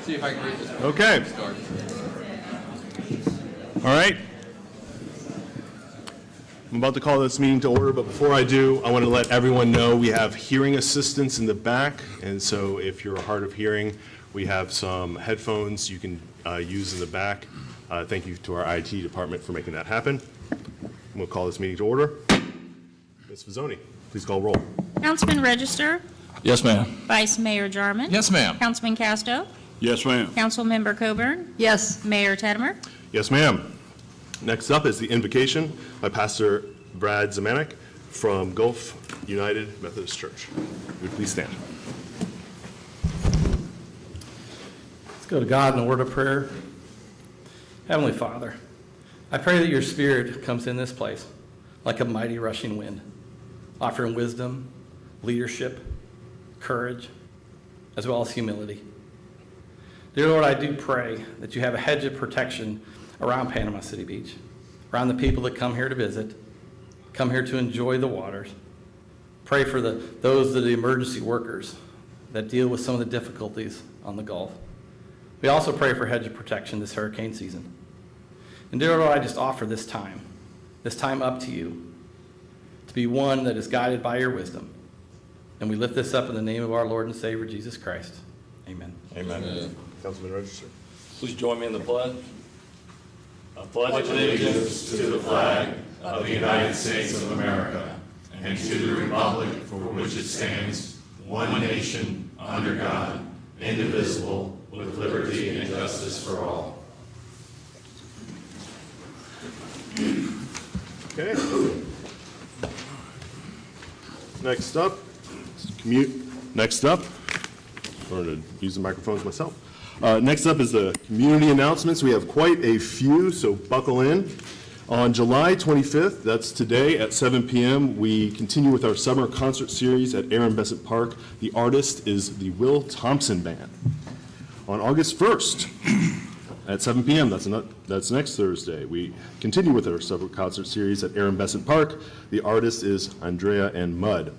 See if I can read this. Okay. All right. I'm about to call this meeting to order, but before I do, I want to let everyone know we have hearing assistance in the back, and so if you're hard of hearing, we have some headphones you can use in the back. Thank you to our IT department for making that happen. We'll call this meeting to order. Ms. Fazzoni, please call roll. Councilman Register. Yes, ma'am. Vice Mayor Jarman. Yes, ma'am. Councilman Casto. Yes, ma'am. Councilmember Coburn. Yes. Mayor Tedmer. Yes, ma'am. Next up is the invocation by Pastor Brad Zemanek from Gulf United Methodist Church. Would you please stand? Let's go to God in a word of prayer. Heavenly Father, I pray that your Spirit comes in this place like a mighty rushing wind, offering wisdom, leadership, courage, as well as humility. Dear Lord, I do pray that you have a hedge of protection around Panama City Beach, around the people that come here to visit, come here to enjoy the waters. Pray for those that are the emergency workers that deal with some of the difficulties on the Gulf. We also pray for hedge of protection this hurricane season. And dear Lord, I just offer this time up to you, to be one that is guided by your wisdom. And we lift this up in the name of our Lord and Savior, Jesus Christ. Amen. Amen. Councilman Register. Please join me in the pledge. I pledge allegiance to the flag of the United States of America and to the republic for which it stands, one nation, under God, indivisible, with liberty and justice for all. Okay. Next up, I'm going to use the microphones myself. Next up is the community announcements. We have quite a few, so buckle in. On July 25th, that's today at 7 p.m., we continue with our summer concert series at Aaron Bessett Park. The artist is the Will Thompson Band. On August 1st, at 7 p.m., that's next Thursday, we continue with our summer concert series at Aaron Bessett Park. The artist is Andrea and Mudd.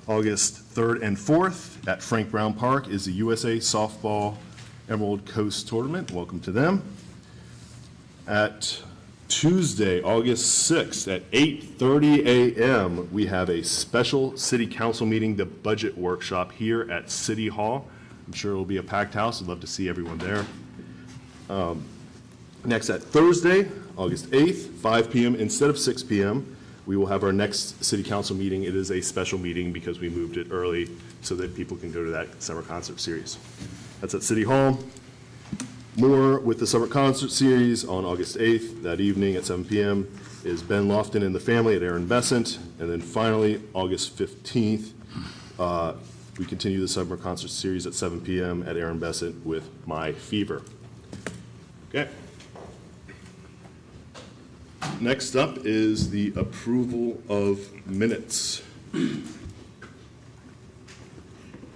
August 3rd and 4th at Frank Brown Park is the USA Softball Emerald Coast Tournament. Welcome to them. At Tuesday, August 6th at 8:30 a.m., we have a special city council meeting, the budget workshop here at City Hall. I'm sure it'll be a packed house. I'd love to see everyone there. Next, at Thursday, August 8th, 5 p.m. instead of 6 p.m., we will have our next city council meeting. It is a special meeting because we moved it early so that people can go to that summer concert series. That's at City Hall. More with the summer concert series on August 8th. That evening at 7 p.m. is Ben Lofton and the Family at Aaron Bessent. And then finally, August 15th, we continue the summer concert series at 7 p.m. at Aaron Bessent with My Fever. Okay. Next up is the approval of minutes.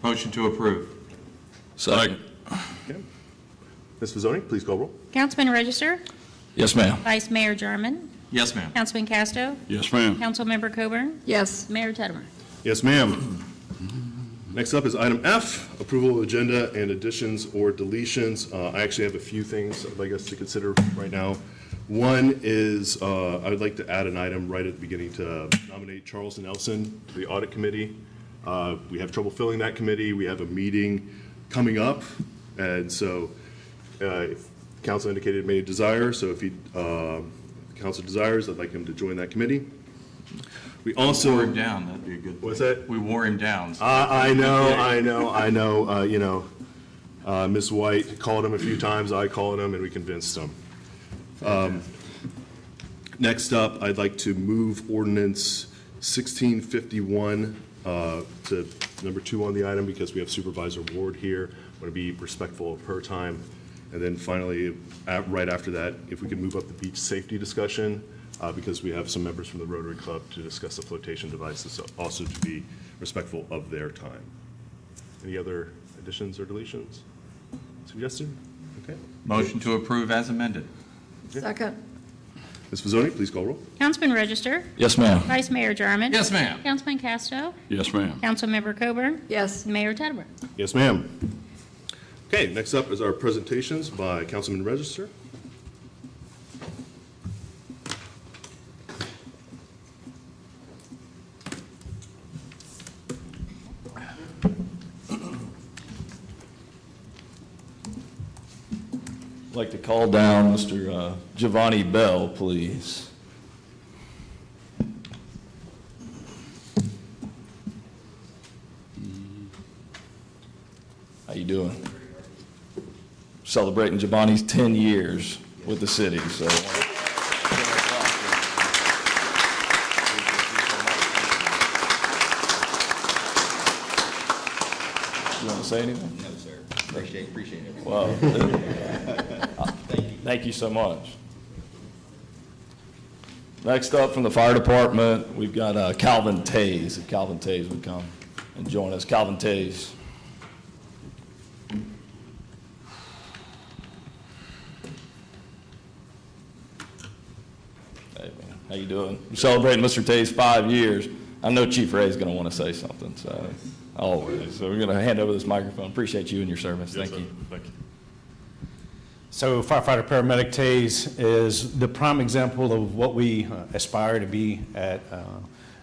Motion to approve. Second. Okay. Ms. Fazzoni, please call roll. Councilman Register. Yes, ma'am. Vice Mayor Jarman. Yes, ma'am. Councilman Casto. Yes, ma'am. Councilmember Coburn. Yes. Mayor Tedmer. Yes, ma'am. Next up is item F, approval of agenda and additions or deletions. I actually have a few things I'd like us to consider right now. One is I would like to add an item right at the beginning to nominate Charles Nelson to the audit committee. We have trouble filling that committee. We have a meeting coming up, and so if council indicated it may desire, so if the council desires, I'd like him to join that committee. We also wore him down. That'd be a good thing. What's that? We wore him down. So I know. Ms. White called him a few times. I called him, and we convinced him. Next up, I'd like to move ordinance 1651 to number 2 on the item because we have Supervisor Ward here. I want to be respectful of her time. And then finally, right after that, if we could move up the beach safety discussion because we have some members from the Rotary Club to discuss the flotation devices, so also to be respectful of their time. Any other additions or deletions suggested? Okay. Motion to approve as amended. Second. Ms. Fazzoni, please call roll. Councilman Register. Yes, ma'am. Vice Mayor Jarman. Yes, ma'am. Councilman Casto. Yes, ma'am. Councilmember Coburn. Yes. Mayor Tedmer. Yes, ma'am. Okay, next up is our presentations by Councilman Register. I'd like to call down Mr. Giovanni Bell, please. How you doing? Celebrating Giovanni's 10 years with the city, so. You want to say anything? No, sir. Appreciate it. Well, thank you so much. Next up from the fire department, we've got Calvin Tays. If Calvin Tays would come and join us. Calvin Tays. Hey, man. How you doing? We're celebrating Mr. Tays' 5 years. I know Chief Ray's going to want to say something, so always. So we're going to hand over this microphone. Appreciate you and your service. Yes, Thank you. sir. Thank you. So firefighter paramedic Tays is the prime example of what we aspire to be at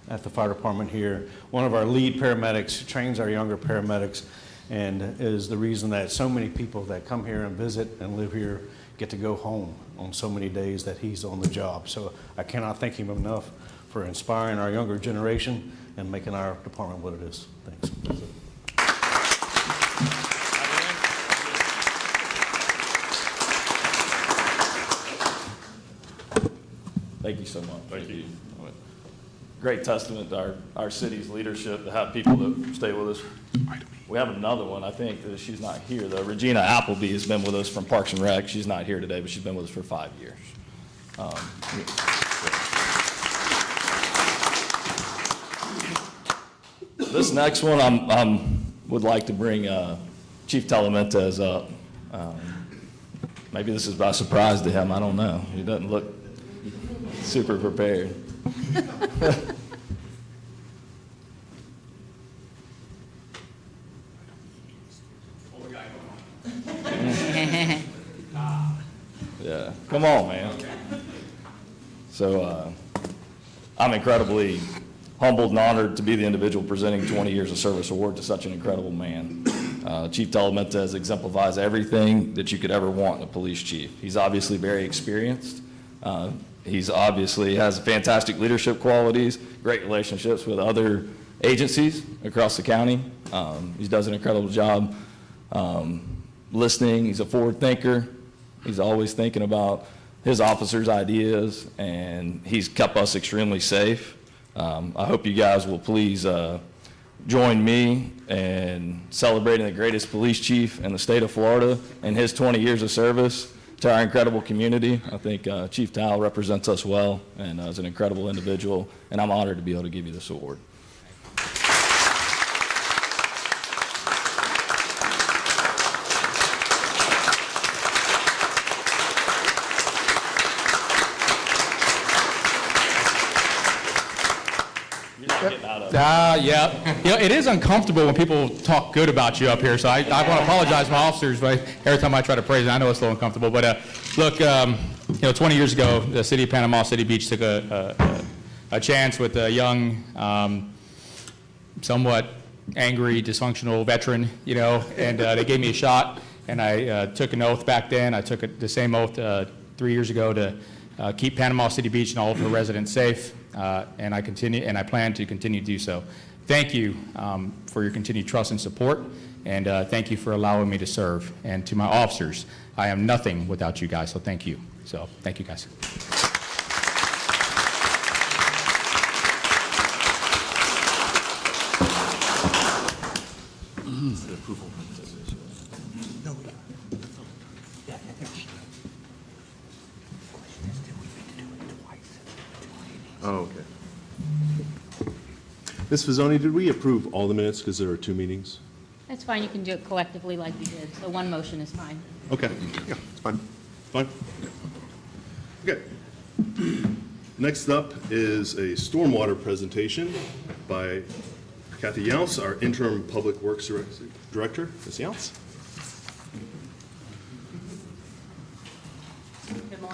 the fire department here. One of our lead paramedics, trains our younger paramedics, and is the reason that so many people that come here and visit and live here get to go home on so many days that he's on the job. So I cannot thank him enough for inspiring our younger generation and making our department what it is. Thanks. Thank you so much. Thank you. Great testament to our city's leadership to have people that stay with us. We have another one, I think, she's not here, though. Regina Appleby has been with us from Parks and Rec. She's not here today, but she's been with us for 5 years. This next one, would like to bring Chief Telementez up. Maybe this is by surprise to him, I don't know. He doesn't look super prepared. Yeah, come on, man. So I'm incredibly humbled and honored to be the individual presenting 20 years of service award to such an incredible man. Chief Telementez exemplifies everything that you could ever want in a police chief. He's obviously very experienced. He's obviously has fantastic leadership qualities, great relationships with other agencies across the county. He does an incredible job listening. He's a forward thinker. He's always thinking about his officers' ideas, and he's kept us extremely safe. I hope you guys will please join me in celebrating the greatest police chief in the state of Florida and his 20 years of service to our incredible community. I think Chief Towle represents us well and is an incredible individual, and I'm honored to be able to give you this award. Yeah. You know, it is uncomfortable when people talk good about you up here, so I want to apologize to my officers, but every time I try to praise it, I know it's a little uncomfortable. But look, 20 years ago, the city of Panama City Beach took a chance with a young, somewhat angry, dysfunctional veteran, and they gave me a shot, and I took an oath back then. I took the same oath 3 years ago to keep Panama City Beach and all of her residents safe. And I plan to continue to do so. Thank you for your continued trust and support, and thank you for allowing me to serve. And to my officers, I am nothing without you guys, so thank you. So thank you, guys. Oh, okay. Ms. Fazzoni, did we approve all the minutes because there are 2 meetings? That's fine, you can do it collectively like you did, so one motion is fine. Okay. Yeah, it's fine. Fine. Okay. Next up is a stormwater presentation by Kathy Younce, our interim public works director. Ms. Younce?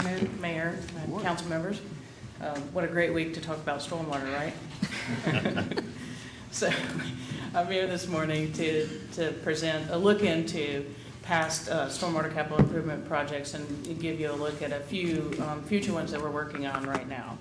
afternoon, Mayor and council members. What a great week to talk about stormwater, right? So I'm here this morning to present a look into past stormwater capital improvement projects and give you a look at a few future ones that we're working on right now.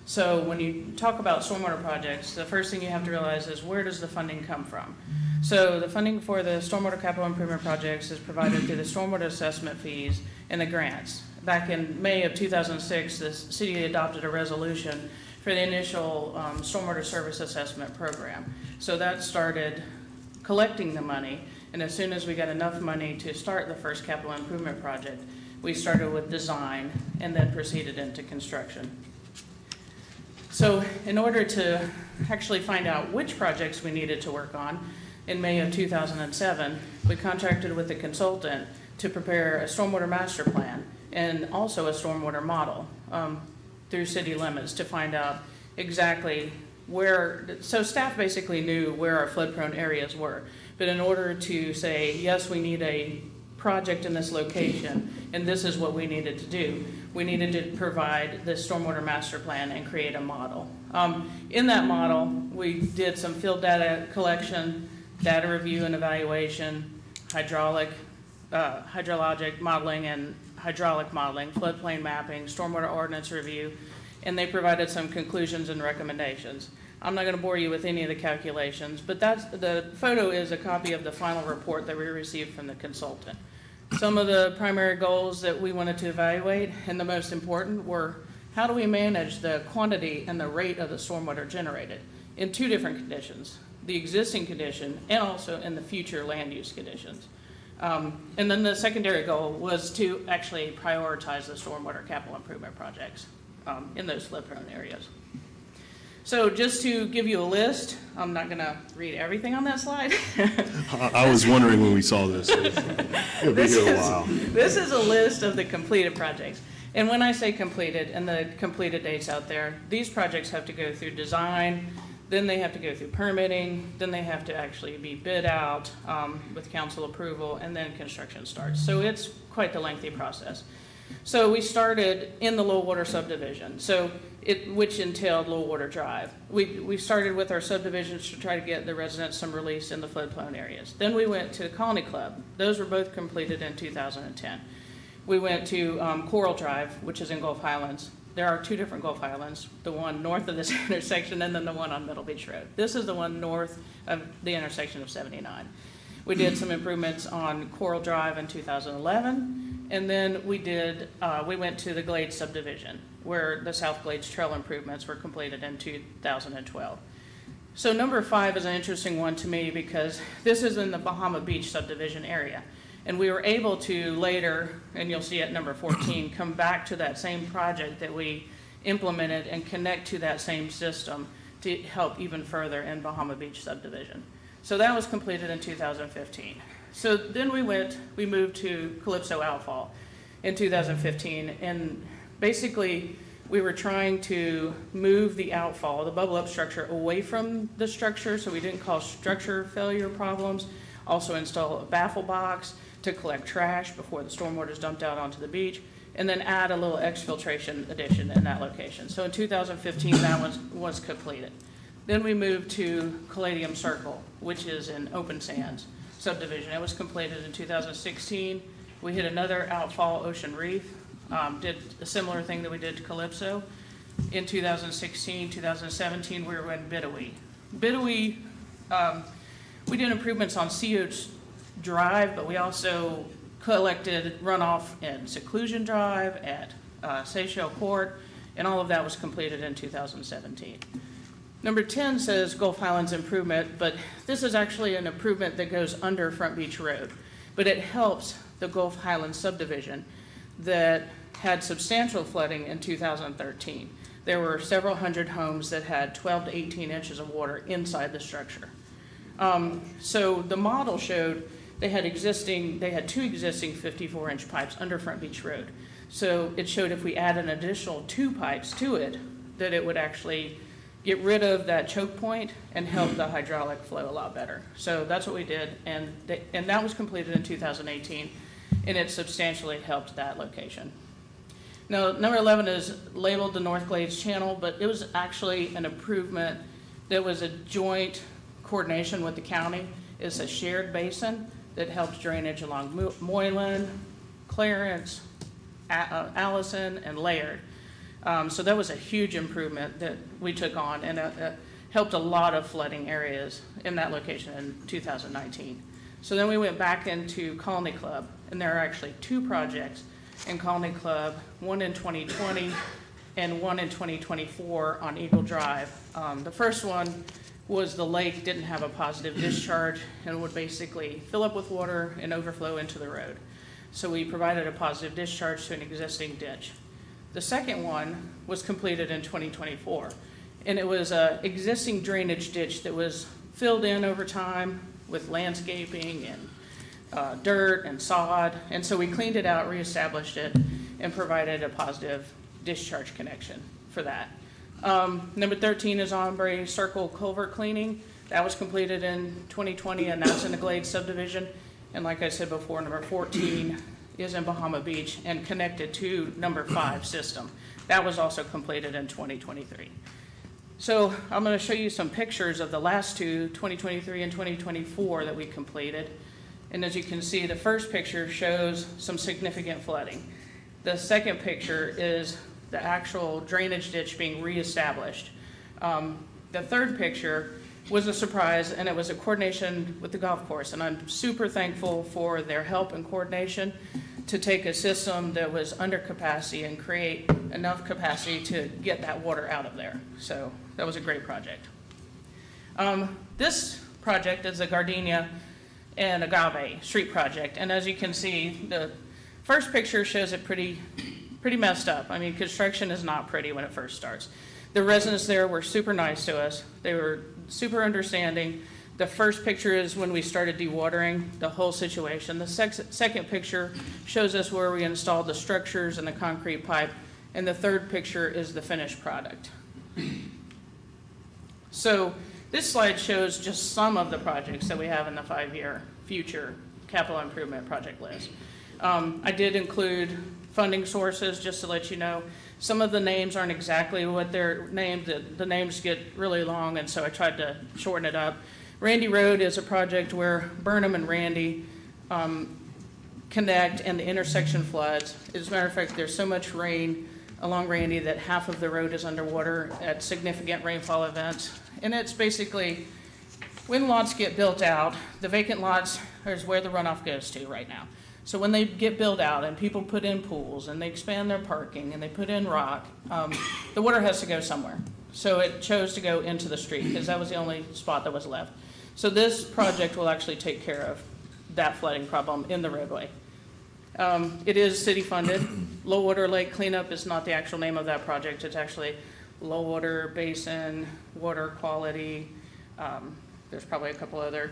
So when you talk about stormwater projects, the first thing you have to realize is where does the funding come from? So the funding for the stormwater capital improvement projects is provided through the stormwater assessment fees and the grants. Back in May of 2006, the city adopted a resolution for the initial stormwater service assessment program. So that started collecting the money, and as soon as we got enough money to start the first capital improvement project, we started with design and then proceeded into construction. So in order to actually find out which projects we needed to work on, in May of 2007, we contracted with a consultant to prepare a stormwater master plan and also a stormwater model through city limits to find out exactly where, so staff basically knew where our flood-prone areas were. But in order to say, yes, we need a project in this location, and this is what we needed to do, we needed to provide this stormwater master plan and create a model. In that model, we did some field data collection, data review and evaluation, hydrologic modeling and hydraulic modeling, floodplain mapping, stormwater ordinance review, and they provided some conclusions and recommendations. I'm not going to bore you with any of the calculations, but the photo is a copy of the final report that we received from the consultant. Some of the primary goals that we wanted to evaluate, and the most important, were how do we manage the quantity and the rate of the stormwater generated in two different conditions, the existing condition and also in the future land use conditions. And then the secondary goal was to actually prioritize the stormwater capital improvement projects in those flood-prone areas. So just to give you a list, I'm not going to read everything on that slide. I was wondering when we saw this. It'll be here a while. This is a list of the completed projects. And when I say completed, and the completed dates out there, these projects have to go through design, then they have to go through permitting, then they have to actually be bid out with council approval, and then construction starts. So it's quite the lengthy process. So we started in the Low Water subdivision, which entailed Low Water Drive. We started with our subdivisions to try to get the residents some release in the flood-prone areas. Then we went to Colony Club. Those were both completed in 2010. We went to Coral Drive, which is in Gulf Highlands. There are two different Gulf Highlands, the one north of this intersection and then the one on Middle Beach Road. This is the one north of the intersection of 79. We did some improvements on Coral Drive in 2011. And then we went to the Glades subdivision, where the South Glades Trail improvements were completed in 2012. So number 5 is an interesting one to me because this is in the Bahama Beach subdivision area. And we were able to later, and you'll see at number 14, come back to that same project that we implemented and connect to that same system to help even further in Bahama Beach subdivision. So that was completed in 2015. So then we moved to Calypso Outfall in 2015, and basically we were trying to move the outfall, the bubble up structure, away from the structure so we didn't cause structure failure problems. Also install a baffle box to collect trash before the stormwater is dumped out onto the beach, and then add a little exfiltration addition in that location. So in 2015, that was completed. Then we moved to Caladium Circle, which is in Open Sands subdivision. It was completed in 2016. We hit another outfall, Ocean Reef, did a similar thing that we did to Calypso. In 2016, 2017, we were in Bidawee. Bidawee, we did improvements on Seoach Drive, but we also collected runoff in Seclusion Drive at Seychelles Court, and all of that was completed in 2017. Number 10 says Gulf Highlands improvement, but this is actually an improvement that goes under Front Beach Road. But it helps the Gulf Highlands subdivision that had substantial flooding in 2013. There were several hundred homes that had 12 to 18 inches of water inside the structure. So the model showed they had two existing 54-inch pipes under Front Beach Road. So it showed if we add an additional 2 pipes to it, that it would actually get rid of that choke point and help the hydraulic flow a lot better. So that's what we did, and that was completed in 2018. and it substantially helped that location. Now, number 11 is labeled the North Glades Channel, but it was actually an improvement that was a joint coordination with the county. It's a shared basin that helps drainage along Moylan, Clarence, Allison, and Laird. So that was a huge improvement that we took on, and helped a lot of flooding areas in that location in 2019. So then we went back into Colony Club, and there are actually 2 projects in Colony Club, one in 2020 and one in 2024 on Eagle Drive. The first one was the lake didn't have a positive discharge and would basically fill up with water and overflow into the road. So we provided a positive discharge to an existing ditch. The second one was completed in 2024, and it was an existing drainage ditch that was filled in over time with landscaping and dirt and sod, and so we cleaned it out, reestablished it, and provided a positive discharge connection for that. Number 13 is Ombre Circle Culvert Cleaning. That was completed in 2020, and that's in the Glades subdivision. And like I said before, number 14 is in Bahama Beach and connected to number 5 system. That was also completed in 2023. So I'm going to show you some pictures of the last 2, 2023 and 2024, that we completed. And as you can see, the first picture shows some significant flooding. The second picture is the actual drainage ditch being reestablished. The third picture was a surprise, and it was a coordination with the golf course. And I'm super thankful for their help and coordination to take a system that was under capacity and create enough capacity to get that water out of there. So that was a great project. This project is the Gardenia and Agave Street project. And as you can see, the first picture shows it pretty messed up. I mean, construction is not pretty when it first starts. The residents there were super nice to us. They were super understanding. The first picture is when we started dewatering the whole situation. The second picture shows us where we installed the structures and the concrete pipe. And the third picture is the finished product. So this slide shows just some of the projects that we have in the 5-year future capital improvement project list. I did include funding sources, just to let you know. Some of the names aren't exactly what they're named. The names get really long, and so I tried to shorten it up. Randy Road is a project where Burnham and Randy connect, and the intersection floods. As a matter of fact, there's so much rain along Randy that half of the road is underwater at significant rainfall events. And it's basically, when lots get built out, the vacant lots is where the runoff goes to right now. So when they get built out and people put in pools and they expand their parking and they put in rock, the water has to go somewhere. So it chose to go into the street because that was the only spot that was left. So this project will actually take care of that flooding problem in the roadway. It is city funded. Low Water Lake Cleanup is not the actual name of that project. It's actually Low Water Basin, Water Quality. There's probably a couple other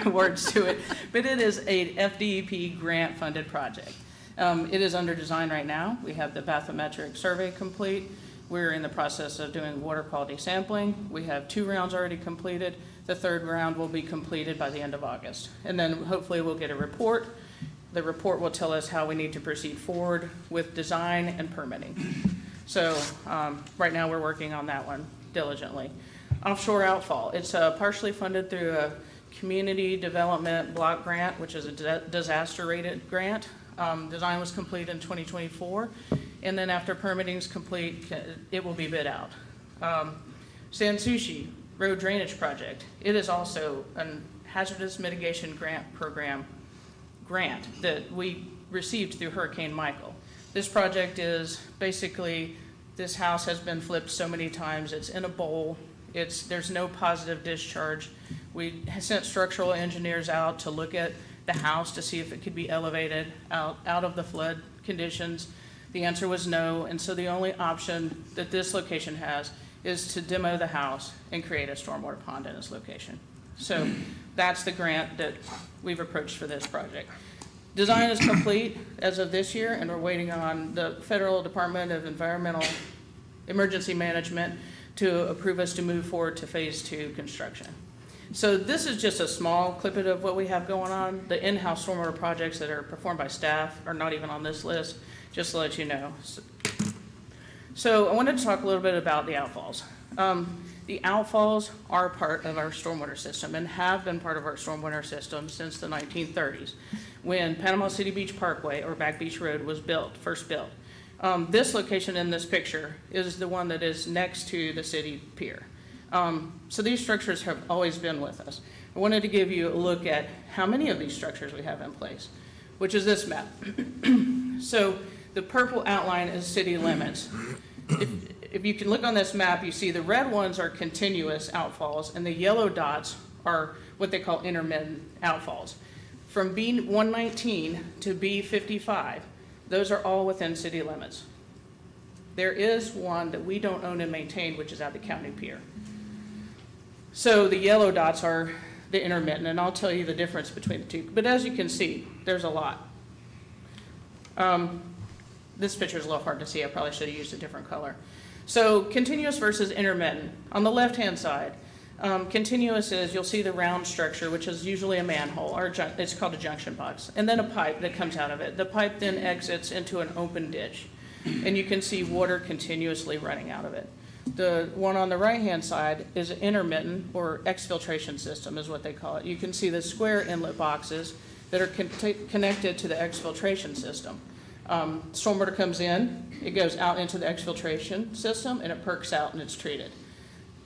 words to it, but it is a FDEP grant funded project. It is under design right now. We have the bathymetric survey complete. We're in the process of doing water quality sampling. We have 2 rounds already completed. The 3rd round will be completed by the end of August. And then hopefully we'll get a report. The report will tell us how we need to proceed forward with design and permitting. So right now we're working on that one diligently. Offshore outfall. It's partially funded through a community development block grant, which is a disaster rated grant. Design was complete in 2024. And then after permitting is complete, it will be bid out. Sanssouci Road Drainage Project. It is also a hazardous mitigation grant that we received through Hurricane Michael. This project is basically, this house has been flipped so many times, it's in a bowl, there's no positive discharge. We sent structural engineers out to look at the house to see if it could be elevated out of the flood conditions. The answer was no, and so the only option that this location has is to demo the house and create a stormwater pond in this location. So that's the grant that we've approached for this project. Design is complete as of this year, and we're waiting on the Federal Department of Environmental Emergency Management to approve us to move forward to phase 2 construction. So this is just a small clip of what we have going on. The in-house stormwater projects that are performed by staff are not even on this list, just to let you know. So I wanted to talk a little bit about the outfalls. The outfalls are part of our stormwater system and have been part of our stormwater system since the 1930s, when Panama City Beach Parkway, or Back Beach Road, was first built. This location in this picture is the one that is next to the city pier. So these structures have always been with us. I wanted to give you a look at how many of these structures we have in place, which is this map. So the purple outline is city limits. If you can look on this map, you see the red ones are continuous outfalls, and the yellow dots are what they call intermittent outfalls. From B119 to B55, those are all within city limits. There is one that we don't own and maintain, which is at the county pier. So the yellow dots are the intermittent, and I'll tell you the difference between the two. But as you can see, there's a lot. This picture is a little hard to see. I probably should have used a different color. So continuous versus intermittent. On the left-hand side, continuous is, you'll see the round structure, which is usually a manhole, or it's called a junction box, and then a pipe that comes out of it. The pipe then exits into an open ditch, and you can see water continuously running out of it. The one on the right-hand side is an intermittent, or exfiltration system is what they call it. You can see the square inlet boxes that are connected to the exfiltration system. Stormwater comes in, it goes out into the exfiltration system, and it perks out and it's treated.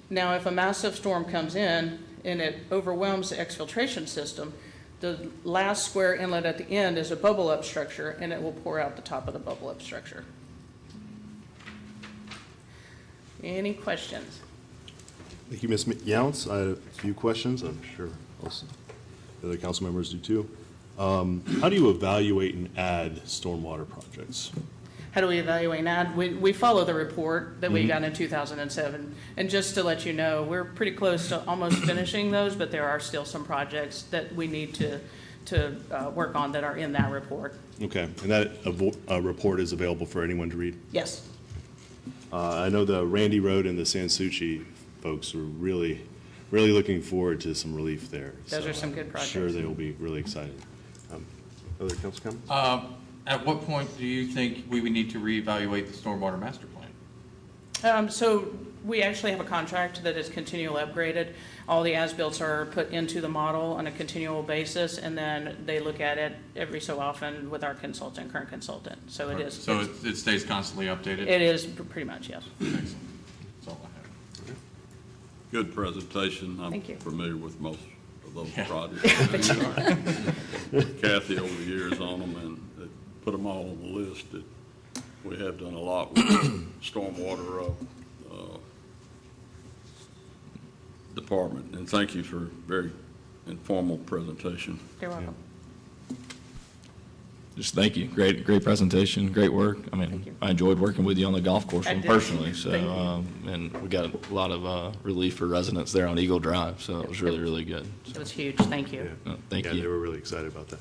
Now, if a massive storm comes in and it overwhelms the exfiltration system, the last square inlet at the end is a bubble-up structure, and it will pour out the top of the bubble-up structure. Any questions? Thank you, Ms. Younts. I have a few questions. I'm sure also the other council members do too. How do you evaluate and add stormwater projects? How do we evaluate and add? We follow the report that we got in 2007. And just to let you know, we're pretty close to almost finishing those, but there are still some projects that we need to work on that are in that report. Okay, and that report is available for anyone to read? Yes. I know the Randy Road and the Sansucci folks were really looking forward to some relief there. Those are some good projects. Sure, they will be really excited. Other council comments? At what point do you think we would need to reevaluate the stormwater master plan? So we actually have a contract that is continually upgraded. All the as-built are put into the model on a continual basis, and then they look at it every so often with our consultant, current consultant. So it is. So it stays constantly updated? It is pretty much, yes. Excellent. That's all I have. Good presentation. Thank you. I'm familiar with most of those Yeah. projects. Kathy over the years on them, and they put them all on the list. We have done a lot with stormwater department, and thank you for a very informal presentation. You're welcome. Just thank you. Great presentation, great work. I Thank mean, you. I enjoyed working with you on the golf course I one did. personally, so, Thank you. and we got a lot of relief for residents there on Eagle Drive, so it was really good. It was huge. Thank you. Thank Yeah, they you. were really excited about that.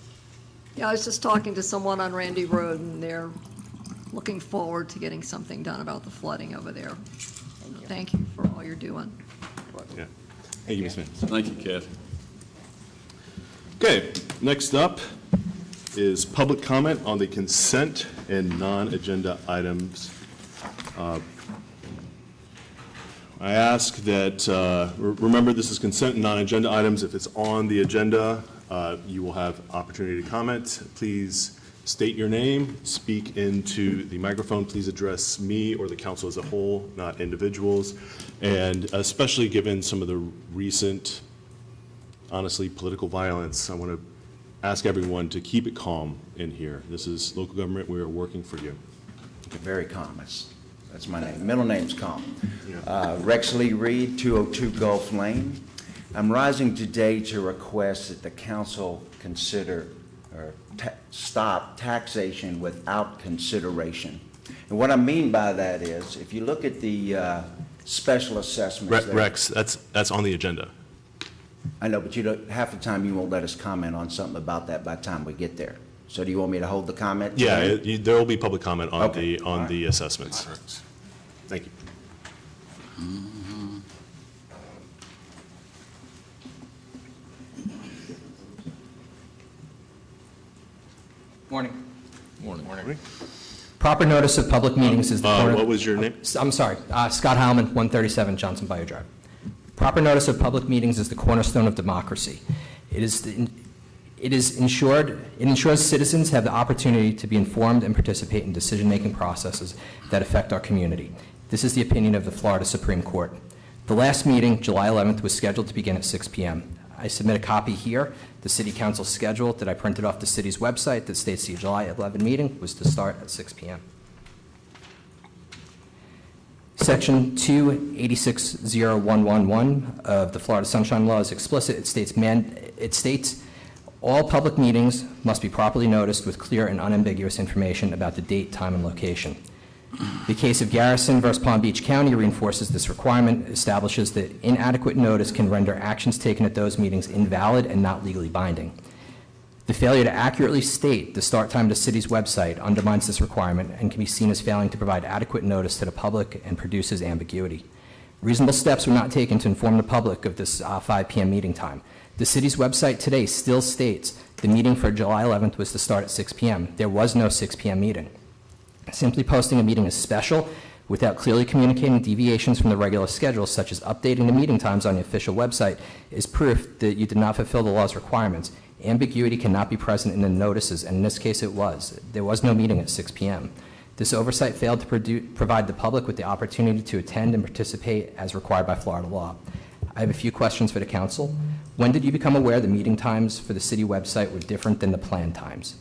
Yeah, I was just talking to someone on Randy Road, and they're looking forward to getting something done about the flooding over there. Thank you for all you're doing. Yeah. Thank you, Ms. Mintz. Thank you, Kathy. Okay, next up is public comment on the consent and non-agenda items. I ask that, remember, this is consent and non-agenda items. If it's on the agenda, you will have opportunity to comment. Please state your name, speak into the microphone. Please address me or the council as a whole, not individuals. And especially given some of the recent, honestly, political violence, I want to ask everyone to keep it calm in here. This is local government. We are working for you. Very calm. That's my name. Middle name's calm. Rex Lee Reed, 202 Gulf Lane. I'm rising today to request that the council consider or stop taxation without consideration. And what I mean by that is, if you look at the special assessments. Rex, that's on the agenda. I know, but half the time you won't let us comment on something about that by the time we get there. So do you want me to hold the comment? Yeah, there will be public comment on Okay. the assessments. Thank you. Morning. Morning. Proper notice of public meetings is the What was your name? I'm sorry, Scott Heilman, 137 Johnson Bayou Drive. Proper notice of public meetings is the cornerstone of democracy. It ensures citizens have the opportunity to be informed and participate in decision-making processes that affect our community. This is the opinion of the Florida Supreme Court. The last meeting, July 11th, was scheduled to begin at 6 p.m. I submit a copy here, the City Council schedule that I printed off the city's website that states the July 11 meeting was to start at 6 p.m. Section 2860111 of the Florida Sunshine Law is explicit. It states all public meetings must be properly noticed with clear and unambiguous information about the date, time, and location. The case of Garrison versus Palm Beach County reinforces this requirement, establishes that inadequate notice can render actions taken at those meetings invalid and not legally binding. The failure to accurately state the start time of the city's website undermines this requirement and can be seen as failing to provide adequate notice to the public and produces ambiguity. Reasonable steps were not taken to inform the public of this 5 p.m. meeting time. The city's website today still states the meeting for July 11th was to start at 6 p.m. There was no 6 p.m. meeting. Simply posting a meeting as special without clearly communicating deviations from the regular schedule, such as updating the meeting times on the official website, is proof that you did not fulfill the law's requirements. Ambiguity cannot be present in the notices, and in this case it was. There was no meeting at 6 p.m. This oversight failed to provide the public with the opportunity to attend and participate as required by Florida law. I have a few questions for the council. When did you become aware the meeting times for the city website were different than the planned times?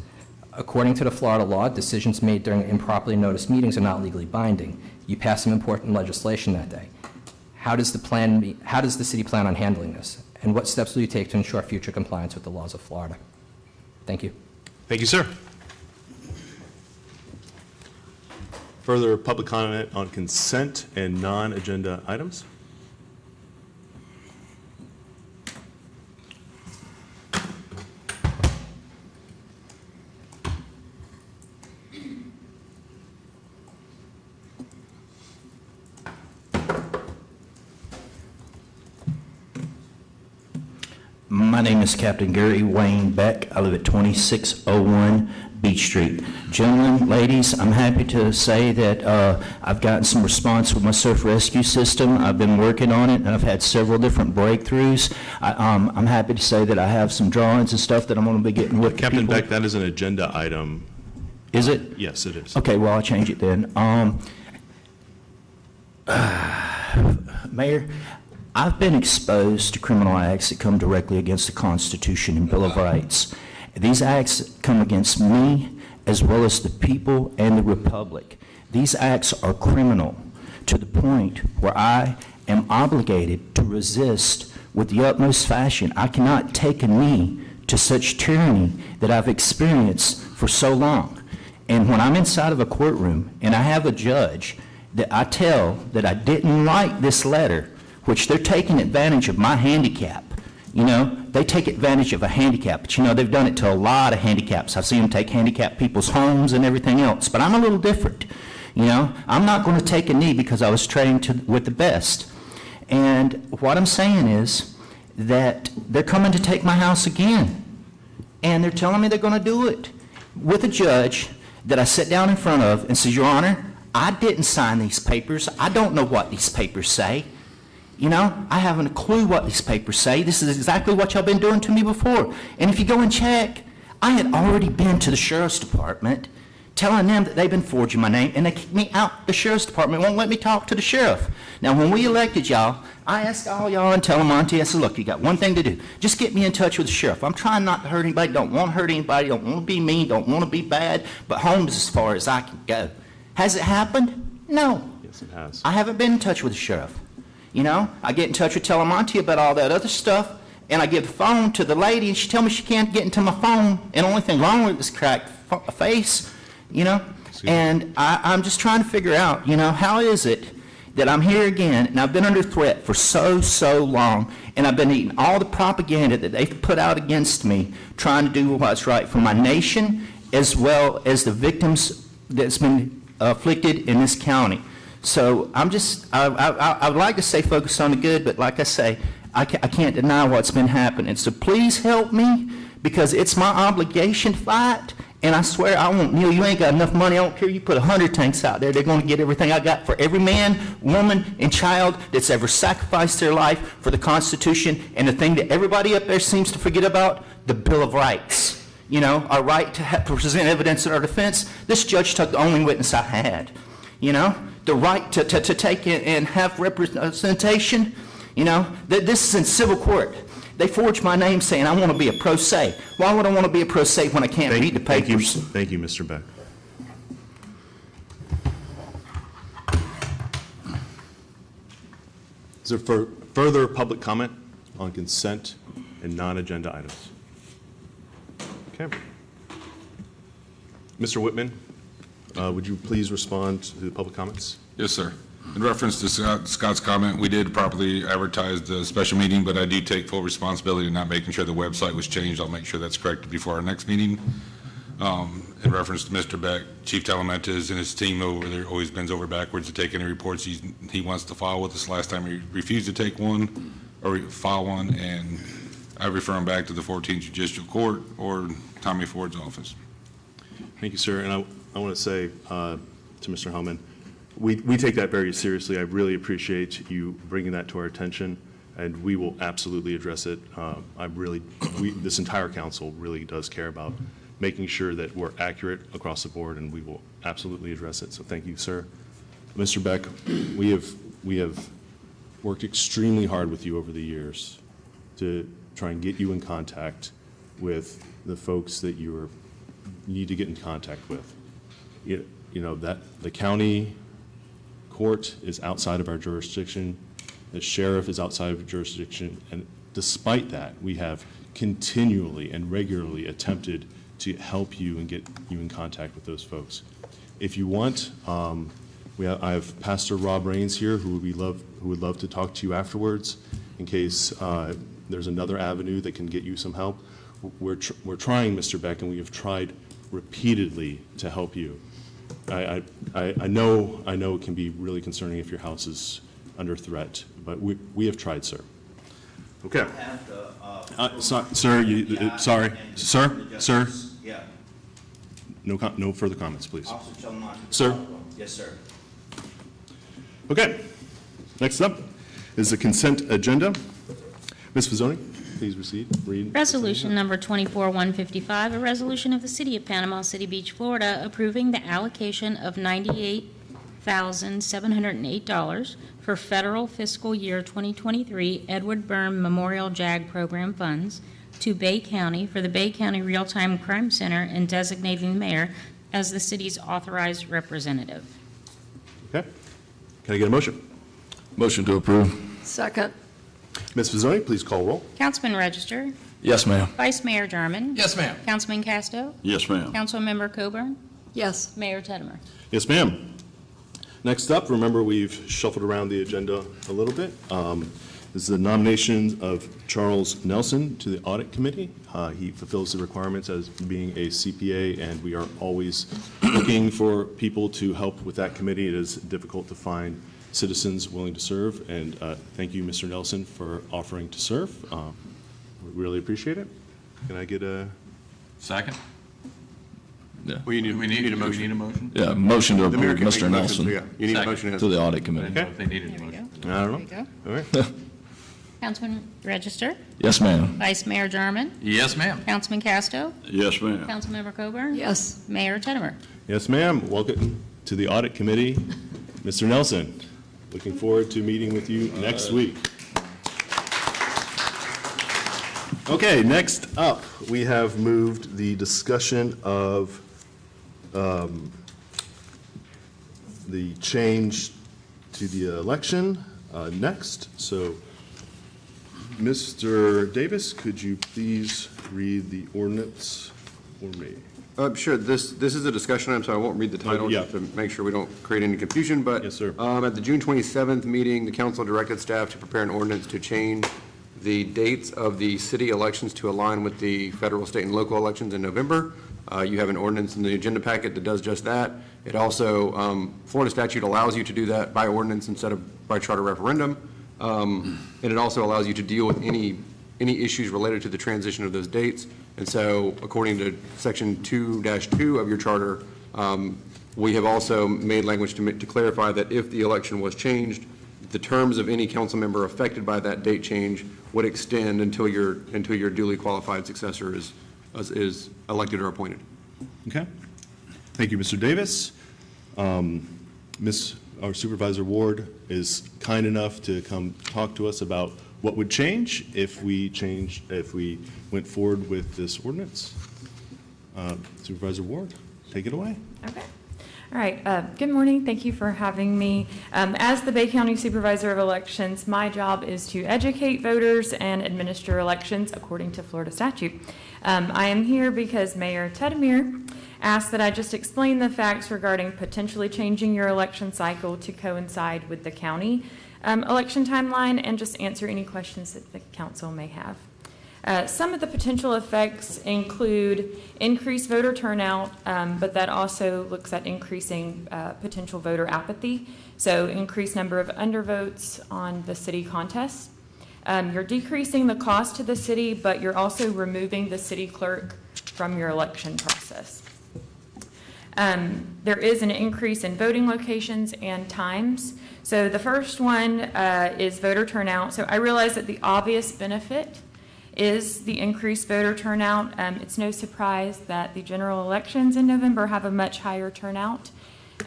According to the Florida law, decisions made during improperly noticed meetings are not legally binding. You passed some important legislation that day. How does the city plan on handling this? And what steps will you take to ensure future compliance with the laws of Florida? Thank you. Thank you, sir. Further public comment on consent and non-agenda items? My name is Captain Gary Wayne Beck. I live at 2601 Beach Street. Gentlemen, ladies, I'm happy to say that I've gotten some response with my surf rescue system. I've been working on it, and I've had several different breakthroughs. I'm happy to say that I have some drawings and stuff that I'm going to be getting with Captain people. Beck, that is an agenda item. Is it? Yes, it is. Okay, well, I'll change it then. Mayor, I've been exposed to criminal acts that come directly against the Constitution and Bill of Rights. These acts come against me as well as the people and the Republic. These acts are criminal to the point where I am obligated to resist with the utmost fashion. I cannot take a knee to such tyranny that I've experienced for so long. And when I'm inside of a courtroom and I have a judge that I tell that I didn't write this letter, which they're taking advantage of my handicap. You know, they take advantage of a handicap, but you know, they've done it to a lot of handicaps. I've seen them take handicapped people's homes and everything else, but I'm a little different. You know, I'm not going to take a knee because I was trained with the best. And what I'm saying is that they're coming to take my house again, and they're telling me they're going to do it with a judge that I sit down in front of and says, Your Honor, I didn't sign these papers. I don't know what these papers say. You know, I haven't a clue what these papers say. This is exactly what y'all been doing to me before. And if you go and check, I had already been to the sheriff's department telling them that they've been forging my name, and they kicked me out the sheriff's department, won't let me talk to the sheriff. Now, when we elected y'all, I asked all y'all in Telemonte, I said, look, you got one thing to do. Just get me in touch with the sheriff. I'm trying not to hurt anybody, don't want to hurt anybody, don't want to be mean, don't want to be bad, but home is as far as I can go. Has it happened? No. Yes, it has. I haven't been in touch with the sheriff. You know, I get in touch with Telemonte about all that other stuff, and I give the phone to the lady, and she tells me she can't get into my phone, and the only thing wrong with it is cracked face, you know? And I'm just trying to figure out, you know, how is it that I'm here again, and I've been under threat for so long, and I've been eating all the propaganda that they've put out against me, trying to do what's right for my nation, as well as the victims that's been afflicted in this county. So I'm just, I would like to say focus on the good, but like I say, I can't deny what's been happening. So please help me, because it's my obligation to fight, And I swear, I won't, Neil, you ain't got enough money. I don't care. You put 100 tanks out there, they're going to get everything I got for every man, woman, and child that's ever sacrificed their life for the Constitution. And the thing that everybody up there seems to forget about, the Bill of Rights. You know, our right to present evidence in our defense. This judge took the only witness I had. You know, the right to take in and have representation. You know, this is in civil court. They forged my name saying I want to be a pro se. Why would I want to be a pro se when I can't read the papers? Thank you, Mr. Beck. Is there further public comment on consent and non-agenda items? Okay. Mr. Whitman, would you please respond to the public comments? Yes, sir. In reference to Scott's comment, we did properly advertise the special meeting, but I do take full responsibility in not making sure the website was changed. I'll make sure that's corrected before our next meeting. In reference to Mr. Beck, Chief Talamantes and his team over there always bends over backwards to take any reports he wants to file with us. Last time he refused to take one or file one, and I refer him back to the 14th Judicial Court or Tommy Ford's office. Thank you, sir. And I want to say to Mr. Hellman, we take that very seriously. I really appreciate you bringing that to our attention, and we will absolutely address it. This entire council really does care about making sure that we're accurate across the board, and we will absolutely address it. So thank you, sir. Mr. Beck, we have worked extremely hard with you over the years to try and get you in contact with the folks that you need to get in contact with. You know that the county court is outside of our jurisdiction, the sheriff is outside of jurisdiction, and despite that, we have continually and regularly attempted to help you and get you in contact with those folks. If you want, I have Pastor Rob Rains here who would love to talk to you afterwards in case there's another avenue that can get you some help. We're trying, Mr. Beck, and we have tried repeatedly to help you. I know it can be really concerning if your house is under threat, but we have tried, sir. Okay. Sir. Yeah. No further comments, please. Officer Chelmont. Sir. Yes, sir. Okay. Next up is the consent agenda. Ms. Fazzoni, please read. Resolution number 24-155, a resolution of the City of Panama City Beach, Florida, approving the allocation of $98,708 for federal fiscal year 2023 Edward Byrne Memorial JAG Program funds to Bay County for the Bay County Real-Time Crime Center and designating the mayor as the city's authorized representative. Okay. Can I get a motion? Motion to approve. Second. Ms. Fazzoni, please call roll. Councilman Register. Yes, ma'am. Vice Mayor Jarman. Yes, ma'am. Councilman Casto. Yes, ma'am. Councilmember Coburn. Yes. Mayor Teddemer. Yes, ma'am. Next up, remember we've shuffled around the agenda a little bit. This is the nomination of Charles Nelson to the Audit Committee. He fulfills the requirements as being a CPA, and we are always looking for people to help with that committee. It is difficult to find citizens willing to serve, and thank you, Mr. Nelson, for offering to serve. We really appreciate it. Can I get a Second? Yeah. We need a motion. Yeah, motion to The mayor approve can make Mr. a motion, Nelson yeah. You need a Second. motion. to the Audit I Committee. didn't know if they needed a There we motion. go. I don't know. There you All right. go. Councilman Register. Yes, ma'am. Vice Mayor Jarman. Yes, ma'am. Councilman Casto. Yes, ma'am. Councilmember Coburn. Yes. Mayor Teddemer. Yes, ma'am. Welcome to the Audit Committee, Mr. Nelson. Looking forward to meeting with you next week. Okay, next up, we have moved the discussion of the change to the election next. So, Mr. Davis, could you please read the ordinance for me? Sure, this is a discussion item, so I won't read the title, yeah. just to make sure we don't create any confusion, but. Yes, sir. At the June 27th meeting, the council directed staff to prepare an ordinance to change the dates of the city elections to align with the federal, state, and local elections in November. You have an ordinance in the agenda packet that does just that. It also, Florida statute allows you to do that by ordinance instead of by charter referendum. And it also allows you to deal with any issues related to the transition of those dates. And so according to section 2-2 of your charter, we have also made language to clarify that if the election was changed, the terms of any council member affected by that date change would extend until your duly qualified successor is elected or appointed. Okay. Thank you, Mr. Davis. Our Supervisor Ward is kind enough to come talk to us about what would change if we went forward with this ordinance. Supervisor Ward, take it away. Okay. All right. Good morning. Thank you for having me. As the Bay County Supervisor of Elections, my job is to educate voters and administer elections according to Florida statute. I am here because Mayor Tedemir asked that I just explain the facts regarding potentially changing your election cycle to coincide with the county election timeline and just answer any questions that the council may have. Some of the potential effects include increased voter turnout, but that also looks at increasing potential voter apathy, so increased number of undervotes on the city contest. You're decreasing the cost to the city, but you're also removing the city clerk from your election process. There is an increase in voting locations and times. So the first one is voter turnout. So I realize that the obvious benefit is the increased voter turnout. It's no surprise that the general elections in November have a much higher turnout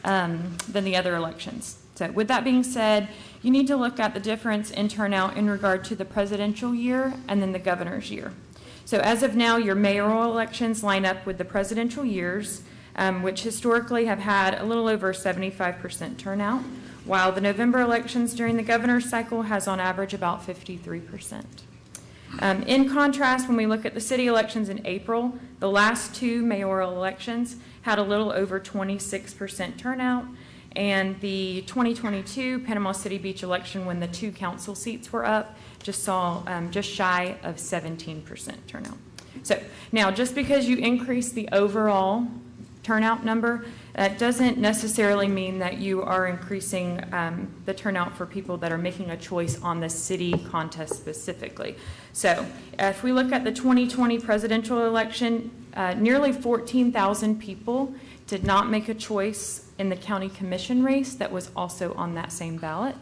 than the other elections. So with that being said, you need to look at the difference in turnout in regard to the presidential year and then the governor's year. So as of now, your mayoral elections line up with the presidential years, which historically have had a little over 75% turnout, while the November elections during the governor's cycle has on average about 53%. In contrast, when we look at the city elections in April, the last two mayoral elections had a little over 26% turnout, and the 2022 Panama City Beach election, when the two council seats were up, just saw just shy of 17% turnout. So now, just because you increase the overall turnout number, that doesn't necessarily mean that you are increasing the turnout for people that are making a choice on the city contest specifically. So if we look at the 2020 presidential election, nearly 14,000 people did not make a choice in the county commission race that was also on that same ballot.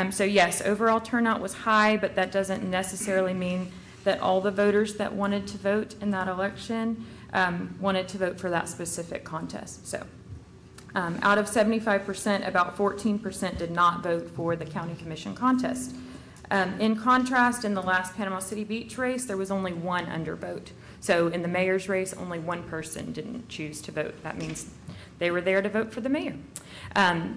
So yes, overall turnout was high, but that doesn't necessarily mean that all the voters that wanted to vote in that election wanted to vote for that specific contest. So out of 75%, about 14% did not vote for the county commission contest. In contrast, in the last Panama City Beach race, there was only one undervote. So in the mayor's race, only one person didn't choose to vote. That means they were there to vote for the mayor.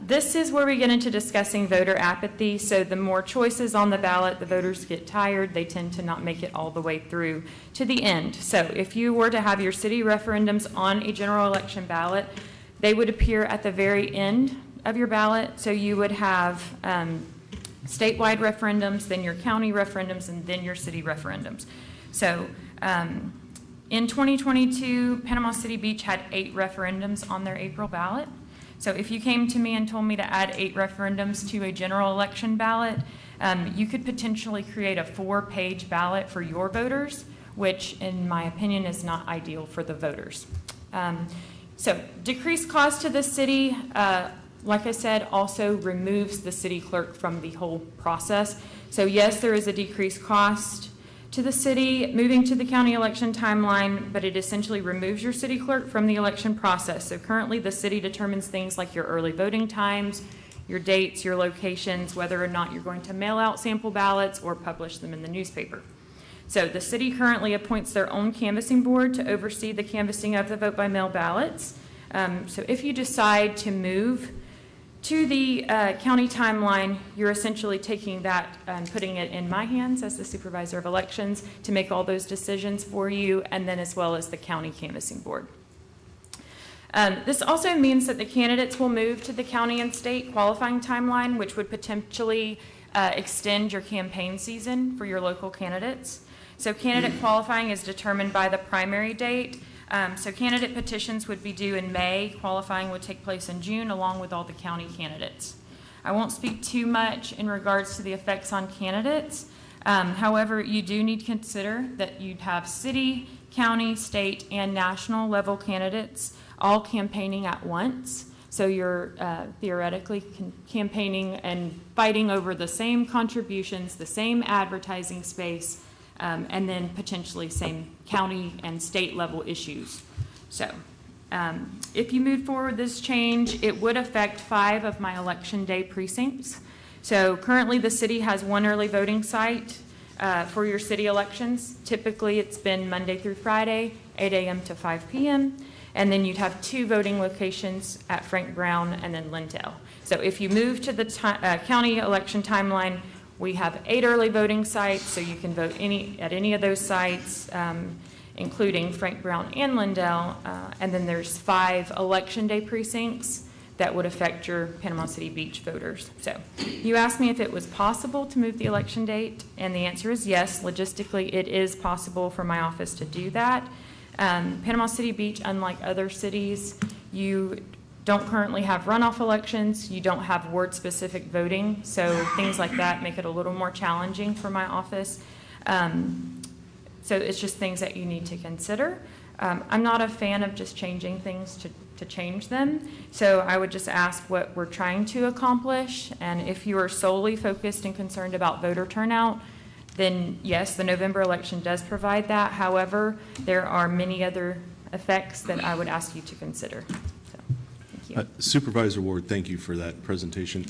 This is where we get into discussing voter apathy. So the more choices on the ballot, the voters get tired. They tend to not make it all the way through to the end. So if you were to have your city referendums on a general election ballot, they would appear at the very end of your ballot. So you would have statewide referendums, then your county referendums, and then your city referendums. So in 2022, Panama City Beach had 8 referendums on their April ballot. So if you came to me and told me to add 8 referendums to a general election ballot, you could potentially create a 4-page ballot for your voters, which in my opinion is not ideal for the voters. So decreased cost to the city, like I said, also removes the city clerk from the whole process. So yes, there is a decreased cost to the city moving to the county election timeline, but it essentially removes your city clerk from the election process. So currently the city determines things like your early voting times, your dates, your locations, whether or not you're going to mail out sample ballots or publish them in the newspaper. So the city currently appoints their own canvassing board to oversee the canvassing of the vote by mail ballots. So if you decide to move to the county timeline, you're essentially taking that and putting it in my hands as the supervisor of elections to make all those decisions for you, and then as well as the county canvassing board. This also means that the candidates will move to the county and state qualifying timeline, which would potentially extend your campaign season for your local candidates. So candidate qualifying is determined by the primary date. So candidate petitions would be due in May. Qualifying would take place in June, along with all the county candidates. I won't speak too much in regards to the effects on candidates. However, you do need to consider that you'd have city, county, state, and national level candidates all campaigning at once. So you're theoretically campaigning and fighting over the same contributions, the same advertising space, and then potentially same county and state level issues. So if you move forward this change, it would affect 5 of my election day precincts. So currently the city has 1 early voting site for your city elections. Typically it's been Monday through Friday, 8 a.m. to 5 p.m. And then you'd have 2 voting locations at Frank Brown and then Lindale. So if you move to the county election timeline, we have 8 early voting sites, so you can vote at any of those sites, including Frank Brown and Lindale. And then there's 5 election day precincts that would affect your Panama City Beach voters. So you asked me if it was possible to move the election date, and the answer is yes. Logistically, it is possible for my office to do that. Panama City Beach, unlike other cities, you don't currently have runoff elections. You don't have ward-specific voting, so things like that make it a little more challenging for my office. So it's just things that you need to consider. I'm not a fan of just changing things to change them, so I would just ask what we're trying to accomplish, and if you are solely focused and concerned about voter turnout, then yes, the November election does provide that. However, there are many other effects that I would ask you to consider. So, thank you. Supervisor Ward, thank you for that presentation.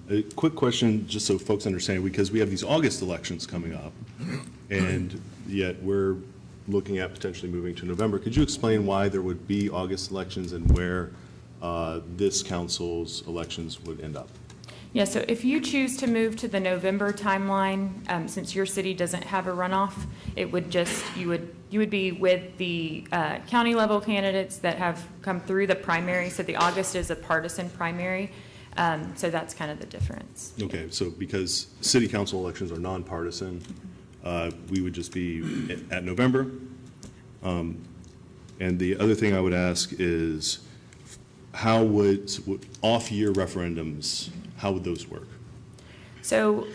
A quick question, just so folks understand, because we have these August elections coming up, and yet we're looking at potentially moving to November. Could you explain why there would be August elections and where this council's elections would end up? Yeah, so if you choose to move to the November timeline, since your city doesn't have a runoff, it would just, you would be with the county level candidates that have come through the primary. So the August is a partisan primary. So that's kind of the difference. Okay, so because city council elections are nonpartisan, we would just be at November. And the other thing I would ask is, how would off-year referendums, how would those work? So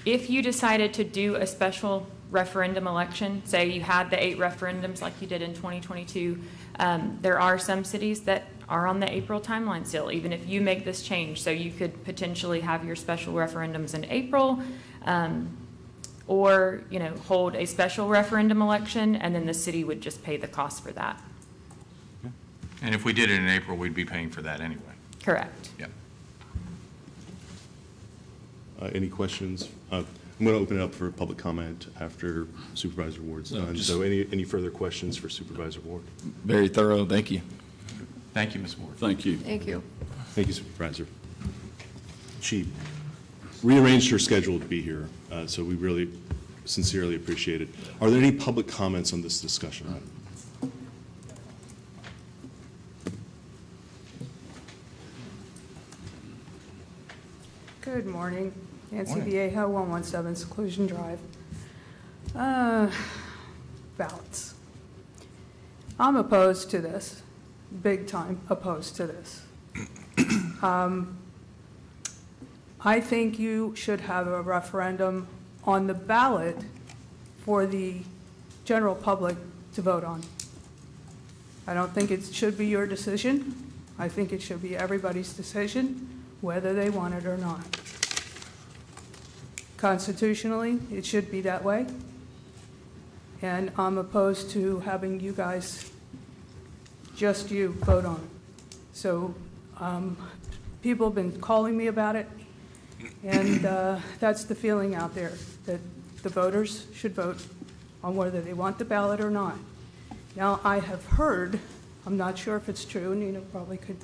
if you decided to do a special referendum election, say you had the 8 referendums like you did in 2022, there are some cities that are on the April timeline still, even if you make this change. So you could potentially have your special referendums in April, or hold a special referendum election, and then the city would just pay the cost for that. And if we did it in April, we'd be paying for that anyway. Correct. Yep. Any questions? I'm going to open it up for public comment after Supervisor Ward's done. So any further questions for Supervisor Ward? Very thorough, thank you. Thank you, Ms. Ward. Thank you. Thank you. Thank you, Supervisor. She rearranged her schedule to be here, so we really sincerely appreciate it. Are there any public comments on this discussion item? Good morning. Nancy Viejo, 117 Seclusion Drive. Ballots. I'm opposed to this, big time opposed to this. I think you should have a referendum on the ballot for the general public to vote on. I don't think it should be your decision. I think it should be everybody's decision, whether they want it or not. Constitutionally, it should be that way. And I'm opposed to having you guys, just you, vote on it. So people have been calling me about it, and that's the feeling out there, that the voters should vote on whether they want the ballot or not. Now, I have heard, I'm not sure if it's true, Nina probably could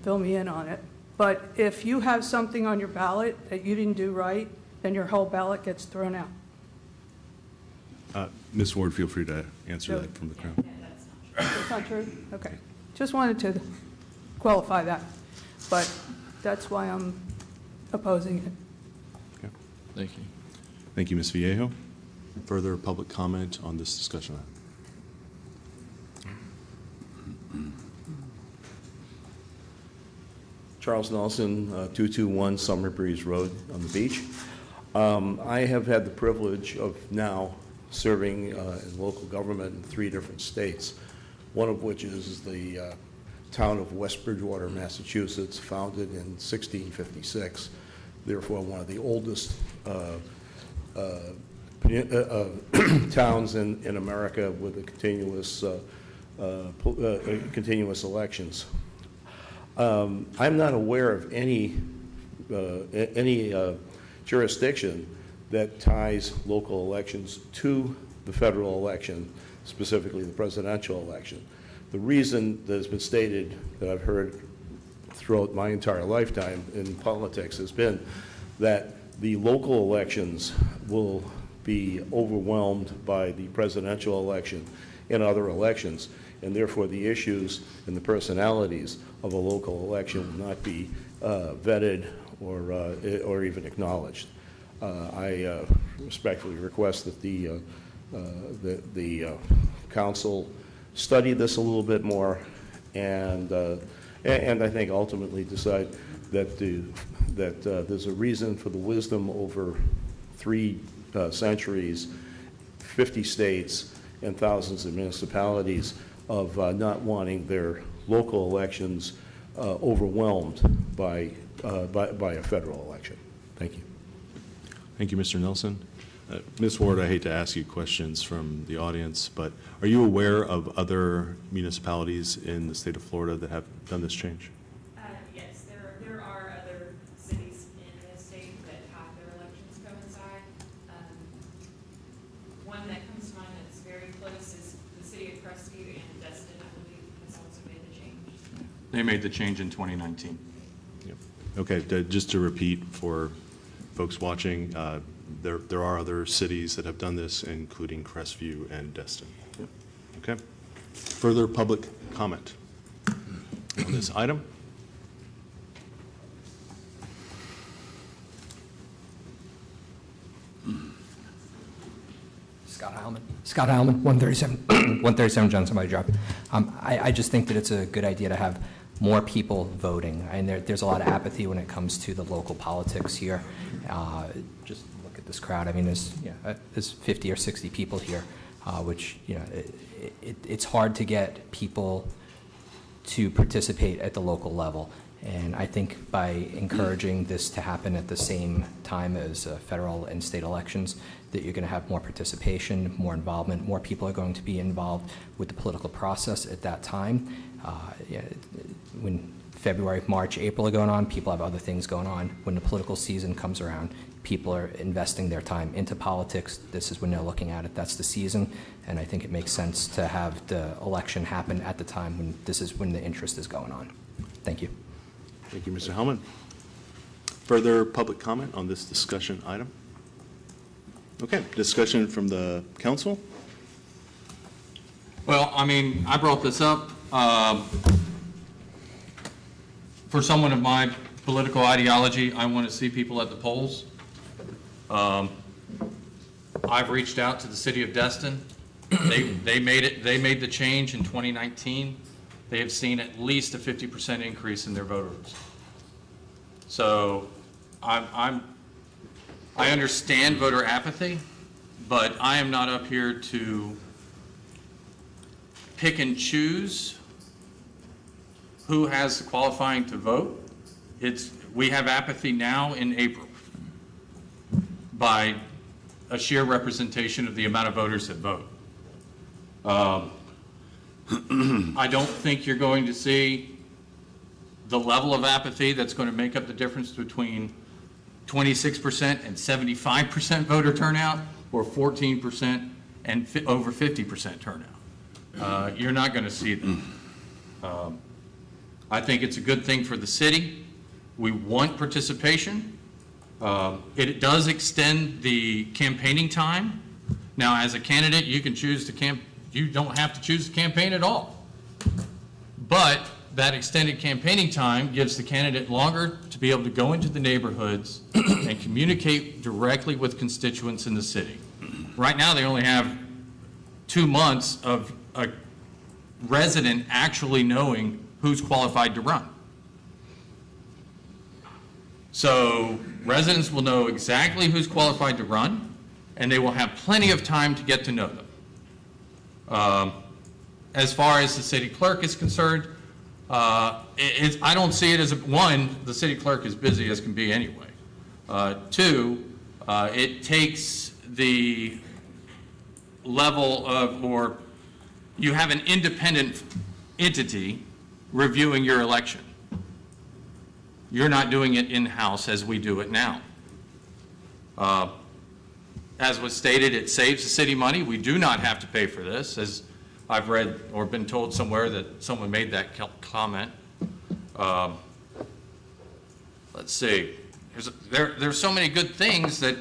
fill me in on it, but if you have something on your ballot that you didn't do right, then your whole ballot gets thrown out. Ms. Ward, feel free to answer that from the crowd. That's not true? Okay. Just wanted to qualify that, but that's why I'm opposing it. Okay. Thank you. Thank you, Ms. Viejo. Further public comment on this discussion item? Charles Nelson, 221 Summer Breeze Road on the beach. I have had the privilege of now serving in local government in 3 different states, one of which is the town of West Bridgewater, Massachusetts, founded in 1656, therefore one of the oldest towns in America with a continuous elections. I'm not aware of any jurisdiction that ties local elections to the federal election, specifically the presidential election. The reason that has been stated, that I've heard throughout my entire lifetime in politics, has been that the local elections will be overwhelmed by the presidential election and other elections, and therefore the issues and the personalities of a local election will not be vetted or even acknowledged. I respectfully request that the council study this a little bit more, and I think ultimately decide that there's a reason for the wisdom over 3 centuries, 50 states, and thousands of municipalities of not wanting their local elections overwhelmed by a federal election. Thank you. Thank you, Mr. Nelson. Ms. Ward, I hate to ask you questions from the audience, but are you aware of other municipalities in the state of Florida that have done this change? Yes, there are other cities in the state that have their elections coincide. One that comes to mind that's very close is the city of Crestview and Destin, I believe, has also made the change. They made the change in 2019. Yep. Okay, just to repeat for folks watching, there are other cities that have done this, including Crestview and Destin. Yep. Okay. Further public comment on this item? Scott Heilman, 137 Johnson by Drive. I just think that it's a good idea to have more people voting. And there's a lot of apathy when it comes to the local politics here. Just look at this crowd. I mean, there's 50 or 60 people here, which, it's hard to get people to participate at the local level. And I think by encouraging this to happen at the same time as federal and state elections, that you're going to have more participation, more involvement, more people are going to be involved with the political process at that time. When February, March, April are going on, people have other things going on. When the political season comes around, people are investing their time into politics. This is when they're looking at it. That's the season, and I think it makes sense to have the election happen at the time when this is when the interest is going on. Thank you. Thank you, Mr. Hellman. Further public comment on this discussion item? Okay, discussion from the council? Well, I mean, I brought this up for someone of my political ideology. I want to see people at the polls. I've reached out to the city of Destin. They made the change in 2019. They have seen at least a 50% increase in their voters. So I understand voter apathy, but I am not up here to pick and choose who has qualifying to vote. We have apathy now in April by a sheer representation of the amount of voters that vote. I don't think you're going to see the level of apathy that's going to make up the difference between 26% and 75% voter turnout or 14% and over 50% turnout. You're not going to see that. I think it's a good thing for the city. We want participation. It does extend the campaigning time. Now, as a candidate, you can choose to you don't have to choose to campaign at all. But that extended campaigning time gives the candidate longer to be able to go into the neighborhoods and communicate directly with constituents in the city. Right now, they only have 2 months of a resident actually knowing who's qualified to run. So residents will know exactly who's qualified to run, and they will have plenty of time to get to know them. As far as the city clerk is concerned, I don't see it as, one, the city clerk is busy as can be anyway. Two, it takes the level of, or you have an independent entity reviewing your election. You're not doing it in-house as we do it now. As was stated, it saves the city money. We do not have to pay for this, as I've read or been told somewhere that someone made that comment. Let's see. There's so many good things that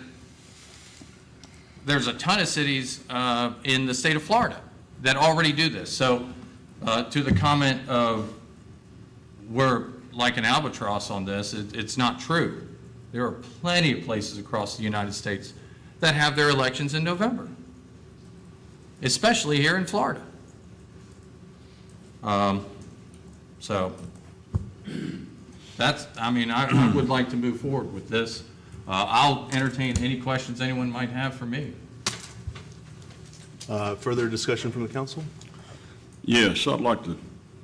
there's a ton of cities in the state of Florida that already do this. So to the comment of we're like an albatross on this, it's not true. There are plenty of places across the United States that have their elections in November, especially here in Florida. So that's, I mean, I would like to move forward with this. I'll entertain any questions anyone might have for me. Further discussion from the council? Yes, I'd like to,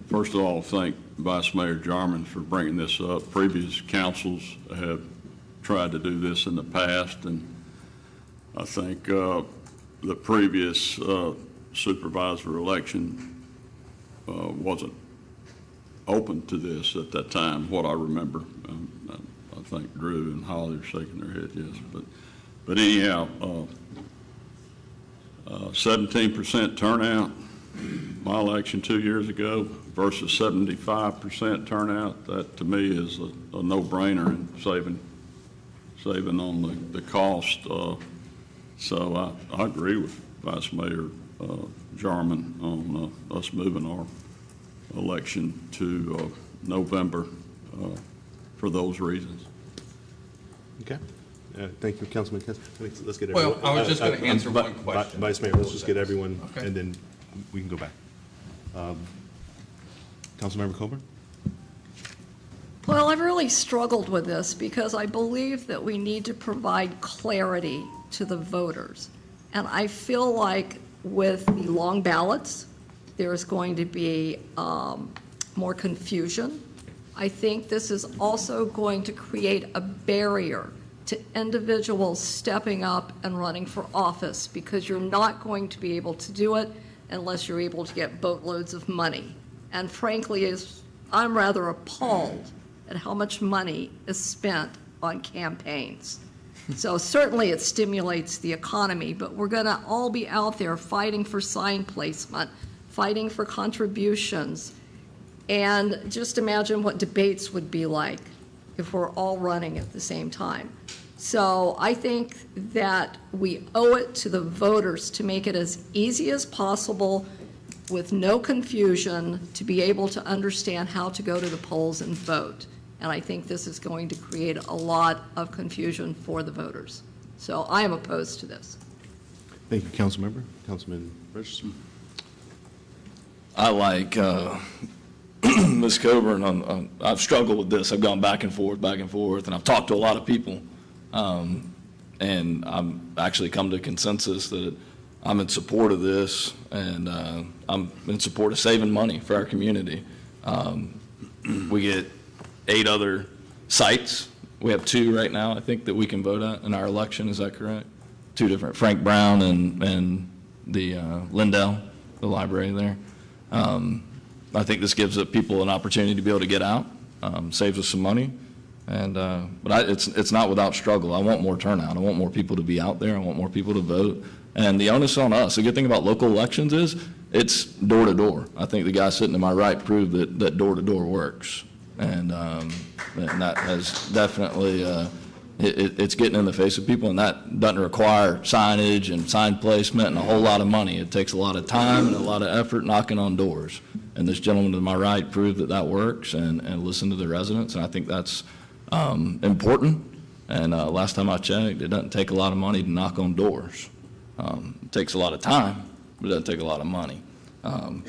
first of all, thank Vice Mayor Jarman for bringing this up. Previous councils have tried to do this in the past, and I think the previous supervisor election wasn't open to this at that time, what I remember. I think Drew and Holly are shaking their head, yes. But anyhow, 17% turnout, my election 2 years ago versus 75% turnout, that to me is a no-brainer in saving on the cost. So I agree with Vice Mayor Jarman on us moving our election to November for those reasons. Okay. Thank you, Councilman Kess. Let's get Well, everyone. I was just going to answer one question. Vice Mayor, let's just get everyone, Okay. and then we can go back. Councilmember Coburn? Well, I've really struggled with this because I believe that we need to provide clarity to the voters. And I feel like with the long ballots, there is going to be more confusion. I think this is also going to create a barrier to individuals stepping up and running for office because you're not going to be able to do it unless you're able to get boatloads of money. And frankly, I'm rather appalled at how much money is spent on campaigns. So certainly it stimulates the economy, but we're going to all be out there fighting for sign placement, fighting for contributions. And just imagine what debates would be like if we're all running at the same time. So I think that we owe it to the voters to make it as easy as possible with no confusion to be able to understand how to go to the polls and vote. And I think this is going to create a lot of confusion for the voters. So I am opposed to this. Thank you, Councilmember. Councilman Richardson? I like Ms. Coburn. I've struggled with this. I've gone back and forth, and I've talked to a lot of people. And I'm actually come to a consensus that I'm in support of this, and I'm in support of saving money for our community. We get 8 other sites. We have 2 right now, I think, that we can vote at in our election. Is that correct? 2 different, Frank Brown and the Lindell, the library there. I think this gives people an opportunity to be able to get out, saves us some money. And but it's not without struggle. I want more turnout. I want more people to be out there. I want more people to vote. And the onus on us. The good thing about local elections is it's door to door. I think the guy sitting to my right proved that door to door works. And that has definitely it's getting in the face of people, and that doesn't require signage and sign placement and a whole lot of money. It takes a lot of time and a lot of effort knocking on doors. And this gentleman to my right proved that works and listened to the residents. And I think that's important. And last time I checked, it doesn't take a lot of money to knock on doors. It takes a lot of time, but it doesn't take a lot of money.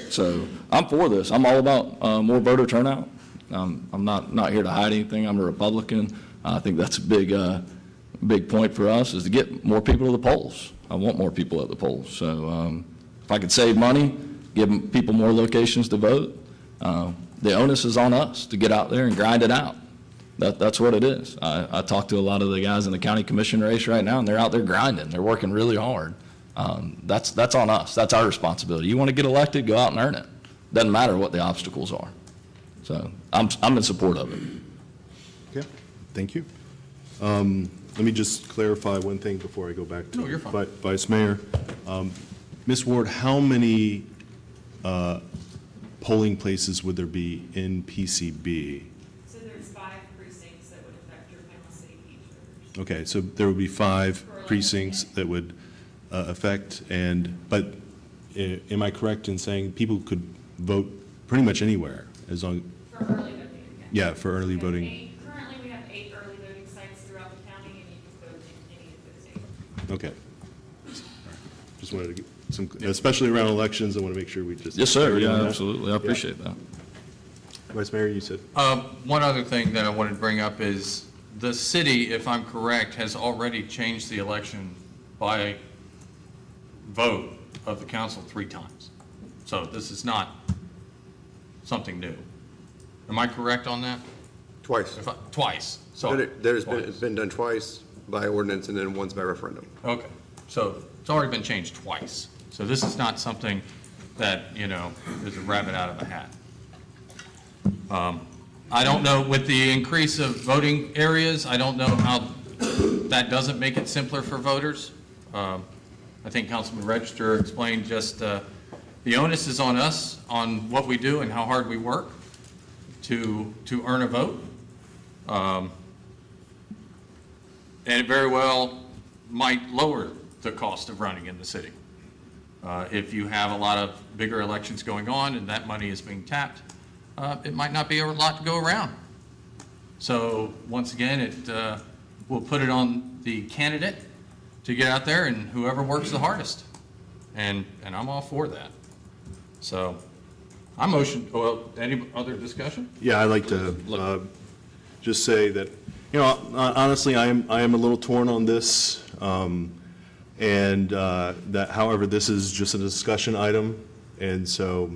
So I'm for this. I'm all about more voter turnout. I'm not here to hide anything. I'm a Republican. I think that's a big point for us is to get more people to the polls. I want more people at the polls. So if I could save money, give people more locations to vote, the onus is on us to get out there and grind it out. That's what it is. I talk to a lot of the guys in the county commission race right now, and they're out there grinding. They're working really hard. That's on us. That's our responsibility. You want to get elected, go out and earn it. Doesn't matter what the obstacles are. So I'm in support of it. Okay, thank you. Let me just clarify one thing before I go back to No, you're fine. Vice Mayor. Ms. Ward, how many polling places would there be in PCB? So there's 5 precincts that would affect your Panama City Beach voters. Okay, so there would be 5 precincts that would affect, but am I correct in saying people could vote pretty much anywhere as long? For early voting, Yeah, for early voting. Currently, we have 8 early voting sites throughout the county, and you can vote in any of those 8. Okay. All right. Just wanted to get some, especially around elections, I want to make sure we just. Yes, sir. clarity on Yeah, that. absolutely. I appreciate that. Vice Mayor, you said? One other thing that I wanted to bring up is the city, if I'm correct, has already changed the election by vote of the council 3 times. So this is not something new. Am I correct on that? Twice. Twice. So It's been done twice by ordinance and then once by referendum. Okay, so it's already been changed twice. So this is not something that, is a rabbit out of a hat. I don't know, with the increase of voting areas, I don't know how that doesn't make it simpler for voters. I think Councilman Register explained just the onus is on us on what we do and how hard we work to earn a vote. And it very well might lower the cost of running in the city. If you have a lot of bigger elections going on and that money is being tapped, it might not be a lot to go around. So once again, it will put it on the candidate to get out there and whoever works the hardest. And I'm all for that. So I motion, well, any other discussion? Yeah, I'd like to just say that, honestly, I am a little torn on this, and that, however, this is just a discussion item, and so,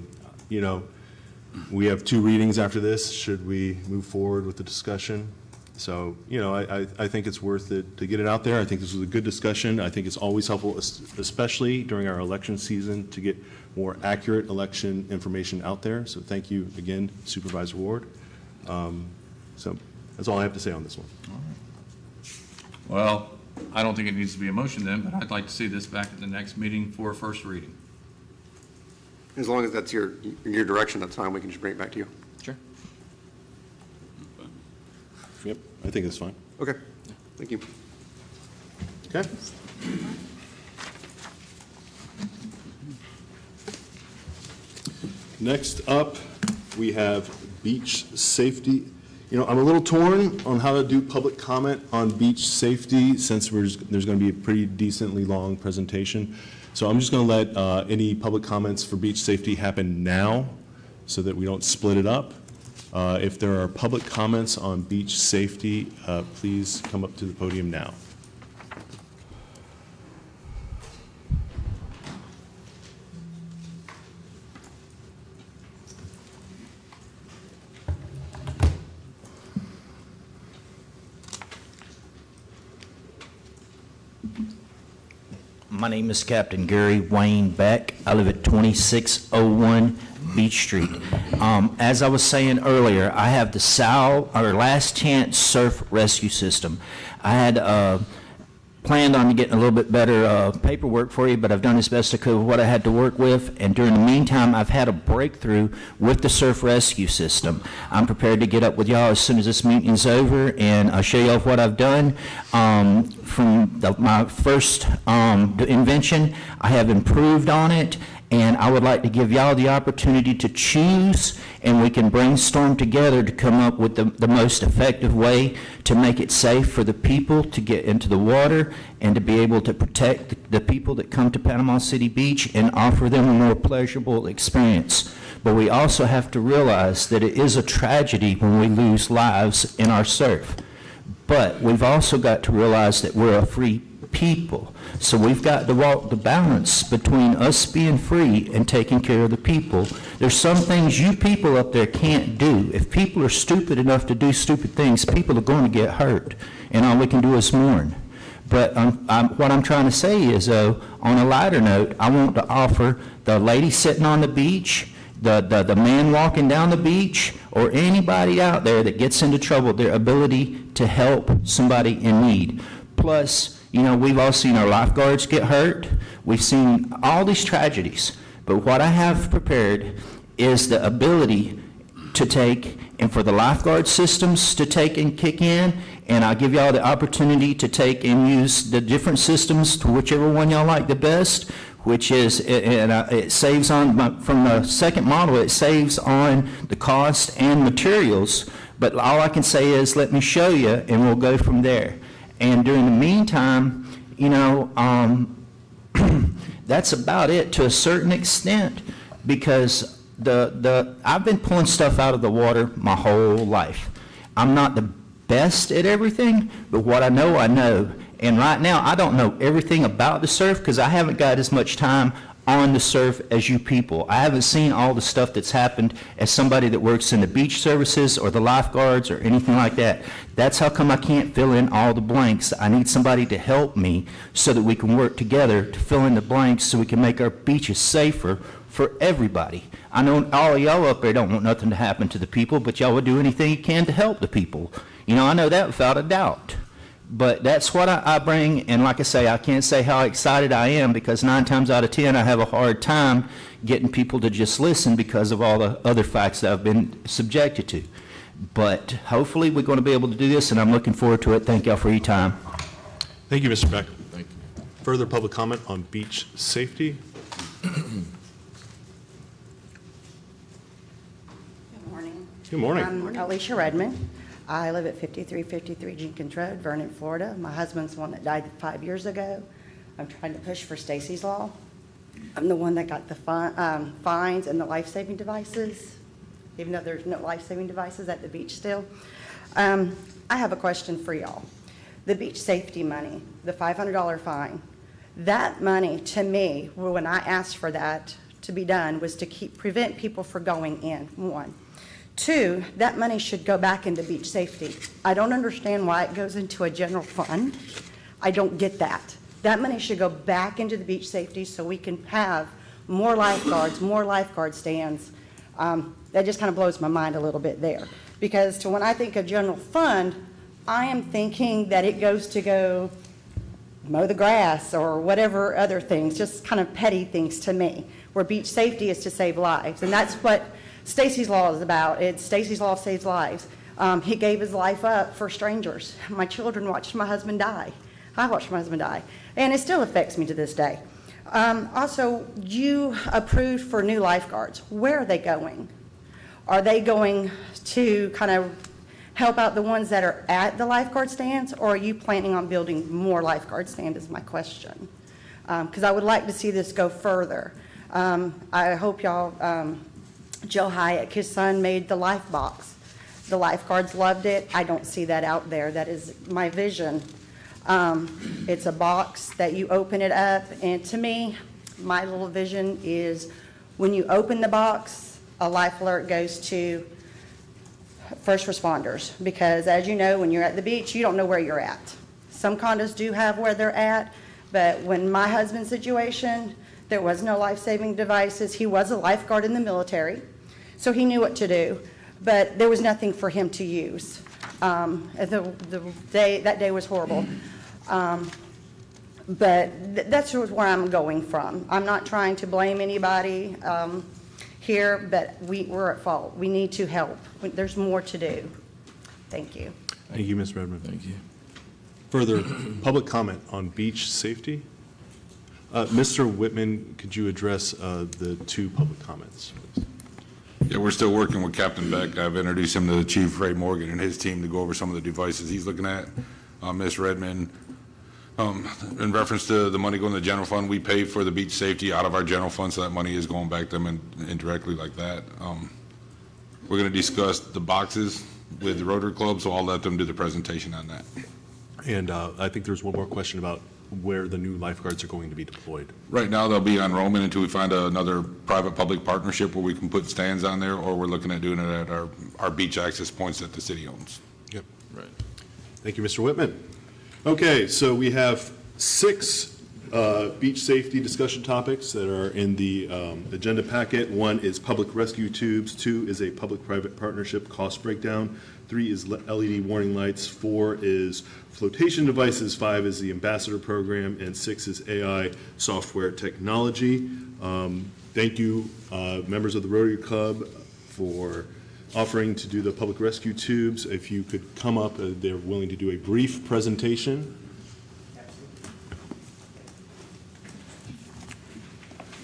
we have 2 readings after this. Should we move forward with the discussion? So, I think it's worth it to get it out there. I think this was a good discussion. I think it's always helpful, especially during our election season, to get more accurate election information out there. So thank you again, Supervisor Ward. So that's all I have to say on this one. All right. Well, I don't think it needs to be a motion then, but I'd like to see this back at the next meeting for a first reading. As long as that's your direction, that's fine. We can just bring it back to you. Sure. Yep, I think it's fine. Okay, thank you. Okay. Next up, we have beach safety. I'm a little torn on how to do public comment on beach safety since there's going to be a pretty decently long presentation. So I'm just going to let any public comments for beach safety happen now so that we don't split it up. If there are public comments on beach safety, please come up to the podium now. My name is Captain Gary Wayne Beck. I live at 2601 Beach Street. As I was saying earlier, I have the Last Chance Surf Rescue System. I had planned on getting a little bit better paperwork for you, but I've done as best I could with what I had to work with, and during the meantime, I've had a breakthrough with the surf rescue system. I'm prepared to get up with y'all as soon as this meeting is over, and I'll show y'all what I've done. From my first invention, I have improved on it, and I would like to give y'all the opportunity to choose, and we can brainstorm together to come up with the most effective way to make it safe for the people to get into the water and to be able to protect the people that come to Panama City Beach and offer them a more pleasurable experience. But we also have to realize that it is a tragedy when we lose lives in our surf. But we've also got to realize that we're a free people. So we've got to walk the balance between us being free and taking care of the people. There's some things you people up there can't do. If people are stupid enough to do stupid things, people are going to get hurt, and all we can do is mourn. But what I'm trying to say is, though, on a lighter note, I want to offer the lady sitting on the beach, the man walking down the beach, or anybody out there that gets into trouble, their ability to help somebody in need. Plus, you know, we've all seen our lifeguards get hurt. We've seen all these tragedies. But what I have prepared is the ability to take, and for the lifeguard systems to take and kick in, and I'll give y'all the opportunity to take and use the different systems to whichever one y'all like the best, which is, it saves on, from the second model, it saves on the cost and materials, but all I can say is let me show you and we'll go from there. And during the meantime, you know, that's about it to a certain extent, because I've been pulling stuff out of the water my whole life. I'm not the best at everything, but what I know, I know. And right now, I don't know everything about the surf because I haven't got as much time on the surf as you people. I haven't seen all the stuff that's happened as somebody that works in the beach services or the lifeguards or anything like that. That's how come I can't fill in all the blanks. I need somebody to help me so that we can work together to fill in the blanks so we can make our beaches safer for everybody. I know all of y'all up there don't want nothing to happen to the people, but y'all would do anything you can to help the people. You know, I know that without a doubt. But that's what I bring, and like I say, I can't say how excited I am because 9 times out of 10 I have a hard time getting people to just listen because of all the other facts that I've been subjected to. But hopefully we're going to be able to do this, and I'm looking forward to it. Thank y'all for your time. Thank you, Mr. Beck. Thank you. Further public comment on beach safety? Good morning. Good morning. I'm Alicia Redmond. I live at 5353 Jenkins Road, Vernon, Florida. My husband's the one that died 5 years ago. I'm trying to push for Stacy's Law. I'm the one that got the fines and the life-saving devices, even though there's no life-saving devices at the beach still. I have a question for y'all. The beach safety money, the $500 fine, that money to me, when I asked for that to be done, was to prevent people from going in, 1. 2, that money should go back into beach safety. I don't understand why it goes into a general fund. I don't get that. That money should go back into the beach safety so we can have more lifeguard stands. That just kind of blows my mind a little bit there. Because when I think of general fund, I am thinking that it goes to go mow the grass or whatever other things, just kind of petty things to me, where beach safety is to save lives. And that's what Stacy's Law is about. It's Stacy's Law saves lives. He gave his life up for strangers. My children watched my husband die. I watched my husband die. And it still affects me to this day. Also, you approved for new lifeguards. Where are they going? Are they going to kind of help out the ones that are at the lifeguard stands, or are you planning on building more lifeguard stands is my question. Because I would like to see this go further. I hope y'all... Joe Hyatt, his son, made the life box. The lifeguards loved it. I don't see that out there. That is my vision. It's a box that you open it up, and to me, my little vision is when you open the box, a life alert goes to first responders, because as you know, when you're at the beach, you don't know where you're at. Some condos do have where they're at, but when my husband's situation, there was no life-saving devices. He was a lifeguard in the military, so he knew what to do, but there was nothing for him to use. That day was horrible. But that's where I'm going from. I'm not trying to blame anybody here, but we're at fault. We need to help. There's more to do. Thank you. Thank you, Ms. Redmond. Thank you. Further public comment on beach safety? Mr. Whitman, could you address the 2 public comments, please? Yeah, we're still working with Captain Beck. I've introduced him to Chief Ray Morgan and his team to go over some of the devices he's looking at. Ms. Redmond, in reference to the money going to the general fund, we pay for the beach safety out of our general fund, so that money is going back to them indirectly like that. We're going to discuss the boxes with the Rotary Club, so I'll let them do the presentation on that. And I think there's one more question about where the new lifeguards are going to be deployed? Right now, they'll be on Roman until we find another private-public partnership where we can put stands on there, or we're looking at doing it at our beach access points that the city owns. Yep. Right. Thank you, Mr. Whitman. Okay, so we have 6 beach safety discussion topics that are in the agenda packet. 1 is public rescue tubes, 2 is a public-private partnership cost breakdown, 3 is LED warning lights, 4 is flotation devices, 5 is the ambassador program, and 6 is AI software technology. Thank you, members of the Rotary Club, for offering to do the public rescue tubes. If you could come up, they're willing to do a brief presentation.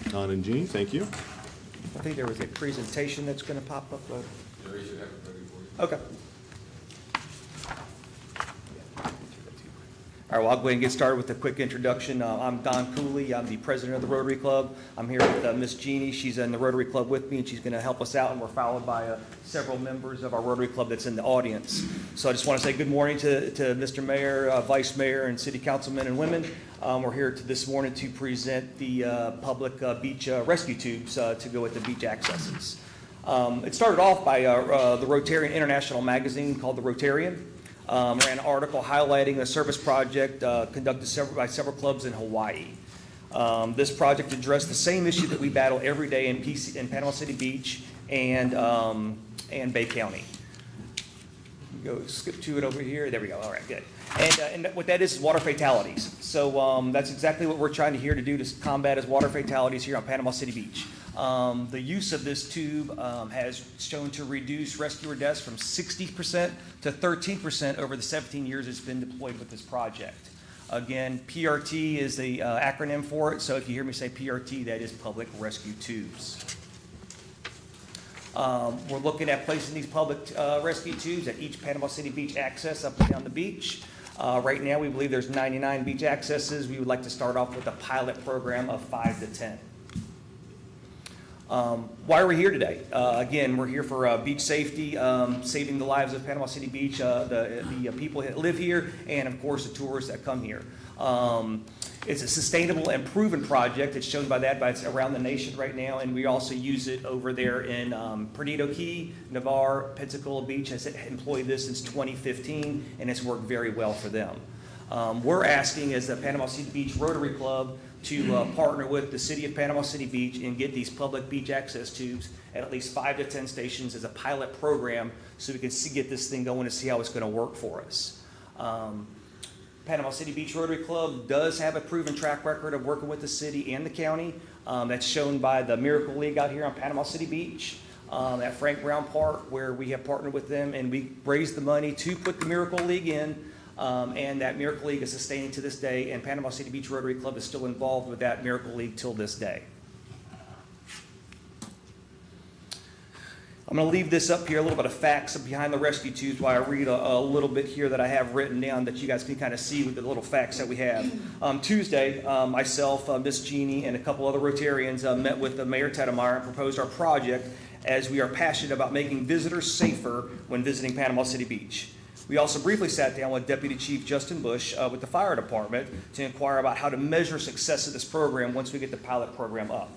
Don and Jean, thank you. I think there was a presentation that's going to pop up. Jerry should have it ready for you. Okay. All right, well, I'll go ahead and get started with a quick introduction. I'm Don Cooley. I'm the president of the Rotary Club. I'm here with Miss Jeannie. She's in the Rotary Club with me, and she's going to help us out, and we're followed by several members of our Rotary Club that's in the audience. So I just want to say good morning to Mr. Mayor, Vice Mayor, and City Councilmen and women. We're here this morning to present the public beach rescue tubes to go with the beach accesses. It started off by the Rotarian International magazine called The Rotarian. Ran an article highlighting a service project conducted by several clubs in Hawaii. This project addressed the same issue that we battle every day in Panama City Beach and Bay County. Go skip to it over here. There we go. All right, good. And what that is water fatalities. So that's exactly what we're trying to do to combat is water fatalities here on Panama City Beach. The use of this tube has shown to reduce rescuer deaths from 60% to 13% over the 17 years it's been deployed with this project. Again, PRT is the acronym for it, so if you hear me say PRT, that is Public Rescue Tubes. We're looking at placing these public rescue tubes at each Panama City Beach access up and down the beach. Right now, we believe there's 99 beach accesses. We would like to start off with a pilot program of 5 to 10. Why are we here today? Again, we're here for beach safety, saving the lives of Panama City Beach, the people that live here, and of course the tourists that come here. It's a sustainable and proven project. It's shown by that, but it's around the nation right now, and we also use it over there in Perdido Key, Navarre, Pensacola Beach has employed this since 2015, and it's worked very well for them. We're asking as the Panama City Beach Rotary Club to partner with the City of Panama City Beach and get these public beach access tubes at least 5 to 10 stations as a pilot program so we can get this thing going and see how it's going to work for us. Panama City Beach Rotary Club does have a proven track record of working with the city and the county. That's shown by the Miracle League out here on Panama City Beach at Frank Brown Park, where we have partnered with them and we raised the money to put the Miracle League in. And that Miracle League is sustaining to this day, and Panama City Beach Rotary Club is still involved with that Miracle League till this day. I'm going to leave this up here, a little bit of facts behind the rescue tubes while I read a little bit here that I have written down that you guys can kind of see with the little facts that we have. Tuesday, myself, Miss Jeannie, and a couple other Rotarians met with Mayor Tedemeyer and proposed our project as we are passionate about making visitors safer when visiting Panama City Beach. We also briefly sat down with Deputy Chief Justin Bush with the fire department to inquire about how to measure success of this program once we get the pilot program up.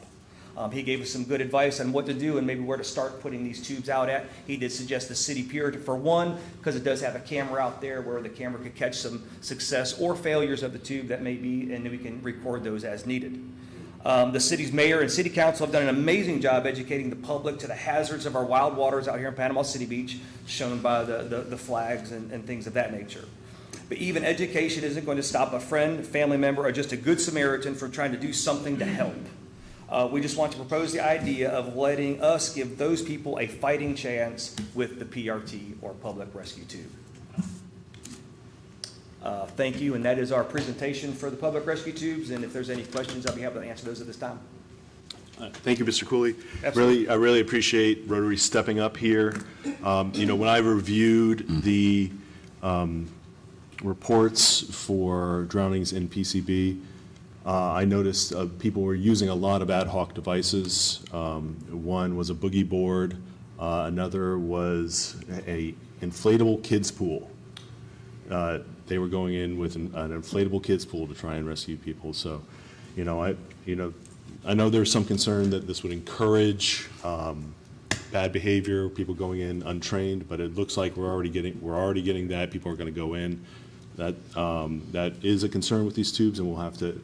He gave us some good advice on what to do and maybe where to start putting these tubes out at. He did suggest the city pier for one, because it does have a camera out there where the camera could catch some success or failures of the tube that may be, and then we can record those as needed. The city's mayor and city council have done an amazing job educating the public to the hazards of our wild waters out here in Panama City Beach, shown by the flags and things of that nature. But even education isn't going to stop a friend, family member, or just a good Samaritan from trying to do something to help. We just want to propose the idea of letting us give those people a fighting chance with the PRT, or Public Rescue Tube. Thank you, and that is our presentation for the Public Rescue Tubes, and if there's any questions, I'll be happy to answer those at this time. Thank you, Mr. Cooley. Absolutely. I really appreciate Rotary stepping up here. When I reviewed the reports for drownings in PCB, I noticed people were using a lot of ad hoc devices. One was a boogie board. Another was a inflatable kids pool. they were going in with an inflatable kids pool to try and rescue people. So, I know there's some concern that this would encourage bad behavior, people going in untrained, but it looks like we're already getting that. People are going to go in. That is a concern with these tubes, and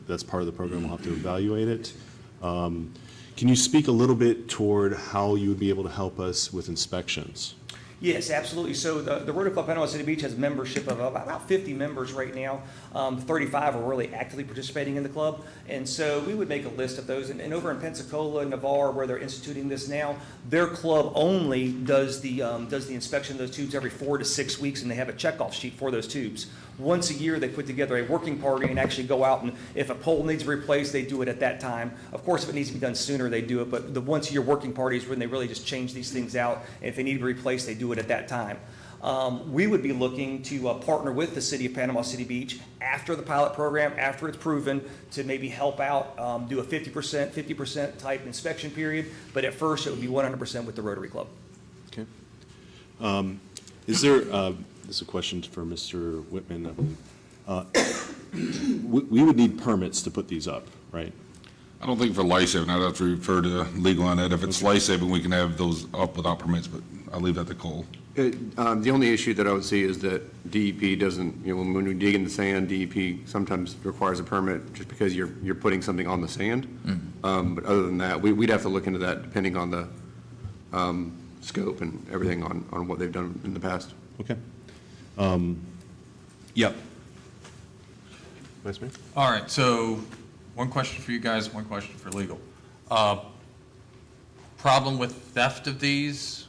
that's part of the program. We'll have to evaluate it. Can you speak a little bit toward how you would be able to help us with inspections? Yes, absolutely. So the Rotary Club Panama City Beach has a membership of about 50 members right now. 35 are really actively participating in the club. And so we would make a list of those. And over in Pensacola, Navarre, where they're instituting this now, their club only does the inspection of those tubes every 4 to 6 weeks, and they have a checkoff sheet for those tubes. Once a year, they put together a working party and actually go out, and if a pole needs to be replaced, they do it at that time. Of course, if it needs to be done sooner, they do it. But the once-a-year working party is when they really just change these things out. And if they need to be replaced, they do it at that time. We would be looking to partner with the City of Panama City Beach after the pilot program, after it's proven, to maybe help out, do a 50% type inspection period. But at first, it would be 100% with the Rotary Club. Okay. Is there, this is a question for Mr. Whitman, I believe. We would need permits to put these up, right? I don't think for life-saving, I'd have to refer to legal on that. If it's life-saving, we can have those up without permits, but I'll leave that to Cole. The only issue that I would see is that DEP doesn't, when we dig in the sand, DEP sometimes requires a permit just because you're putting something on the sand. But other than that, we'd have to look into that depending on the scope and everything on what they've done in the past. Okay. Yep. Vice Mayor? All right, so one question for you guys, one question for legal. Problem with theft of these?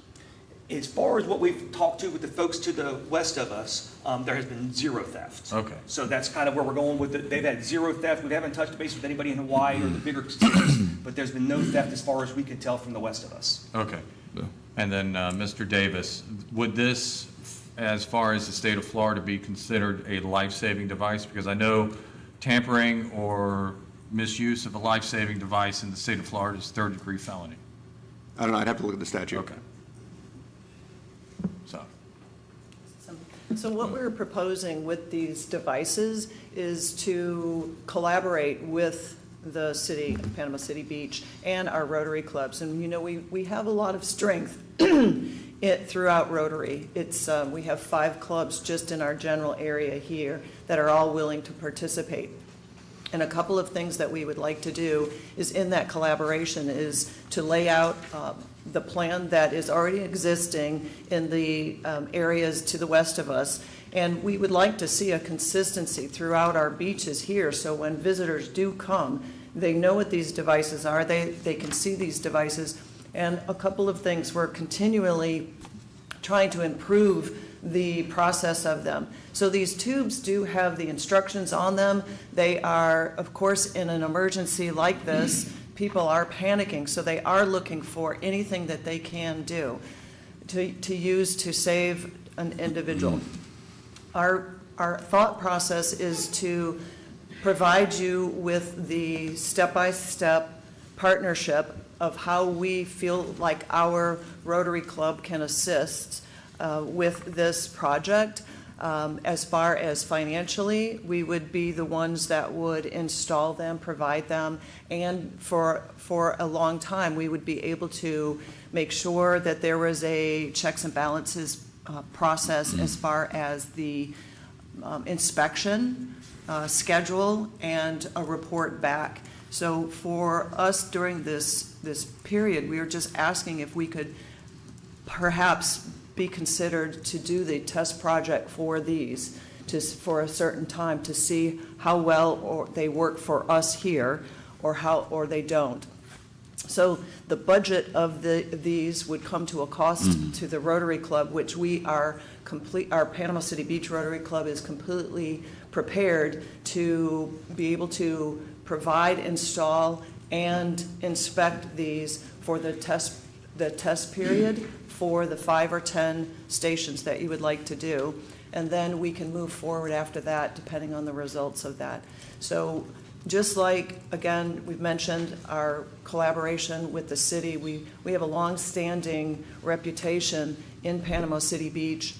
As far as what we've talked to with the folks to the west of us, there has been zero theft. Okay. So that's kind of where we're going with it. They've had zero theft. We haven't touched base with anybody in Hawaii or the bigger cities, but there's been no theft as far as we can tell from the west of us. Okay. And then, Mr. Davis, would this, as far as the state of Florida, be considered a life-saving device? Because I know tampering or misuse of a life-saving device in the state of Florida is third-degree felony. I don't know. I'd have to look at the statute. Okay. So what we're proposing with these devices is to collaborate with the city of Panama City Beach and our Rotary clubs. And, we have a lot of strength throughout Rotary. We have 5 clubs just in our general area here that are all willing to participate. And a couple of things that we would like to do is in that collaboration is to lay out the plan that is already existing in the areas to the west of us. And we would like to see a consistency throughout our beaches here, so when visitors do come, they know what these devices are, they can see these devices. And a couple of things, we're continually trying to improve the process of them. So these tubes do have the instructions on them. They are, of course, in an emergency like this, people are panicking, so they are looking for anything that they can do to use to save an individual. Our thought process is to provide you with the step-by-step partnership of how we feel like our Rotary Club can assist with this project. As far as financially, we would be the ones that would install them, provide them, and for a long time, we would be able to make sure that there was a checks and balances process as far as the inspection schedule and a report back. So for us during this period, we were just asking if we could perhaps be considered to do the test project for these for a certain time to see how well they work for us here or they don't. So the budget of these would come to a cost to the Rotary Club, which our Panama City Beach Rotary Club is completely prepared to be able to provide, install, and inspect these for the test period for the 5 or 10 stations that you would like to do. And then we can move forward after that, depending on the results of that. So just like, again, we've mentioned our collaboration with the city, we have a long-standing reputation in Panama City Beach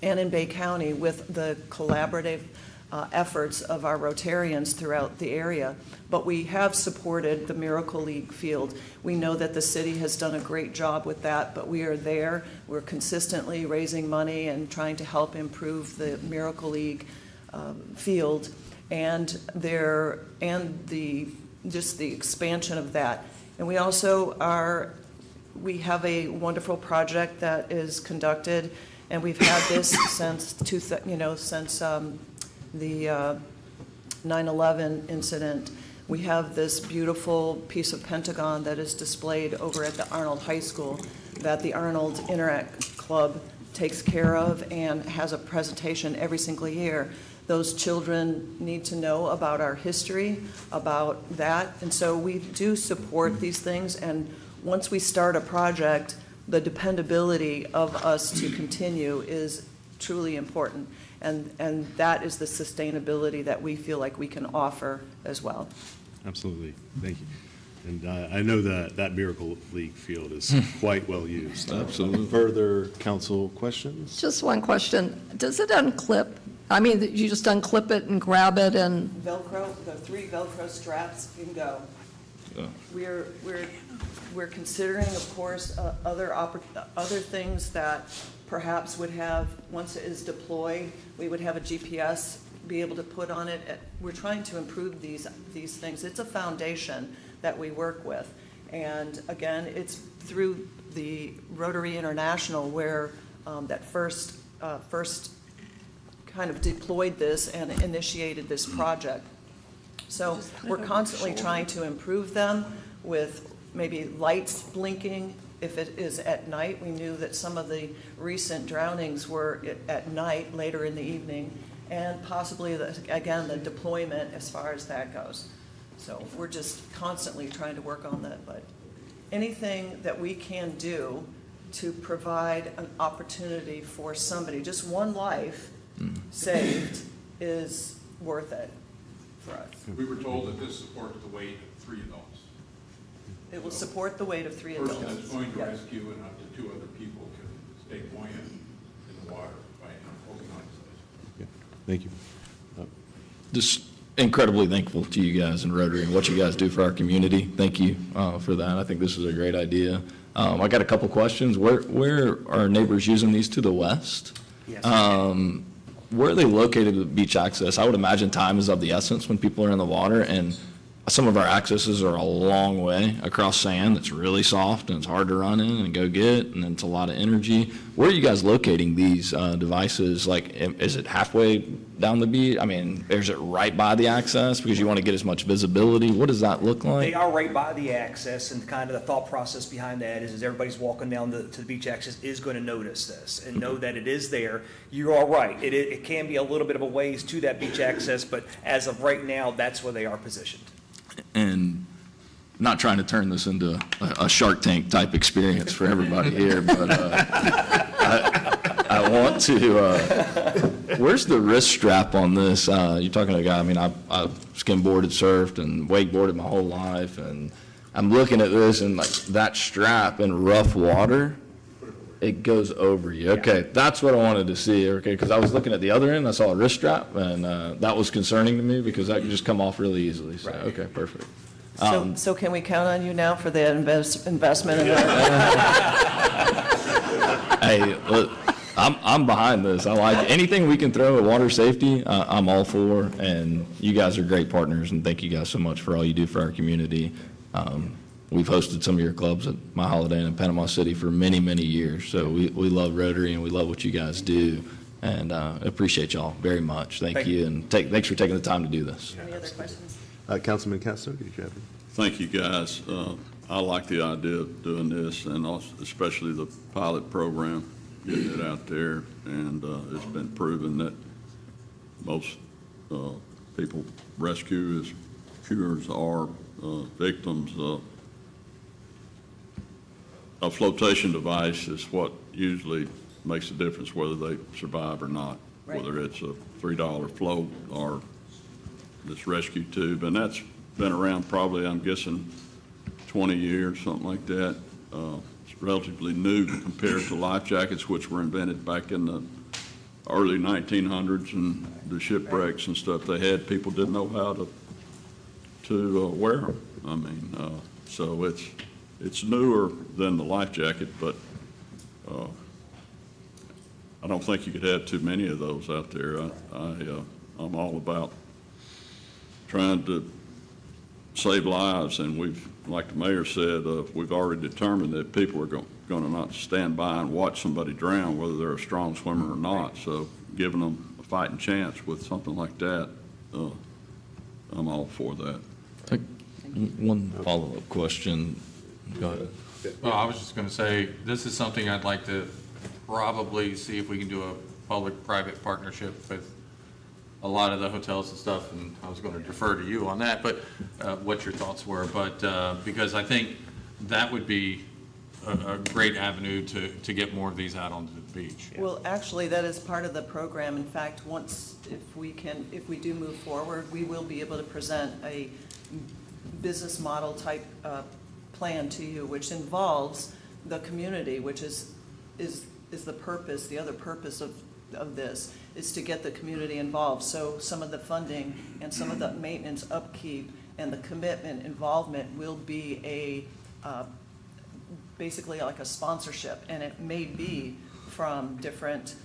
and in Bay County with the collaborative efforts of our Rotarians throughout the area. But we have supported the Miracle League field. We know that the city has done a great job with that, but we are there. We're consistently raising money and trying to help improve the Miracle League field and just the expansion of that. And we also we have a wonderful project that is conducted, and we've had this since the 9/11 incident. We have this beautiful piece of Pentagon that is displayed over at the Arnold High School that the Arnold Interact Club takes care of and has a presentation every single year. Those children need to know about our history, about that, and so we do support these things, and once we start a project, the dependability of us to continue is truly important. And that is the sustainability that we feel like we can offer as well. Absolutely. Thank you. And I know that Miracle League field is quite well used. Absolutely. Further council questions? Just one question. Does it unclip? I mean, you just unclip it and grab it and... Velcro, the 3 Velcro straps can go. Yeah. We're considering, of course, other things that perhaps would have, once it is deployed, we would have a GPS be able to put on it. We're trying to improve these things. It's a foundation that we work with. And again, it's through the Rotary International where that first kind of deployed this and initiated this project. So we're constantly trying to improve them with maybe lights blinking. If it is at night, we knew that some of the recent drownings were at night, later in the evening, and possibly, again, the deployment as far as that goes. So we're just constantly trying to work on that, but anything that we can do to provide an opportunity for somebody, just one life saved, is worth it for us. We were told that this supports the weight of 3 adults. It will support the weight of 3 adults. The person that's going to Yes. rescue and up to 2 other people can stay buoyant in the water by holding on to this. Thank you. Just incredibly thankful to you guys in Rotary and what you guys do for our community. Thank you for that. I think this is a great idea. I got a couple questions. Where are neighbors using these to the west? Yes. Where are they located at beach access? I would imagine time is of the essence when people are in the water, and some of our accesses are a long way across sand that's really soft and it's hard to run in and go get, and it's a lot of energy. Where are you guys locating these devices? Like, is it halfway down the beach? I mean, is it right by the access because you want to get as much visibility? What does that look like? They are right by the access, and kind of the thought process behind that is everybody's walking down to the beach access is going to notice this and know that it is there. You're all right. It can be a little bit of a ways to that beach access, but as of right now, that's where they are positioned. And not trying to turn this into a Shark Tank type experience for everybody here, but I want to, where's the wrist strap on this? You're talking to a guy, I mean, I've skimboarded, surfed, and wakeboarded my whole life, and I'm looking at this, and like that strap in rough water, it goes over you. Okay, that's what I wanted to see, okay, because I was looking at the other end, I saw a wrist strap, and that was concerning to me because that could just come off really easily, so, okay, perfect. So can we count on you now for the investment in Hey, look, I'm behind this. I like anything we can throw at water safety, I'm all for, and you guys are great partners, and thank you guys so much for all you do for our community. We've hosted some of your clubs at My Holiday Inn in Panama City for many, many years, so we love Rotary and we love what you guys do, and appreciate y'all very much. Thank you, and thanks for taking the time to do this. Any other questions? Councilman Castro, did you have any? Thank you, guys. I like the idea of doing this, and also especially the pilot program, getting it out there, and it's been proven that most people rescuers are victims of a flotation device is what usually makes a difference whether they survive or not, whether it's a $3 float or this rescue tube, and that's been around probably, I'm guessing, 20 years, something like that. It's relatively new compared to life jackets, which were invented back in the early 1900s and the shipwrecks and stuff they had, people didn't know how to wear them. I mean, so it's newer than the life jacket, but I don't think you could have too many of those out there. I'm all about trying to save lives, and we've, like the mayor said, we've already determined that people are going to not stand by and watch somebody drown, whether they're a strong swimmer or not. So giving them a fighting chance with something like that, I'm all for that. One follow-up question. Go ahead. Well, I was just going to say, this is something I'd like to probably see if we can do a public-private partnership with a lot of the hotels and stuff, and I was going to defer to you on that, but what your thoughts were. But because I think that would be a great avenue to get more of these out onto the beach. Well, actually, that is part of the program. In fact, if we do move forward, we will be able to present a business model type plan to you, which involves the community, which is the purpose. The other purpose of this is to get the community involved. So some of the funding and some of the maintenance upkeep and the commitment involvement will be basically like a sponsorship, and it may be from different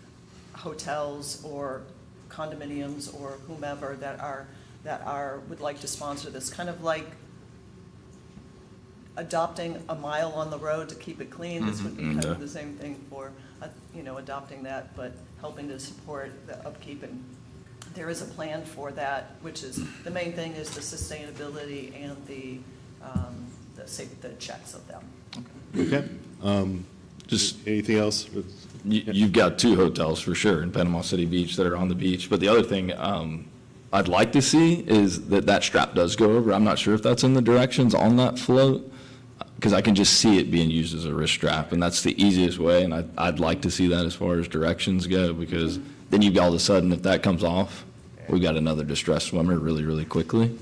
hotels or condominiums or whomever that would like to sponsor this, kind of like adopting a mile on the road to keep it clean. This would be kind of the same thing for, adopting that, but helping to support the upkeep. And there is a plan for that, which is, the main thing is the sustainability and the checks of them. Okay. Just anything else? You've got 2 hotels for sure in Panama City Beach that are on the beach, but the other thing I'd like to see is that strap does go over. I'm not sure if that's in the directions on that float, because I can just see it being used as a wrist strap, and that's the easiest way, and I'd like to see that as far as directions go, because then you've got, all of a sudden, if that comes off, we've got another distressed swimmer really, really quickly.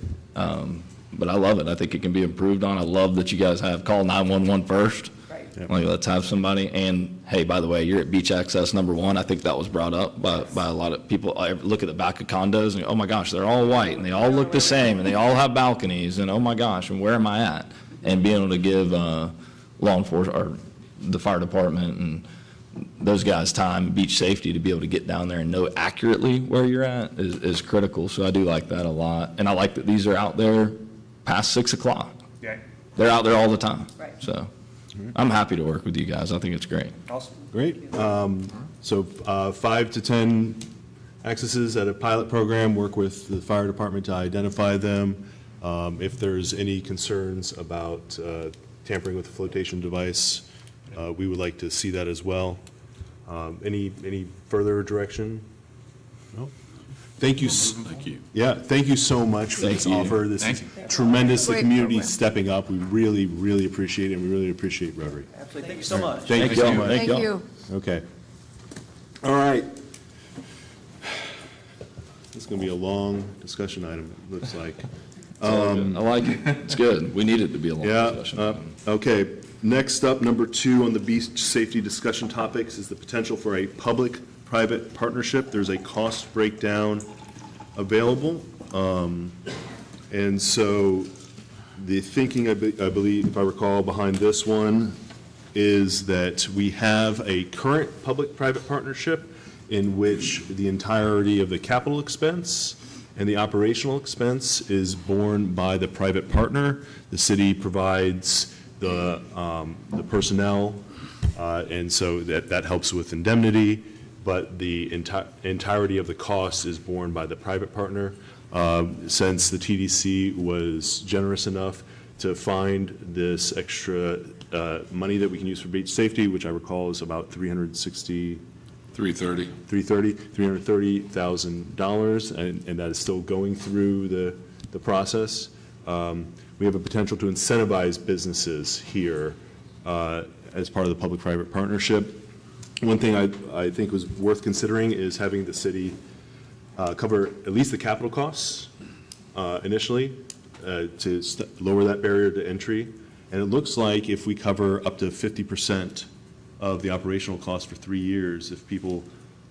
But I love it. I think it can be improved on. I love that you guys have call 911 first. Right. Yep. Like, let's have somebody. And hey, by the way, you're at beach access number 1. I think that was brought up by a lot of people. I look at the back of condos and, oh my gosh, they're all white and they all look the same and they all have balconies, and oh my gosh, and where am I at? And being able to give law enforcement or the fire department and those guys time, beach safety, to be able to get down there and know accurately where you're at is critical. So I do like that a lot. And I like that these are out there past 6 o'clock. Yeah. They're out there all the time. Right. So I'm happy to work with you guys. I think it's great. Awesome. Great. So 5 to 10 accesses at a pilot program, work with the fire department to identify them. If there's any concerns about tampering with the flotation device, we would like to see that as well. Any further direction? No? Thank you. Thank you. Yeah, thank you so much for this offer. This is tremendous. The community stepping up. We really, really appreciate it, and we really appreciate Rotary. Absolutely. Thank you so much. Thank you so much. Thank you. Okay. All right. This is going to be a long discussion item, it looks like. I like it. It's good. We need it to be a long discussion. Okay. Next up, number 2 on the beach safety discussion topics is the potential for a public-private partnership. There's a cost breakdown available. And so the thinking, I believe, if I recall, behind this one is that we have a current public-private partnership in which the entirety of the capital expense and the operational expense is borne by the private partner. The city provides the personnel, and so that helps with indemnity, but the entirety of the cost is borne by the private partner. Since the TDC was generous enough to find this extra money that we can use for beach safety, which I recall is about $330,000, and that is still going through the process. We have a potential to incentivize businesses here as part of the public-private partnership. One thing I think was worth considering is having the city cover at least the capital costs initially to lower that barrier to entry. And it looks like if we cover up to 50% of the operational cost for 3 years, if people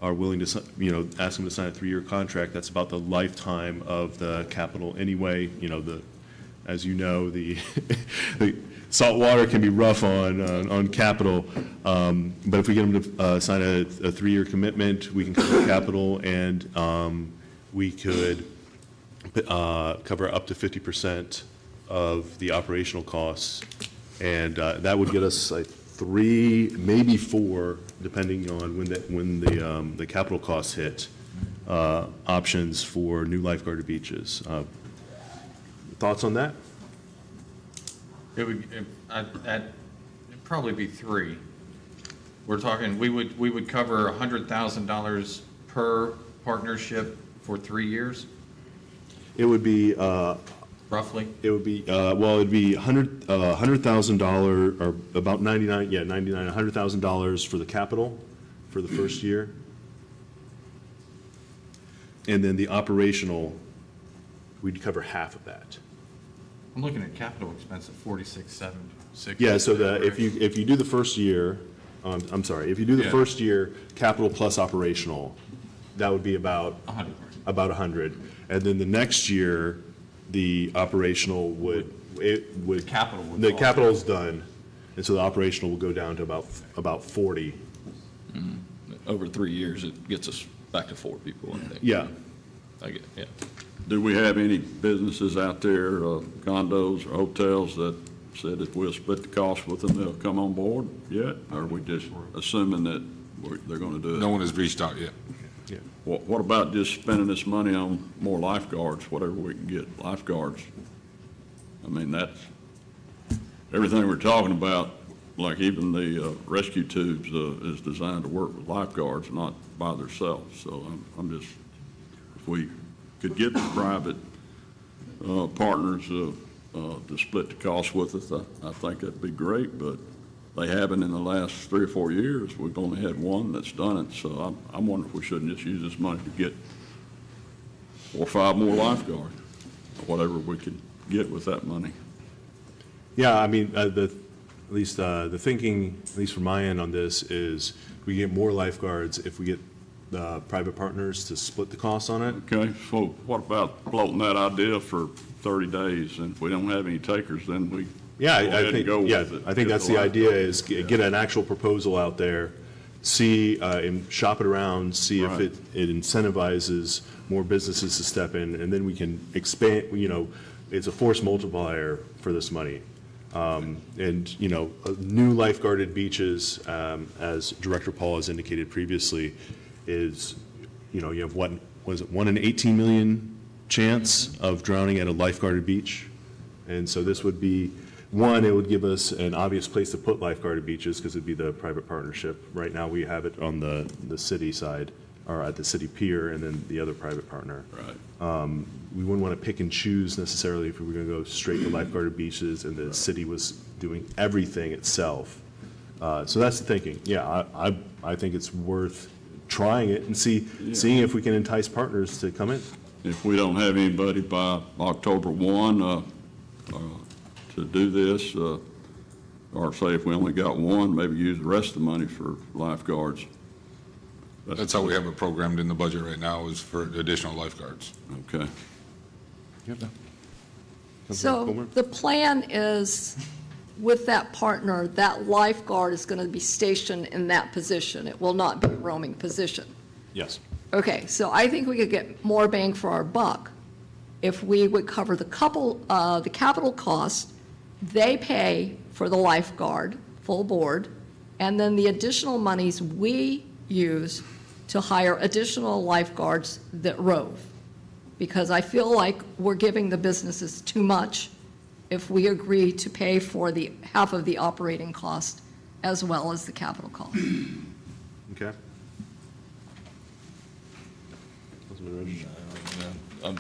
are willing to, ask them to sign a 3-year contract, that's about the lifetime of the capital anyway. As you know, the salt water can be rough on capital, but if we get them to sign a 3-year commitment, we can cover capital, and we could cover up to 50% of the operational costs, and that would get us like 3, maybe 4, depending on when the capital costs hit, options for new lifeguarded beaches. Thoughts on that? It'd probably be 3. We're talking, we would cover $100,000 per partnership for 3 years, It would be, roughly. it would be, it'd be $100,000, or about $100,000 for the capital for the first year. And then the operational, we'd cover half of that. I'm looking at capital expense of 46,760. Yeah, so if you do the first year, I'm sorry, if you do the Yeah. first year, capital plus operational, that would be about 100. About 100. And then the next year, the operational would. The capital would The fall. capital's done, and so the operational will go down to about 40. Over 3 years, it gets us back to 4 people, I think. Yeah. I get, yeah. Do we have any businesses out there, condos or hotels that said if we'll split the cost with them, they'll come on board yet? Or are we just assuming that they're going to do it? No one has reached out yet. Yeah. What about just spending this money on more lifeguards, whatever we can get lifeguards? I mean, that's, everything we're talking about, like even the rescue tubes is designed to work with lifeguards, not by themselves. So I'm just, if we could get the private partners to split the cost with us, I think that'd be great, but they haven't in the last 3 or 4 years. We've only had one that's done it, so I'm wondering if we shouldn't just use this money to get 4 or 5 more lifeguards, or whatever we could get with that money. Yeah, I mean, the thinking, at least from my end on this, is we get more lifeguards if we get private partners to split the costs on it. Okay, so what about floating that idea for 30 days? And if we don't have any takers, then we Yeah, go ahead and go with it. I think that's the idea, is get an actual proposal out there, see, and shop it around, see if Right. it incentivizes more businesses to step in, and then we can expand, it's a force multiplier for this money. And, new lifeguarded beaches, as Director Paul has indicated previously, is, you have what, was it 1 in 18 million chance of drowning at a lifeguarded beach? And so this would be, one, it would give us an obvious place to put lifeguarded beaches, because it'd be the private partnership. Right now, we have it on the city side, or at the city pier, and then the other private partner. Right. We wouldn't want to pick and choose necessarily if we were going to go straight to lifeguarded beaches and the city was doing everything itself. So that's the thinking. Yeah, I think it's worth trying it and seeing if we can entice partners to come in. If we don't have anybody by October 1 to do this, or say if we only got one, maybe use the rest of the money for lifeguards. That's how we have it programmed in the budget right now, is for additional lifeguards. Okay. So the plan is, with that partner, that lifeguard is going to be stationed in that position. It will not be a roaming position. Yes. Okay, so I think we could get more bang for our buck if we would cover the capital cost. They pay for the lifeguard, full board, and then the additional monies we use to hire additional lifeguards that rove. Because I feel like we're giving the businesses too much if we agree to pay for the half of the operating cost as well as the capital cost. Okay. I'm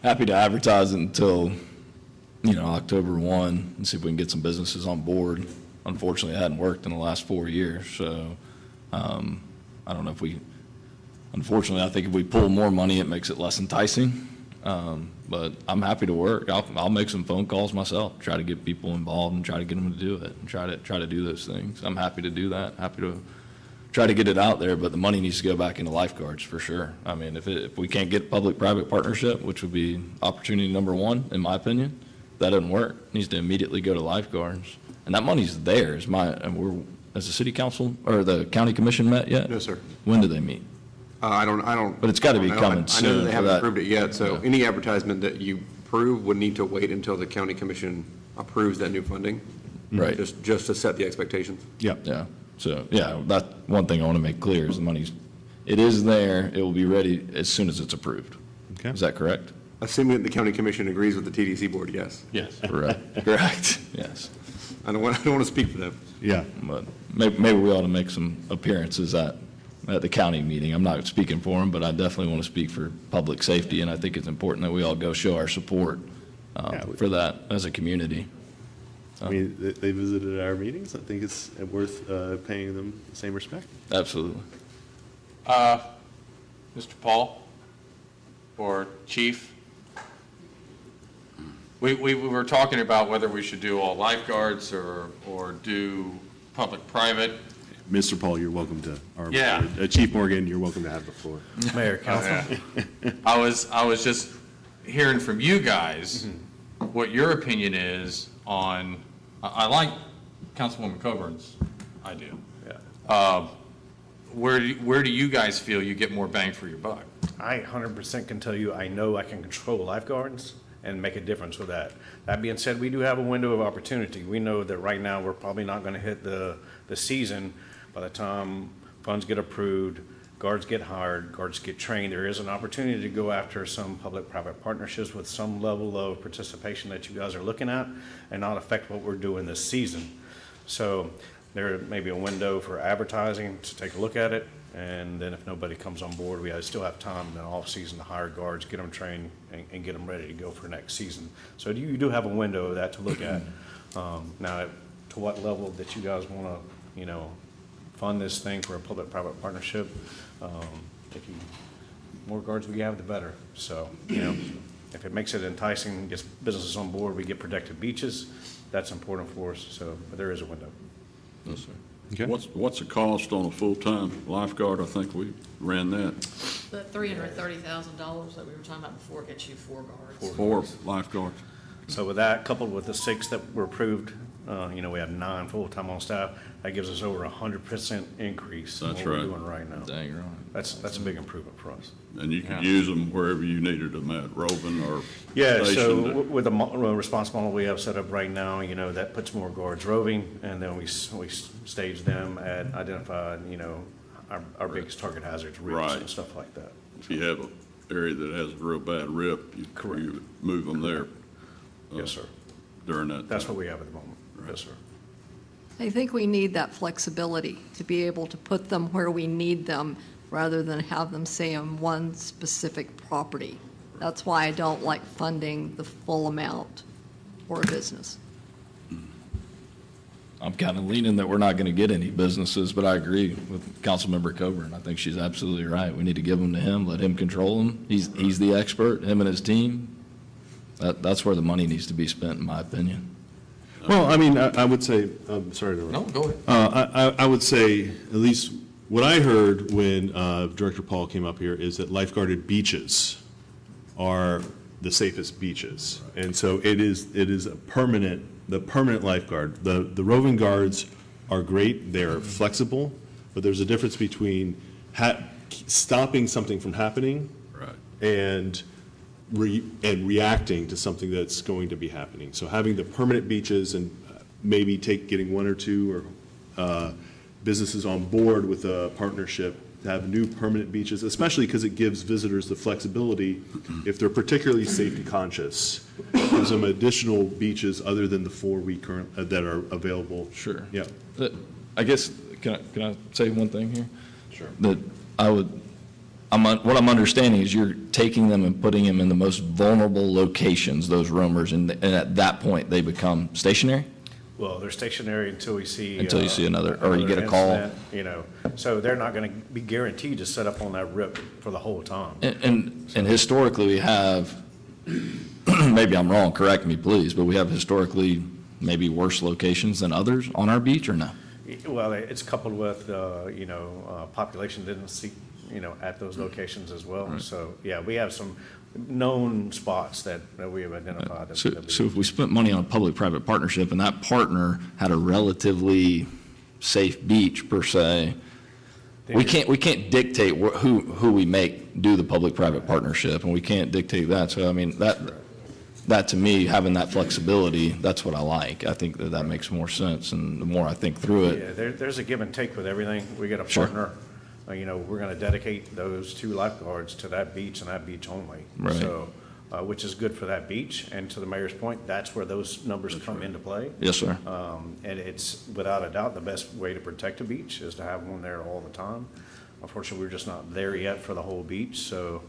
happy to advertise it until, October 1 and see if we can get some businesses on board. Unfortunately, it hadn't worked in the last 4 years, so I don't know if unfortunately, I think if we pull more money, it makes it less enticing. But I'm happy to work. I'll make some phone calls myself, try to get people involved and try to get them to do it and try to do those things. I'm happy to do that, happy to try to get it out there, but the money needs to go back into lifeguards for sure. I mean, if we can't get public-private partnership, which would be opportunity number one, in my opinion, that doesn't work. It needs to immediately go to lifeguards. And that money's there. Has the city council or the county commission met yet? No, sir. When do they meet? I don't. But it's got to be coming I know soon that they for haven't that. approved it yet, so any advertisement that you approve would need to wait until the county commission approves that new funding. Right. Just to set the expectations. Yeah. So, yeah, that's one thing I want to make clear is it is there. It will be ready as soon as it's approved. Okay. Is that correct? Assuming that the county commission agrees with the TDC board, yes. Yes. Correct. Yes. I don't want to speak for them. Yeah. But maybe we ought to make some appearances at the county meeting. I'm not speaking for them, but I definitely want to speak for public safety, and I think it's important that we all go show our support for that as a community. I mean, they visited our meetings. I think it's worth paying them the same respect. Absolutely. Mr. Paul or Chief, we were talking about whether we should do all lifeguards or do public-private. Mr. Paul, you're welcome to, Yeah. Chief Morgan, you're welcome to have the floor. Mayor, Council. I was just hearing from you guys what your opinion is on, I like Councilwoman Coburn's idea. Yeah. Where do you guys feel you get more bang for your buck? I 100% can tell you, I know I can control lifeguards and make a difference with that. That being said, we do have a window of opportunity. We know that right now, we're probably not going to hit the season. By the time funds get approved, guards get hired, guards get trained, there is an opportunity to go after some public-private partnerships with some level of participation that you guys are looking at and not affect what we're doing this season. So there may be a window for advertising to take a look at it, and then if nobody comes on board, we still have time in the off-season to hire guards, get them trained, and get them ready to go for next season. So you do have a window of that to look at. Now, to what level that you guys want to, fund this thing for a public-private partnership, more guards we have, the better. So, if it makes it enticing, gets businesses on board, we get protected beaches, that's important for us. So, but there is a window. Yes, sir. Okay. What's the cost on a full-time lifeguard? I think we ran that. The $330,000 that we were talking about before gets you 4 guards. 4 lifeguards. So with that, coupled with the 6 that were approved, we have 9 full-time on staff. That gives us over 100% increase in That's what we're right. doing right now. Dang right. That's a big improvement for us. And you could use them wherever you needed them at, roving or Yeah, so stationed. with the response model we have set up right now, that puts more guards roving, and then we stage them at identified, our biggest target hazards, rips Right. and stuff like that. If you have an area that has a real bad rip, you would move them there. Yes, sir. During that That's time. what we have at the moment. Yes, sir. I think we need that flexibility to be able to put them where we need them rather than have them say on one specific property. That's why I don't like funding the full amount for a business. I'm kind of leaning that we're not going to get any businesses, but I agree with Councilmember Coburn. I think she's absolutely right. We need to give them to him, let him control them. He's the expert, him and his team. That's where the money needs to be spent, in my opinion. Well, I mean, I would say, sorry to interrupt. No, go ahead. I would say, at least what I heard when Director Paul came up here is that lifeguarded beaches are the safest beaches. And so it is the permanent lifeguard. The roving guards are great, they're flexible, but there's a difference between stopping something from happening and reacting to something that's going to be happening. So having the permanent beaches and maybe getting 1 or 2 or businesses on board with a partnership to have new permanent beaches, especially because it gives visitors the flexibility, if they're particularly safety conscious, gives them additional beaches other than the 4 that are available. Sure. Yeah. I guess, can I say one thing here? Sure. That what I'm understanding is you're taking them and putting them in the most vulnerable locations, those roamers, and at that point, they become stationary? Well, they're stationary until we see. Until you see another, or you get a call. incident, So they're not going to be guaranteed to set up on that rip for the whole time. And historically, we have, maybe I'm wrong, correct me, please, but we have historically maybe worse locations than others on our beach, or no? Well, it's coupled with, population density, at those locations as well. Right. So, yeah, we have some known spots that we have identified. as- So if we spent money on a public-private partnership and that partner had a relatively safe beach per se, we can't dictate who we make do the public-private partnership, and we can't dictate that. So, I mean, that to me, having that flexibility, that's what I like. I think that makes more sense, and the more I think through it. Yeah, there's a give and take with everything. We get a Sure. partner, we're going to dedicate those 2 lifeguards to that beach and that beach only. Right. So, which is good for that beach, and to the mayor's point, that's where those numbers come into play. Yes, sir. And it's, without a doubt, the best way to protect a beach is to have one there all the time. Unfortunately, we're just not there yet for the whole beach, so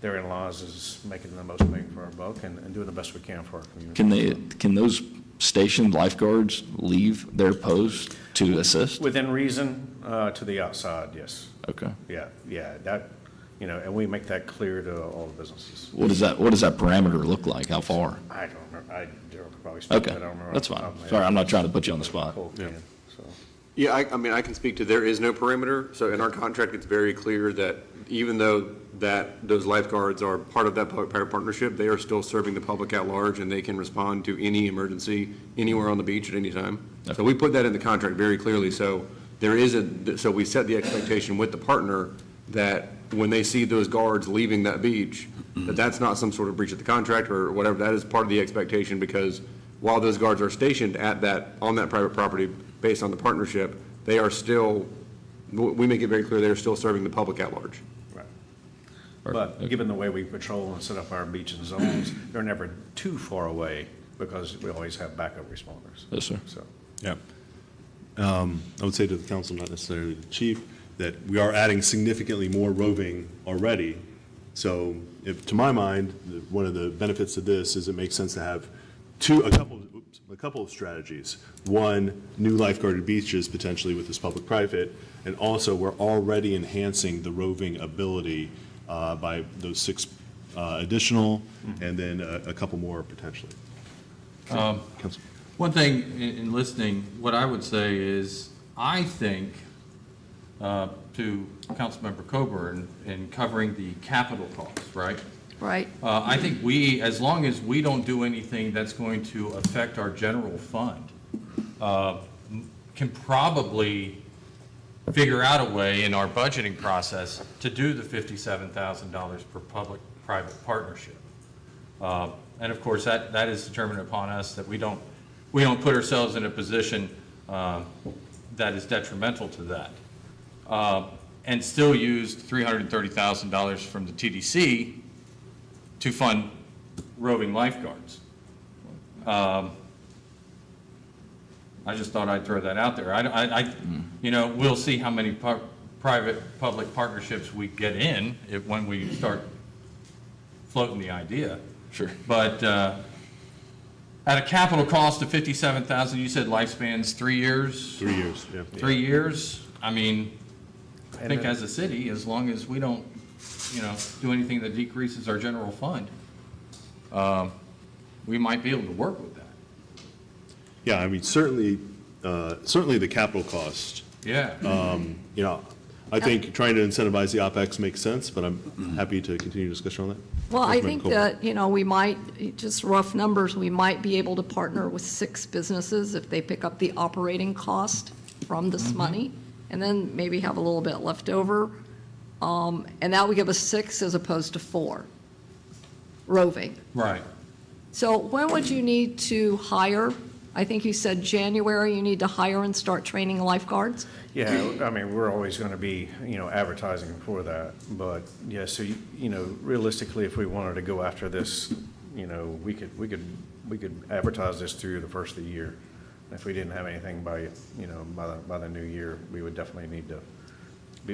therein lies is making the most bang for our buck and doing the best we can for our community. Can those stationed lifeguards leave their post to assist? Within reason, to the outside, yes. Okay. Yeah, that, and we make that clear to all the businesses. What does that parameter look like? How far? I don't remember, Daryl could probably speak Okay, to that. I don't remember that's off the fine. top of my Sorry, head. I'm not trying to put you on the spot. Yeah, I mean, I can speak to, there is no perimeter. So in our contract, it's very clear that even though those lifeguards are part of that public-private partnership, they are still serving the public at large, and they can respond to any emergency anywhere on the beach at any time. So we put that in the contract very clearly. So so we set the expectation with the partner that when they see those guards leaving that beach, that's not some sort of breach of the contract or whatever. That is part of the expectation, because while those guards are stationed on that private property based on the partnership, they are still, we make it very clear, they're still serving the public at large. Right. But given the way we patrol and set up our beach and zones, they're never too far away because we always have backup responders. Yes, sir. So. Yeah. I would say to the council, not necessarily the chief, that we are adding significantly more roving already. So to my mind, one of the benefits of this is it makes sense to have a couple of strategies. One, new lifeguarded beaches potentially with this public-private, and also we're already enhancing the roving ability by those 6 additional, and then a couple more potentially. Council. One thing in listening, what I would say is, I think, to Councilmember Coburn, in covering the capital costs, right? Right. I think as long as we don't do anything that's going to affect our general fund, can probably figure out a way in our budgeting process to do the $57,000 per public-private partnership. And of course, that is determined upon us that we don't put ourselves in a position that is detrimental to that. And still used $330,000 from the TDC to fund roving lifeguards. I just thought I'd throw that out there. We'll see how many private-public partnerships we get in when we start floating the idea. Sure. But at a capital cost of $57,000, you said lifespan's 3 years? 3 years, yeah. 3 years? I mean, I think as a city, as long as we don't, do anything that decreases our general fund, we might be able to work with that. Yeah, I mean, certainly the capital cost. Yeah. I think trying to incentivize the OpEx makes sense, but I'm happy to continue discussion on that. Well, I Councilmember think Coburn. that, we might, just rough numbers, we might be able to partner with 6 businesses if they pick up the operating cost from this money, and then maybe have a little bit left over. And that would give us 6 as opposed to 4 roving. Right. So when would you need to hire? I think you said January, you need to hire and start training lifeguards? Yeah, I mean, we're always going to be, advertising for that. But, yeah, so, realistically, if we wanted to go after this, we could advertise this through the first of the year. If we didn't have anything by the new year, we would definitely need to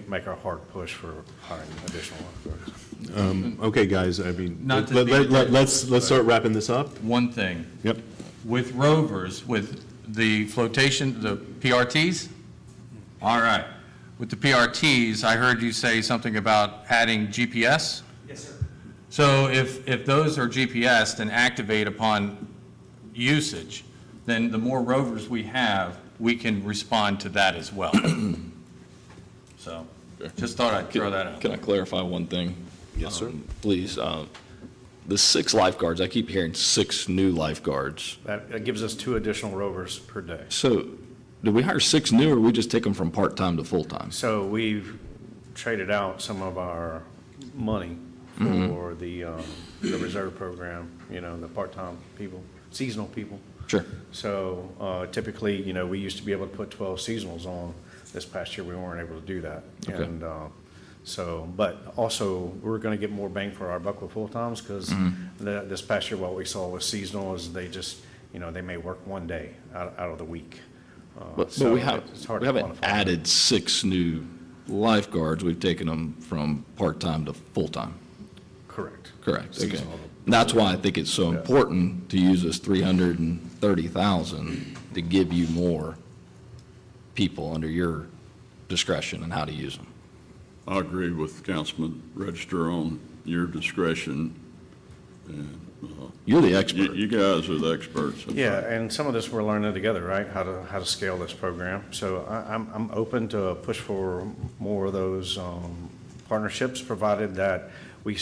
make our hard push for hiring additional lifeguards. Okay, guys, I mean, Not to be let's start wrapping this up. One thing. Yep. With rovers, with the flotation, the PRTs? All right. With the PRTs, I heard you say something about adding GPS? Yes, sir. So if those are GPSed and activate upon usage, then the more rovers we have, we can respond to that as well. So, just thought I'd throw that out. Can I clarify one thing? Yes, sir. Please. The 6 lifeguards, I keep hearing 6 new lifeguards. That gives us 2 additional rovers per day. So, did we hire 6 new, or we just take them from part-time to full-time? So we've traded out some of our money for the reserve program, you know, the part-time people, seasonal people. Sure. So typically, you know, we used to be able to put 12 seasonals on. This past year, we weren't able to do that. Okay. And so, but also, we're going to get more bang for our buck with full-times because this past year, what we saw with seasonal is they just, you know, they may work one day out of the week. But So we it's hard to haven't quantify. added 6 new lifeguards. We've taken them from part-time to full-time. Correct. Correct, okay. Seasonal. That's why I think it's so important to use this 330,000 to give you more people under your discretion and how to use them. I agree with Councilman Register on your discretion. And, You're the expert. You guys are the experts. That's Yeah, right. and some of this we're learning together, right? How to scale this program. So I'm open to push for more of those partnerships, provided that they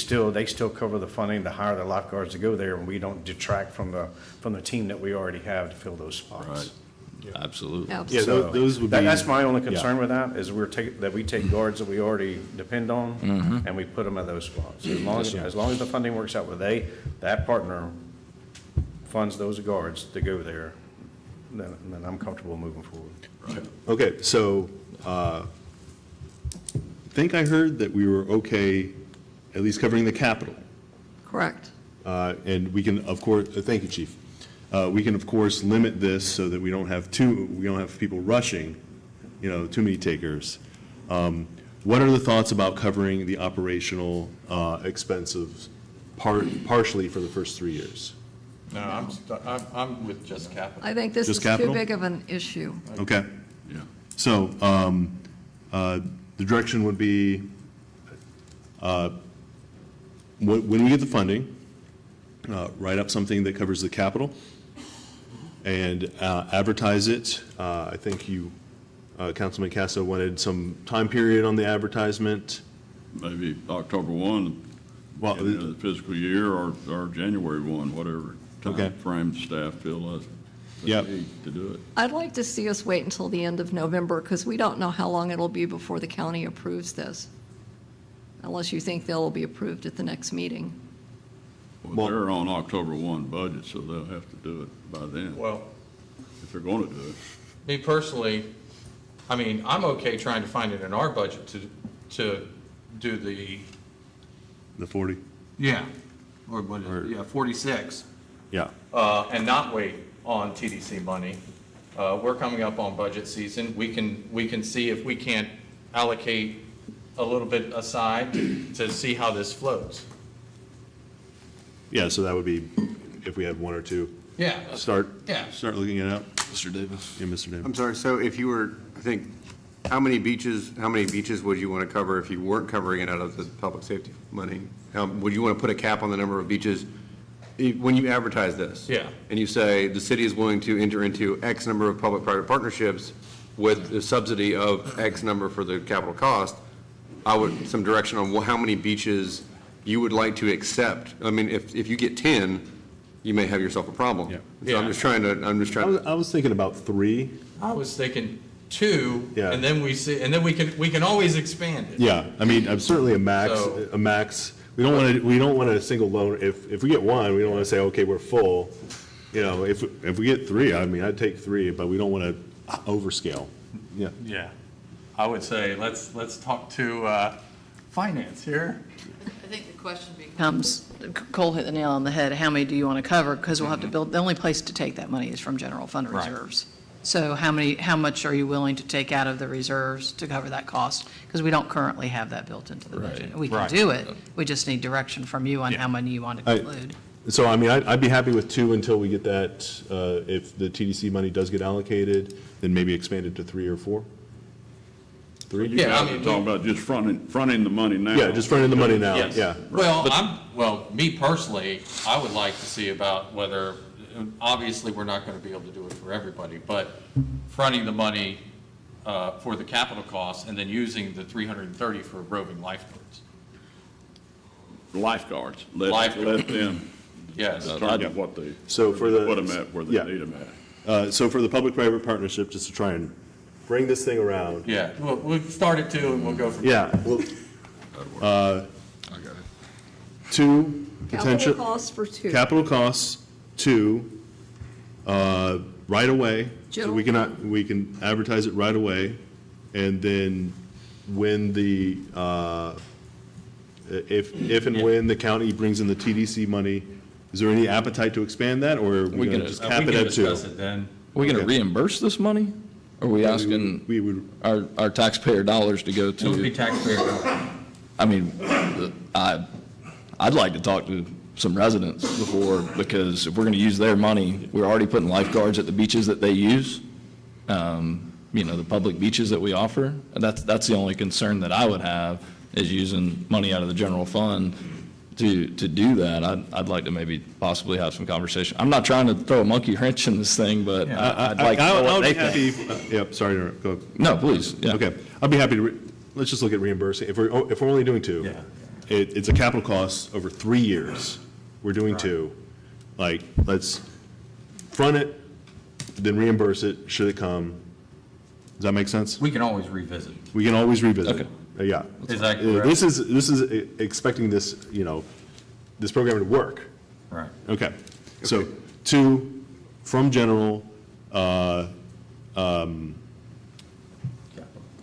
still cover the funding to hire the lifeguards to go there, and we don't detract from the team that we already have to fill those spots. Right. Absolutely. Yeah, those would be. That's my only yeah. concern with that, is that we take guards that we already depend on, Mm-hmm. and we put them at those spots. Yes, sir. As long as the funding works out where that partner funds those guards to go there, then I'm comfortable moving forward. Right. Okay, so, I think I heard that we were okay at least covering the capital. Correct. And we can, of course, thank you, Chief. We can, of course, limit this so that we don't have people rushing, you know, too many takers. What are the thoughts about covering the operational expenses partially for the first 3 years? No, I'm with just capital. I think this Just is too capital? big of an issue. Okay. Yeah. So, the direction would be, when we get the funding, write up something that covers the capital and advertise it. I think you, Councilman Casso, wanted some time period on the advertisement. Maybe October 1, Well, end of the fiscal year, or January 1, whatever Okay. time frame the staff feel Yep. they need to do it. I'd like to see us wait until the end of November, because we don't know how long it'll be before the county approves this, unless you think they'll be approved at the next meeting. Well, they're on October 1 budget, so they'll have to do it by then, Well, if they're going to do it. me personally, I mean, I'm okay trying to find it in our budget to do the, The 40? yeah, or what is it, yeah, 46, Yeah. and not wait on TDC money. We're coming up on budget season. We can see if we can't allocate a little bit aside to see how this flows. Yeah, so that would be if we had one or two. Yeah. Start Yeah. looking it up. Mr. Davis? Yeah, Mr. Davis. I'm sorry, so if you were, I think, how many beaches would you want to cover if you weren't covering it out of the public safety money? Would you want to put a cap on the number of beaches when you advertise this? Yeah. And you say the city is willing to enter into X number of public-private partnerships with the subsidy of X number for the capital cost, some direction on how many beaches you would like to accept. I mean, if you get 10, you may have yourself a problem. Yeah. So I'm just trying to. I was thinking about 3. I was thinking 2, Yeah. and then we can always expand it. Yeah, I mean, I'm certainly a max. So- We don't want a single loan. If we get 1, we don't want to say, okay, we're full. You know, if we get 3, I mean, I'd take 3, but we don't want to overscale. Yeah. Yeah, I would say let's talk to finance here. I think the question becomes, Cole hit the nail on the head, how many do you want to cover? Because we'll have to build, the only place to take that money is from general fund Right. reserves. So how much are you willing to take out of the reserves to cover that cost? Because we don't currently have that built into the budget. We can Right. do it, we just need direction from you on Yeah. how many you want to include. So, I mean, I'd be happy with 2 until we get that, if the TDC money does get allocated, then maybe expand it to 3 or 4. 3? You guys are talking about just fronting the money now. Yeah, just fronting the money now, Yes. yeah. Well, me personally, I would like to see about whether obviously, we're not going to be able to do it for everybody, but fronting the money for the capital costs and then using the 330 for roving lifeguards. Lifeguards, Lifeguards. let them Yes. determine what they, So for the. put them at where they yeah. need them at. So for the public-private partnership, just to try and bring this thing around. Yeah, we'll start at 2 and we'll go from Yeah, there. well, I got it. 2 potential. Capital costs for 2. Capital costs, 2, right away. So we can advertise it right away. And then when the, if and when the county brings in the TDC money, is there any appetite to expand that, or are we going to just cap it at 2? Are we going to reimburse this money? Or are we asking we would, our taxpayer dollars to go It would be to? taxpayer dollars. I mean, I'd like to talk to some residents before, because if we're going to use their money, we're already putting lifeguards at the beaches that they use, the public beaches that we offer. And that's the only concern that I would have, is using money out of the general fund to do that. I'd like to maybe possibly have some conversation. I'm not trying to throw a monkey wrench in this thing, but I'd like to know what they think. Yep, sorry to interrupt. Go. No, please, yeah. Okay, I'll be happy to, let's just look at reimbursing. If we're only doing 2, it's a capital cost over 3 years. We're doing 2. Like, let's front it, then reimburse it, should it come. Does that make sense? We can always revisit. We can always revisit. Okay. Yeah. Is that correct? This is expecting this, this program to work. Right. Okay. So 2 from general,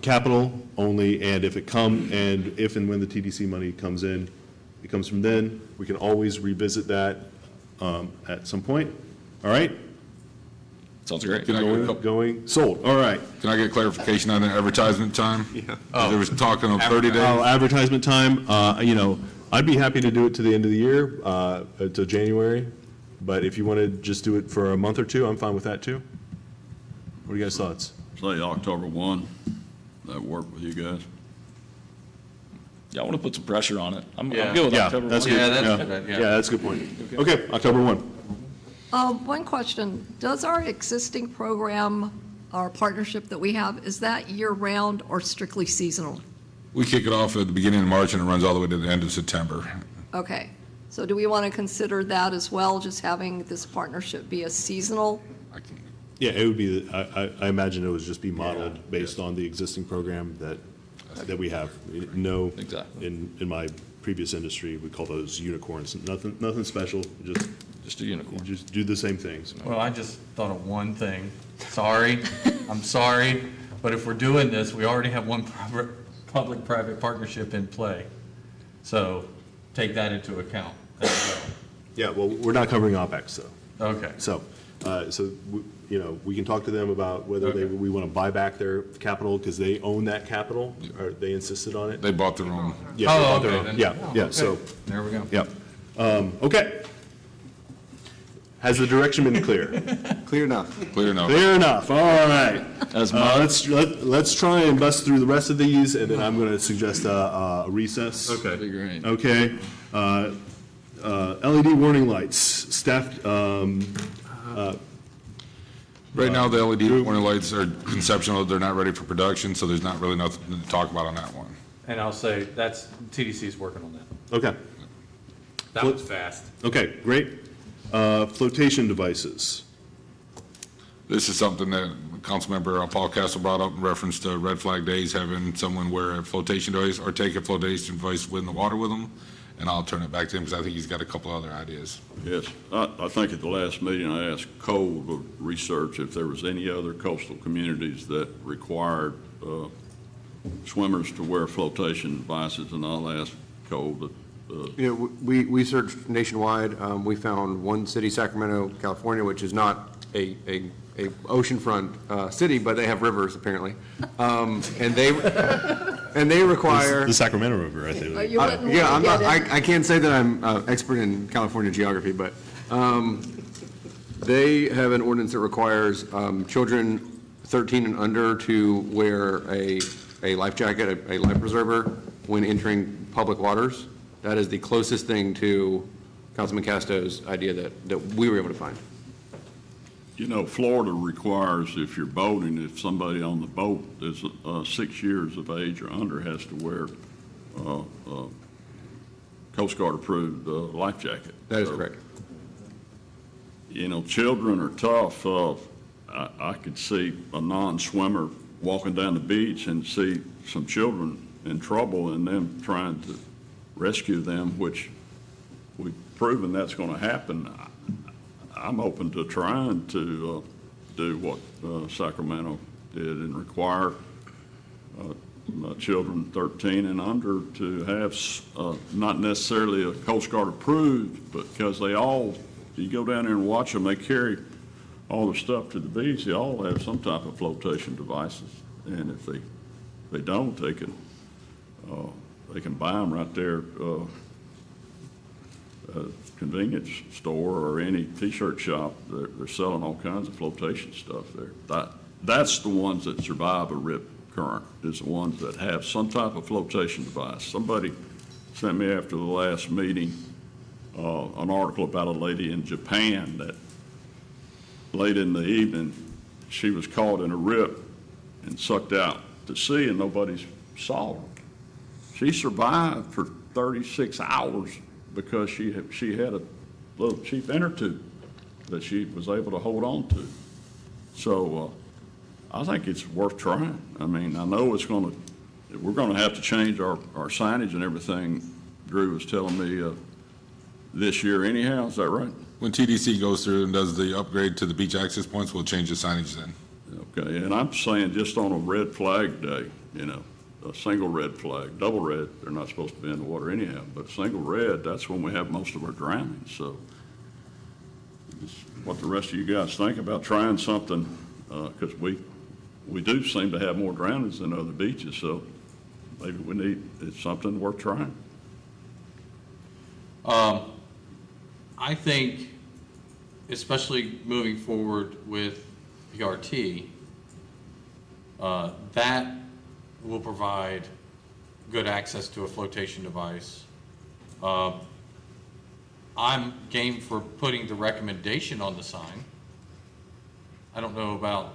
capital only, and if and when the TDC money comes in, it comes from then, we can always revisit that at some point. All right? Sounds great. Can I get a couple- Going, sold. All right. Can I get clarification on the advertisement time? Yeah. There was talking of 30 days. Advertisement time, I'd be happy to do it to the end of the year, to January, but if you want to just do it for a month or 2, I'm fine with that too. What are you guys' thoughts? Say October 1, that work with you guys? Yeah, I want to put some pressure on it. I'm Yeah. good with Yeah, October. that's 1. good. Yeah, that's good, yeah. Yeah, that's a good point. Okay, October 1. One question, does our existing program, our partnership that we have, is that year-round or strictly seasonal? We kick it off at the beginning of March and it runs all the way to the end of September. Okay, so do we want to consider that as well, just having this partnership be a seasonal? Yeah, it would be, I imagine it would just be modeled based on the existing program that we have. No, Exactly. in my previous industry, we call those unicorns. Nothing special, Just a unicorn. just do the same things. Well, I just thought of one thing. Sorry, I'm sorry, but if we're doing this, we already have one public-private partnership in play. So take that into account as well. Yeah, well, we're not covering OpEx though. Okay. So, we can talk to them about whether we want to buy back their capital because they own that capital, or they insisted on it. They bought their own. Yeah, they Oh, bought their okay, own. then. Yeah, Oh, yeah, okay. so, There we go. yeah. Okay. Has the direction been clear? Clear enough. Clear enough. Clear enough, all right. As Let's try and bust through the rest of these, and then I'm going to suggest a recess. Okay. Be great. Okay. LED warning lights, staff, Right now, the LED warning lights are conceptual. They're not ready for production, so there's not really nothing to talk about on that one. And I'll say, that's, TDC's working on that. okay. That was fast. Okay, great. Flotation devices. This is something that Councilmember Paul Castle brought up in reference to Red Flag Days, having someone wear a flotation device or take a flotation device in the water with them. And I'll turn it back to him because I think he's got a couple other ideas. Yes, I think at the last meeting, I asked Cole to research if there was any other coastal communities that required swimmers to wear flotation devices, and I'll ask Cole to. Yeah, we searched nationwide. We found one city, Sacramento, California, which is not a oceanfront city, but they have rivers apparently, and they require The Sacramento River, I think. You wouldn't yeah. I'm want not. to get it. I can't say that I'm expert in California geography, but they have an ordinance that requires children 13 and under to wear a life jacket, a life preserver when entering public waters. That is the closest thing to Councilman Casto's idea that we were able to find. You know, Florida requires, if you're boating, if somebody on the boat is 6 years of age or under, has to wear Coast Guard approved life jacket. That is correct. You know, children are tough. I could see a non-swimmer walking down the beach and see some children in trouble and them trying to rescue them, which we've proven that's going to happen. I'm open to trying to do what Sacramento did and require children 13 and under to have not necessarily a Coast Guard approved, but because they all, you go down there and watch them, they carry all the stuff to the beach. They all have some type of flotation devices, and if they don't, they can buy them right there. Convenience store or any T-shirt shop, they're selling all kinds of flotation stuff there. That's the ones that survive a rip current, is the ones that have some type of flotation device. Somebody sent me after the last meeting an article about a lady in Japan that late in the evening, she was caught in a rip and sucked out to sea and nobody saw her. She survived for 36 hours because she had a little cheap inner tube that she was able to hold on to. So I think it's worth trying. I mean, I know we're going to have to change our signage and everything. Drew was telling me this year anyhow, is that right? When TDC goes through and does the upgrade to the beach access points, we'll change the signage then. Okay, and I'm saying just on a red flag day, you know, a single red flag, double red, they're not supposed to be in the water anyhow, but single red, that's when we have most of our drowning. So it's what the rest of you guys think about trying something, because we do seem to have more drownings than other beaches, so maybe it's something worth trying. I think, especially moving forward with PRT, that will provide good access to a flotation device. I'm game for putting the recommendation on the sign. I don't know about,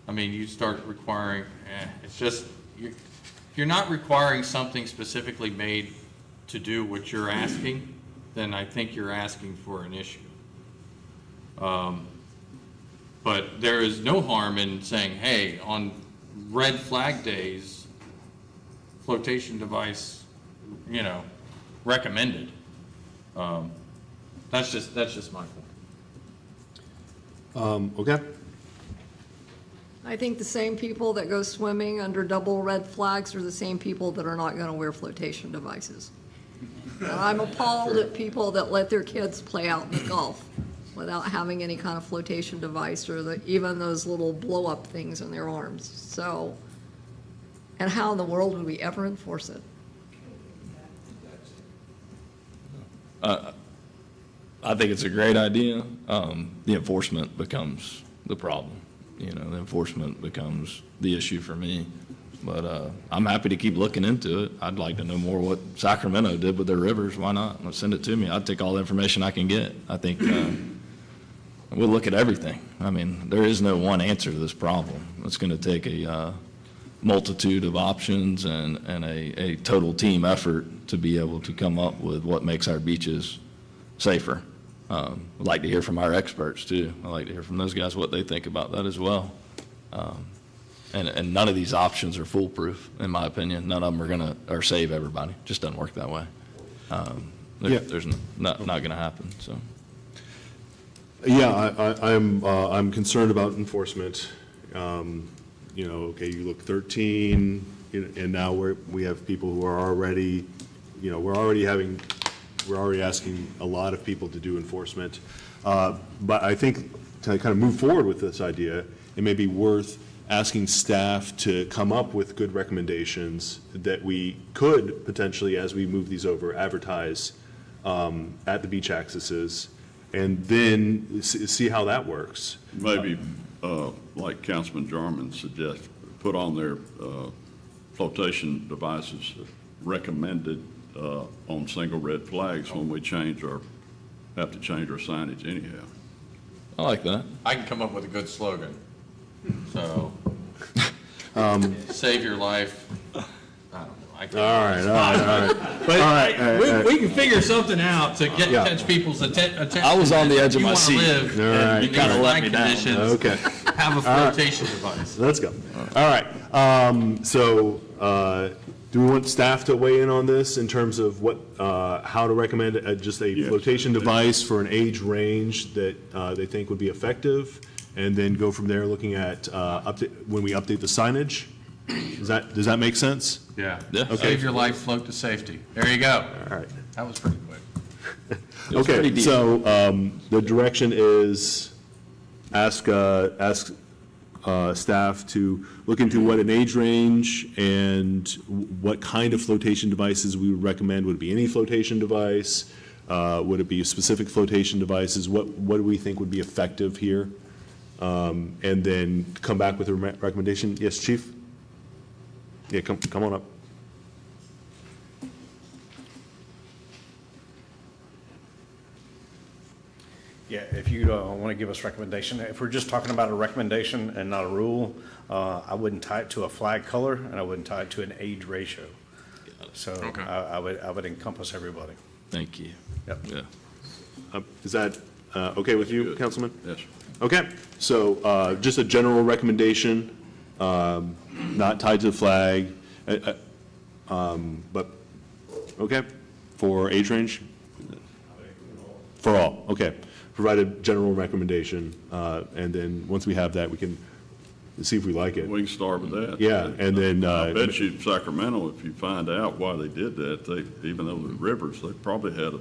I mean, you start requiring, it's just, if you're not requiring something specifically made to do what you're asking, then I think you're asking for an issue. But there is no harm in saying, hey, on red flag days, flotation device, you know, recommended. That's just my point. Okay. I think the same people that go swimming under double red flags are the same people that are not going to wear flotation devices. And I'm appalled at people that let their kids play out in the Gulf without having any kind of flotation device or even those little blow-up things in their arms. So, and how in the world would we ever enforce it? I think it's a great idea. The enforcement becomes the problem. You know, the enforcement becomes the issue for me. But I'm happy to keep looking into it. I'd like to know more what Sacramento did with their rivers. Why not? Send it to me. I'd take all the information I can get. I think we'll look at everything. I mean, there is no one answer to this problem. It's going to take a multitude of options and a total team effort to be able to come up with what makes our beaches safer. I'd like to hear from our experts, too. I'd like to hear from those guys what they think about that as well. And none of these options are foolproof, in my opinion. None of them are save everybody. It just doesn't work that way. There's not going to happen. So. Yeah, I'm concerned about enforcement. You know, okay, you look 13, and now we have people who are already, you know, we're already asking a lot of people to do enforcement. But I think to kind of move forward with this idea, it may be worth asking staff to come up with good recommendations that we could potentially, as we move these over, advertise at the beach accesses, and then see how that works. Maybe, like Councilman Jarman suggests, put on their flotation devices recommended on single red flags when we have to change our signage anyhow. I like that. I can come up with a good slogan. So, save your life. I don't know. I can't. All right. But All right. we can figure something out to Yeah. catch people's attention. I was on the edge of my seat. Live All right. in You kinda these let high me down. conditions. Okay. Have a flotation device. Let's go. All right. Do we want staff to weigh in on this in terms of what, how to recommend just a flotation device for an age range that they think would be effective? And then go from there looking at when we update the signage? Does that make sense? Yeah. Okay. Save your life, float to safety. There you go. All right. That was pretty quick. Okay, pretty deep. so the direction is ask staff to look into what an age range and what kind of flotation devices we would recommend. Would it be any flotation device? Would it be specific flotation devices? What do we think would be effective here? And then come back with a recommendation. Yes, Chief? Yeah, come on up. Yeah, if you want to give us recommendation, if we're just talking about a recommendation and not a rule, I wouldn't tie it to a flag color, and I wouldn't tie it to an age ratio. So I would encompass everybody. Thank you. Yep. Yeah. Is that okay with you, Councilman? Yes. Okay, so just a general recommendation, not tied to the flag, but, okay, for age range? For all, okay. Provide a general recommendation, and then once we have that, we can see if we like it. We can start with that. Yeah, and then. I bet you Sacramento, if you find out why they did that, even though the rivers, they probably had a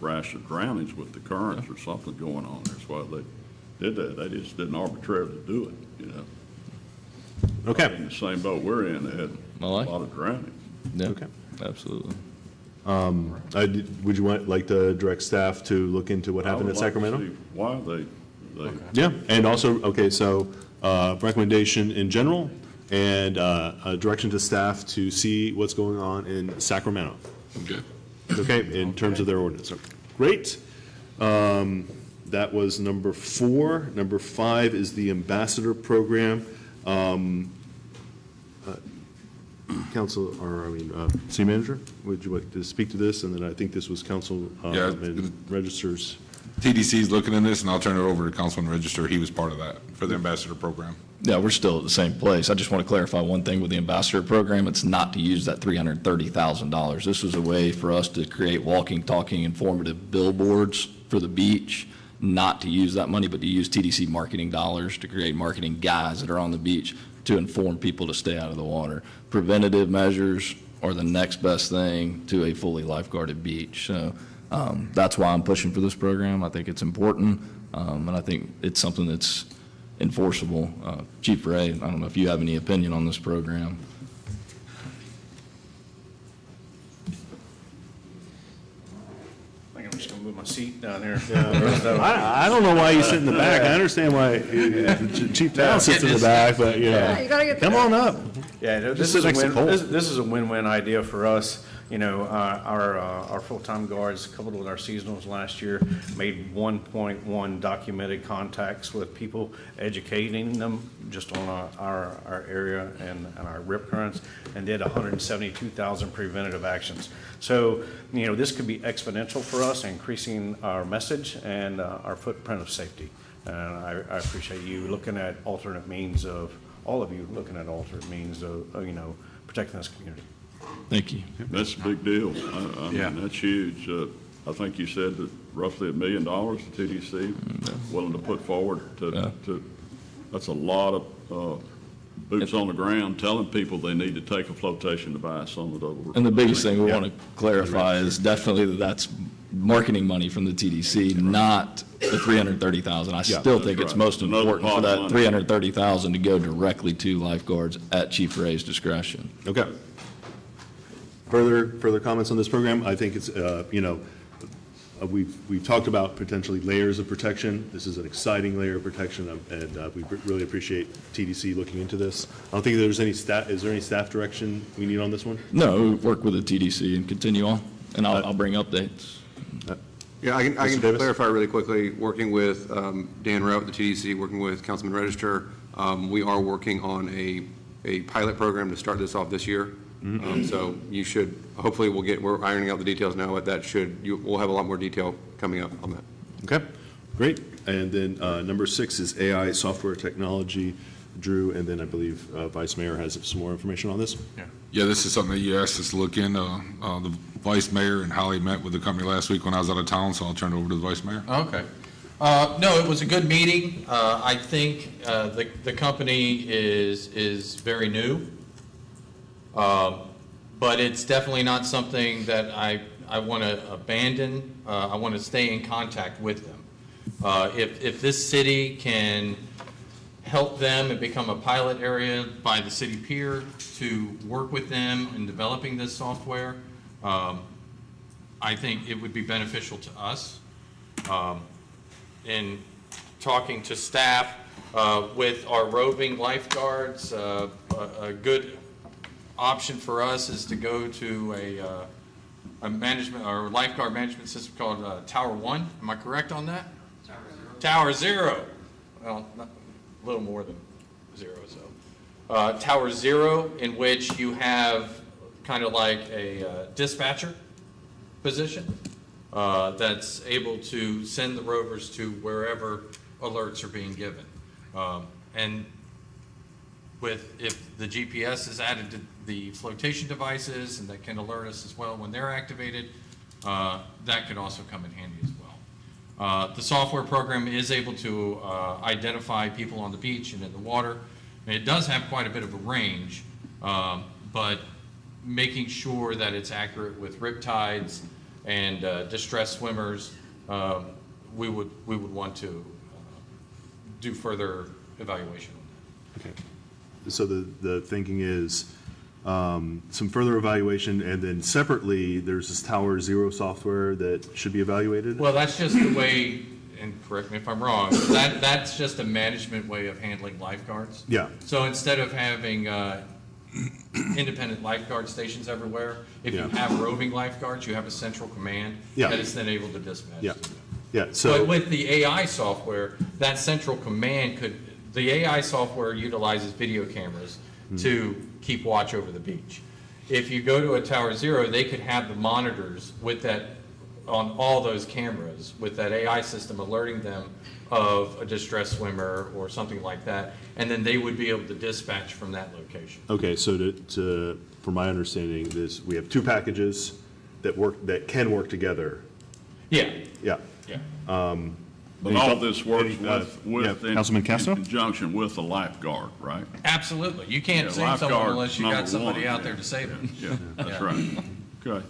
rash of drownings with the currents or something going on. That's why they did that. They just didn't arbitrarily do it, you know. Okay. In the same boat we're in, they had a lot of drownings. Yeah, Okay. absolutely. Would you like to direct staff to look into what happened in Sacramento? I would like to see why they. Yeah, and also, okay, so recommendation in general and a direction to staff to see what's going on in Sacramento. Okay. Okay, in terms of their ordinance. Okay, great. That was number 4. Number 5 is the ambassador program. City manager, would you like to speak to this? And then I think this was council and registers. TDC's looking in this, and I'll turn it over to Councilman Register. He was part of that for the ambassador program. Yeah, we're still at the same place. I just want to clarify one thing with the ambassador program. It's not to use that $330,000. This was a way for us to create walking, talking, informative billboards for the beach, not to use that money, but to use TDC marketing dollars to create marketing guides that are on the beach to inform people to stay out of the water. Preventative measures are the next best thing to a fully lifeguarded beach. So that's why I'm pushing for this program. I think it's important, and I think it's something that's enforceable. Chief Ray, I don't know if you have any opinion on this program. I think I'm just gonna move my seat down here. I don't know why you sit in the back. I understand why Chief Dow sits in the back, but, you know, you gotta get come on up. Yeah, Just this sit is a next to Cole. this is a win-win idea for us. You know, our full-time guards, coupled with our seasonals last year, made 1.1 documented contacts with people, educating them just on our area and our rip currents, and did 172,000 preventative actions. So, you know, this could be exponential for us, increasing our message and our footprint of safety. And I appreciate you looking at alternate means of, all of you looking at alternate means of, you know, protecting this community. Thank you. That's a big deal. I mean, that's huge. I think you said that roughly $1 million the TDC willing to put forward to, that's a lot of boots on the ground telling people they need to take a flotation device on it over. And the biggest thing we want to clarify is definitely that that's marketing money from the TDC, not the $330,000. I still think it's most important for that $330,000 to go directly to lifeguards at Chief Ray's discretion. Okay. Further comments on this program? I think it's, you know, we've talked about potentially layers of protection. This is an exciting layer of protection, and we really appreciate TDC looking into this. I don't think there's any staff, is there any staff direction we need on this one? No, we work with the TDC and continue on, and I'll bring updates. Yeah, I Mr. can Davis? clarify really quickly. Working with Dan Rowe at the TDC, working with Councilman Register, we are working on a pilot program to start this off this year. So you should, hopefully we're ironing out the details now, but we'll have a lot more detail coming up on that. Okay, great. And then number 6 is AI software technology. Drew, and then I believe Vice Mayor has some more information on this. Yeah, this is something that you asked us to look in. The Vice Mayor and Holly met with the company last week when I was out of town, so I'll turn it over to the Vice Mayor. Okay. No, it was a good meeting. I think the company is very new. But it's definitely not something that I want to abandon. I want to stay in contact with them. If this city can help them and become a pilot area by the city pier to work with them in developing this software, I think it would be beneficial to us. In talking to staff with our roving lifeguards, a good option for us is to go to a management or lifeguard management system called Tower One. Am I correct on that? Tower Zero. Well, a little more than zero. So Tower Zero, in which you have kind of like a dispatcher position that's able to send the rovers to wherever alerts are being given. And if the GPS is added to the flotation devices and that can alert us as well when they're activated, that could also come in handy as well. The software program is able to identify people on the beach and in the water. And it does have quite a bit of a range, but making sure that it's accurate with riptides and distressed swimmers, we would want to do further evaluation on that. Okay. So the thinking is some further evaluation, and then separately, there's this Tower Zero software that should be evaluated? Well, that's just the way, and correct me if I'm wrong, that's just a management way of handling lifeguards. Yeah. So instead of having independent lifeguard stations everywhere, if you have roving lifeguards, you have a central command that is then able to dispatch. Yeah. Yeah. So But with the AI software, that central command the AI software utilizes video cameras to keep watch over the beach. If you go to a Tower Zero, they could have the monitors with that, on all those cameras, with that AI system alerting them of a distressed swimmer or something like that, and then they would be able to dispatch from that location. Okay, so from my understanding, we have 2 packages that can work together. Yeah. Yeah. Yeah. But all this works in Councilman Castro? conjunction with the lifeguard, right? Absolutely. You can't save someone lifeguard's unless you got number somebody one, out there to save them. Yeah, that's right. Okay.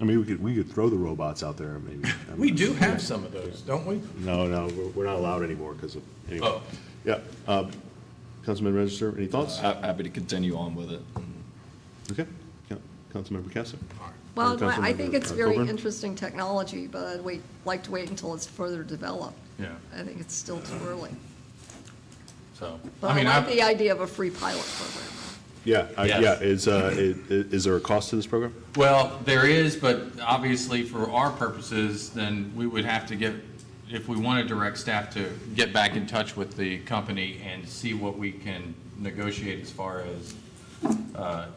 I mean, we could throw the robots out there, maybe. We do have some of those, don't we? No, we're not allowed anymore because of, anyway. Oh. Yeah. Councilman Register, any thoughts? Happy to continue on with it. Okay. Councilmember Castro? Well, Or I think it's Councilmember very Coburn? interesting technology, but I'd like to wait until it's further developed. Yeah. I think it's still too early. So, But I like the idea of a free pilot program. Yeah, Yes. is there a cost to this program? Well, there is, but obviously for our purposes, then we would have to if we want to direct staff to get back in touch with the company and see what we can negotiate as far as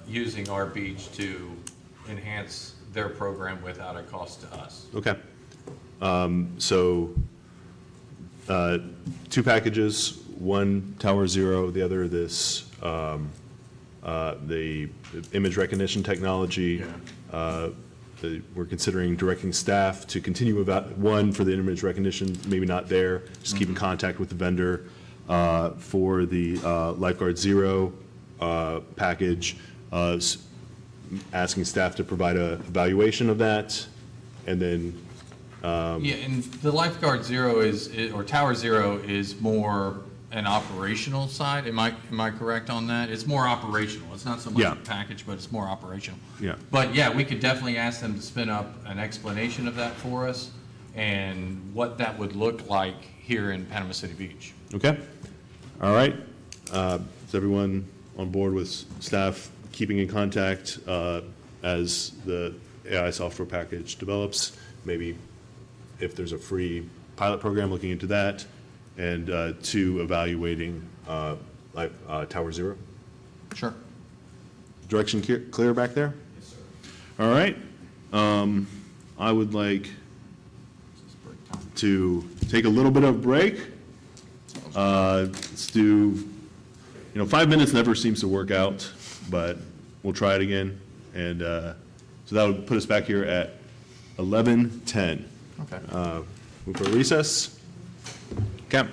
using our beach to enhance their program without a cost to us. Okay. So 2 packages, one Tower Zero, the other the image recognition technology. We're considering directing staff to continue about one for the image recognition, maybe not there, just keep in contact with the vendor. For the Lifeguard Zero package, asking staff to provide a evaluation of that, and then Yeah, and the Lifeguard Zero or Tower Zero is more an operational side. Am I correct on that? It's more operational. It's not so much a package, but it's more operational. Yeah. But yeah, we could definitely ask them to spin up an explanation of that for us and what that would look like here in Panama City Beach. Okay. All right. Is everyone on board with staff keeping in contact as the AI software package develops? Maybe if there's a free pilot program, looking into that, and two, evaluating Tower Zero. Sure. Direction clear back there? Yes, sir. All right. I would like to take a little bit of a break. Let's do, 5 minutes never seems to work out, but we'll try it again. And so that would put us back here at 11:10. Okay. Move for a recess. Cap.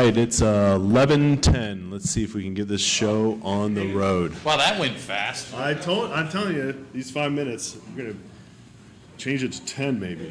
right, it's 11:10. Let's see if we can get this show on the road. Wow, that went fast. I'm telling you, these 5 minutes, we're gonna change it to 10 maybe.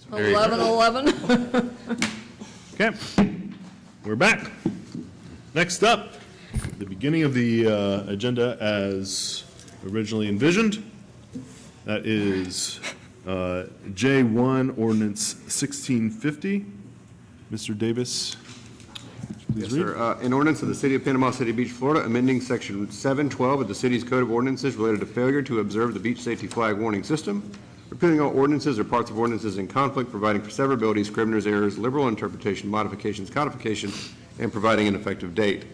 Very 11:11. Okay, we're back. Next up, the beginning of the agenda as originally envisioned. That is J1 Ordinance 1650. Mr. Davis, please Yes, read. sir. An ordinance of the City of Panama City Beach, Florida, amending Section 712 of the city's Code of Ordinances related to failure to observe the beach safety flag warning system, repealing all ordinances or parts of ordinances in conflict, providing for severability, scrivener's errors, liberal interpretation, modifications, codification, and providing an effective date.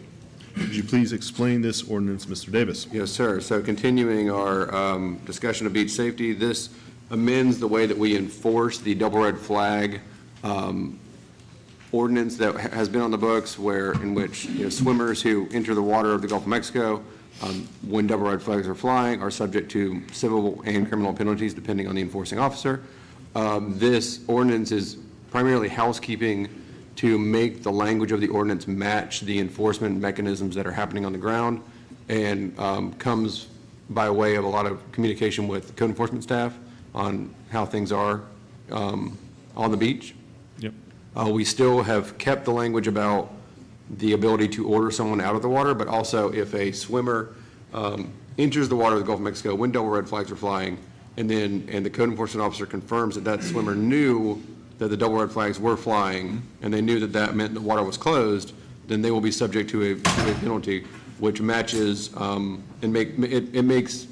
Could you please explain this ordinance, Mr. Davis? Yes, sir. So continuing our discussion of beach safety, this amends the way that we enforce the double red flag ordinance that has been on the books, in which swimmers who enter the water of the Gulf of Mexico when double red flags are flying are subject to civil and criminal penalties depending on the enforcing officer. This ordinance is primarily housekeeping to make the language of the ordinance match the enforcement mechanisms that are happening on the ground, and comes by way of a lot of communication with code enforcement staff on how things are on the beach. Yep. We still have kept the language about the ability to order someone out of the water, but also if a swimmer enters the water of the Gulf of Mexico when double red flags are flying, and the code enforcement officer confirms that that swimmer knew that the double red flags were flying, and they knew that that meant the water was closed, then they will be subject to a penalty, which matches it makes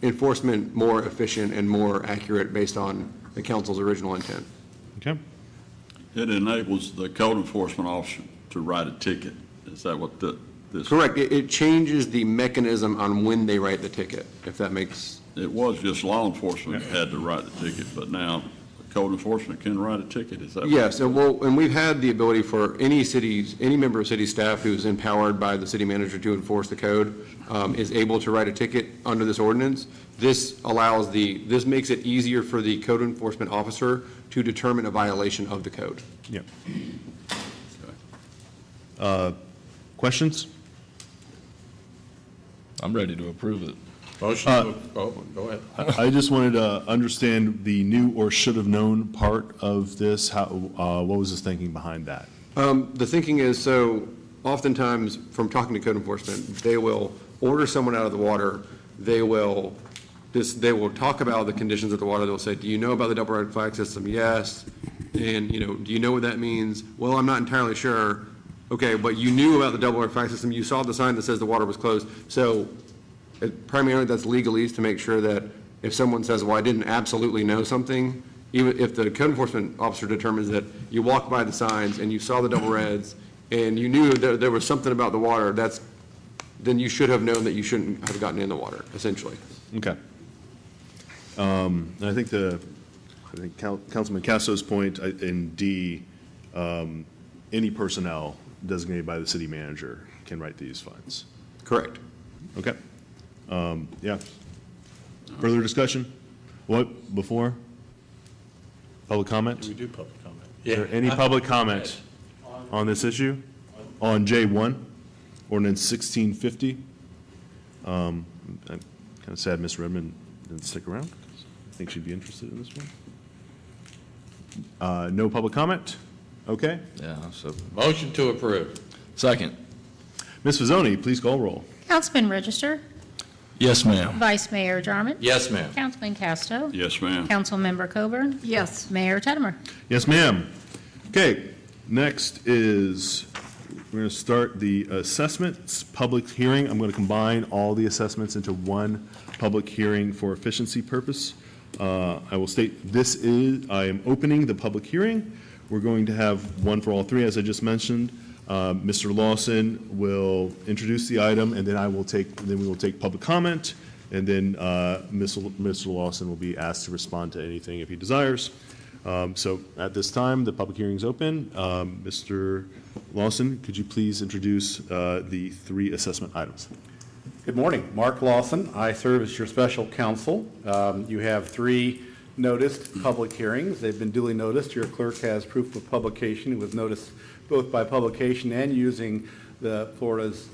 enforcement more efficient and more accurate based on the council's original intent. Okay. It enables the code enforcement officer to write a ticket. Is that what this? Correct. It changes the mechanism on when they write the ticket, if that makes. It was just law enforcement had to write the ticket, but now code enforcement can write a ticket. Is that? Yes, and we've had the ability for any member of city staff who's empowered by the city manager to enforce the code is able to write a ticket under this ordinance. This makes it easier for the code enforcement officer to determine a violation of the code. Yep. Questions? I'm ready to approve it. Motion, go ahead. I just wanted to understand the knew or should have known part of this. What was his thinking behind that? The thinking is, so oftentimes from talking to code enforcement, they will order someone out of the water. They will talk about the conditions of the water. They'll say, do you know about the double red flag system? Yes. And, do you know what that means? Well, I'm not entirely sure. Okay, but you knew about the double red flag system. You saw the sign that says the water was closed. So primarily that's legalese to make sure that if someone says, well, I didn't absolutely know something, even if the code enforcement officer determines that you walked by the signs and you saw the double reds and you knew that there was something about the water, then you should have known that you shouldn't have gotten in the water, essentially. Okay. And I think Councilman Casso's point in D, any personnel designated by the city manager can write these fines. Correct. Okay. Yeah. Further discussion? What, before? Public comment? We do public comment. Is there any public comment on this issue? On J1, ordinance 1650? I'm kind of sad Ms. Redmond didn't stick around. I think she'd be interested in this one. No public comment? Okay. Yeah, so. Motion to approve. Second. Ms. Fazzoni, please call roll. Councilman Register? Yes, ma'am. Vice Mayor Jarman. Yes, ma'am. Councilman Casto. Yes, ma'am. Councilmember Coburn. Yes. Mayor Tettemer. Yes, ma'am. Okay, next is, we're going to start the assessments public hearing. I'm going to combine all the assessments into one public hearing for efficiency purpose. I will state I am opening the public hearing. We're going to have one for all three, as I just mentioned. Mr. Lawson will introduce the item, and then we will take public comment, and then Mr. Lawson will be asked to respond to anything if he desires. So at this time, the public hearing is open. Mr. Lawson, could you please introduce the three assessment items? Good morning. Mark Lawson. I serve as your special counsel. You have three noticed public hearings. They've been duly noticed. Your clerk has proof of publication. It was noticed both by publication and using the Florida's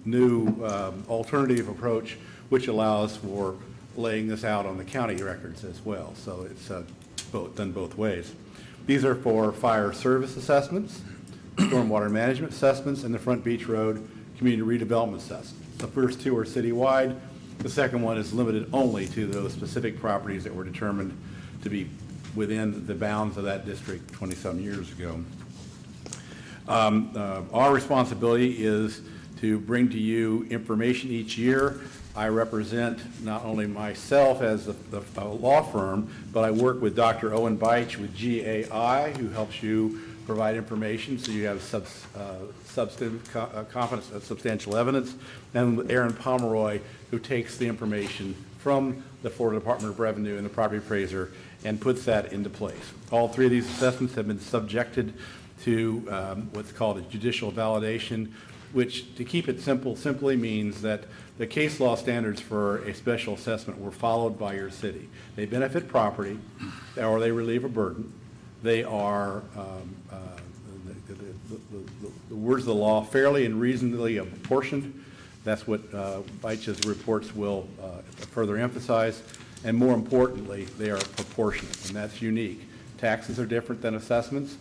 new alternative approach, which allows for laying this out on the county records as well. So it's done both ways. These are for fire service assessments, stormwater management assessments, and the Front Beach Road community redevelopment assessments. The first two are citywide. The second one is limited only to those specific properties that were determined to be within the bounds of that district 20-some years ago. Our responsibility is to bring to you information each year. I represent not only myself as the law firm, but I work with Dr. Owen Beich with GAI, who helps you provide information so you have substantial evidence, and Aaron Pomeroy, who takes the information from the Florida Department of Revenue and the property appraiser and puts that into place. All three of these assessments have been subjected to what's called a judicial validation, which, to keep it simple, simply means that the case law standards for a special assessment were followed by your city. They benefit property, or they relieve a burden. They are, the words of the law, fairly and reasonably apportioned. That's what Beich's reports will further emphasize. And more importantly, they are proportionate, and that's unique. Taxes are different than assessments.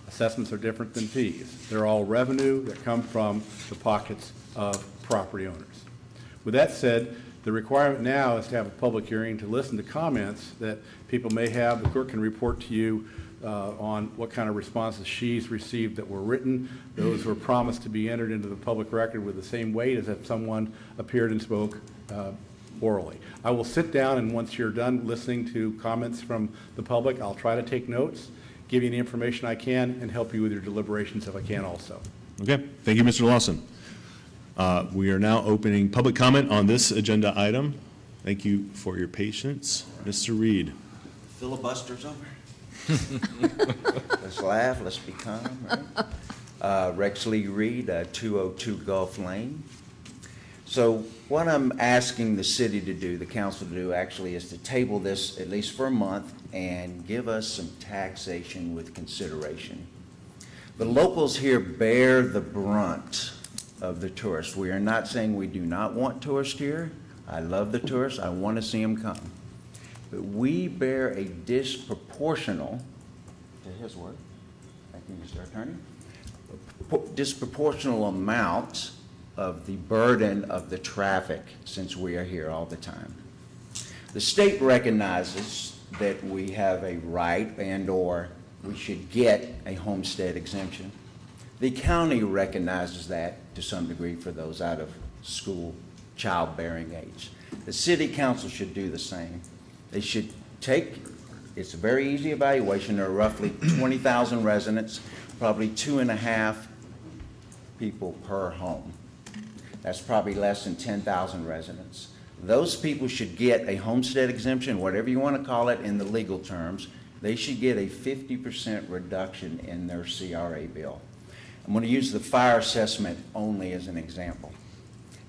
Assessments are different than fees. They're all revenue that come from the pockets of property owners. With that said, the requirement now is to have a public hearing to listen to comments that people may have. The clerk can report to you on what kind of responses she's received that were written. Those were promised to be entered into the public record with the same weight as if someone appeared and spoke orally. I will sit down, and once you're done listening to comments from the public, I'll try to take notes, give you the information I can, and help you with your deliberations if I can also. Okay, thank you, Mr. Lawson. We are now opening public comment on this agenda item. Thank you for your patience. Mr. Reed. Filibuster's over. Let's laugh, let's be calm, right? Rex Lee Reed, 202 Gulf Lane. So what I'm asking the city to do, the council to do actually, is to table this at least for a month and give us some taxation with consideration. The locals here bear the brunt of the tourists. We are not saying we do not want tourists here. I love the tourists. I want to see them come. But we bear a disproportional, to his word, thank you, Mr. Attorney, disproportional amount of the burden of the traffic since we are here all the time. The state recognizes that we have a right and/or we should get a homestead exemption. The county recognizes that to some degree for those out of school childbearing age. The city council should do the same. They should take, it's a very easy evaluation, there are roughly 20,000 residents, probably 2.5 people per home. That's probably less than 10,000 residents. Those people should get a homestead exemption, whatever you want to call it in the legal terms. They should get a 50% reduction in their CRA bill. I'm going to use the fire assessment only as an example.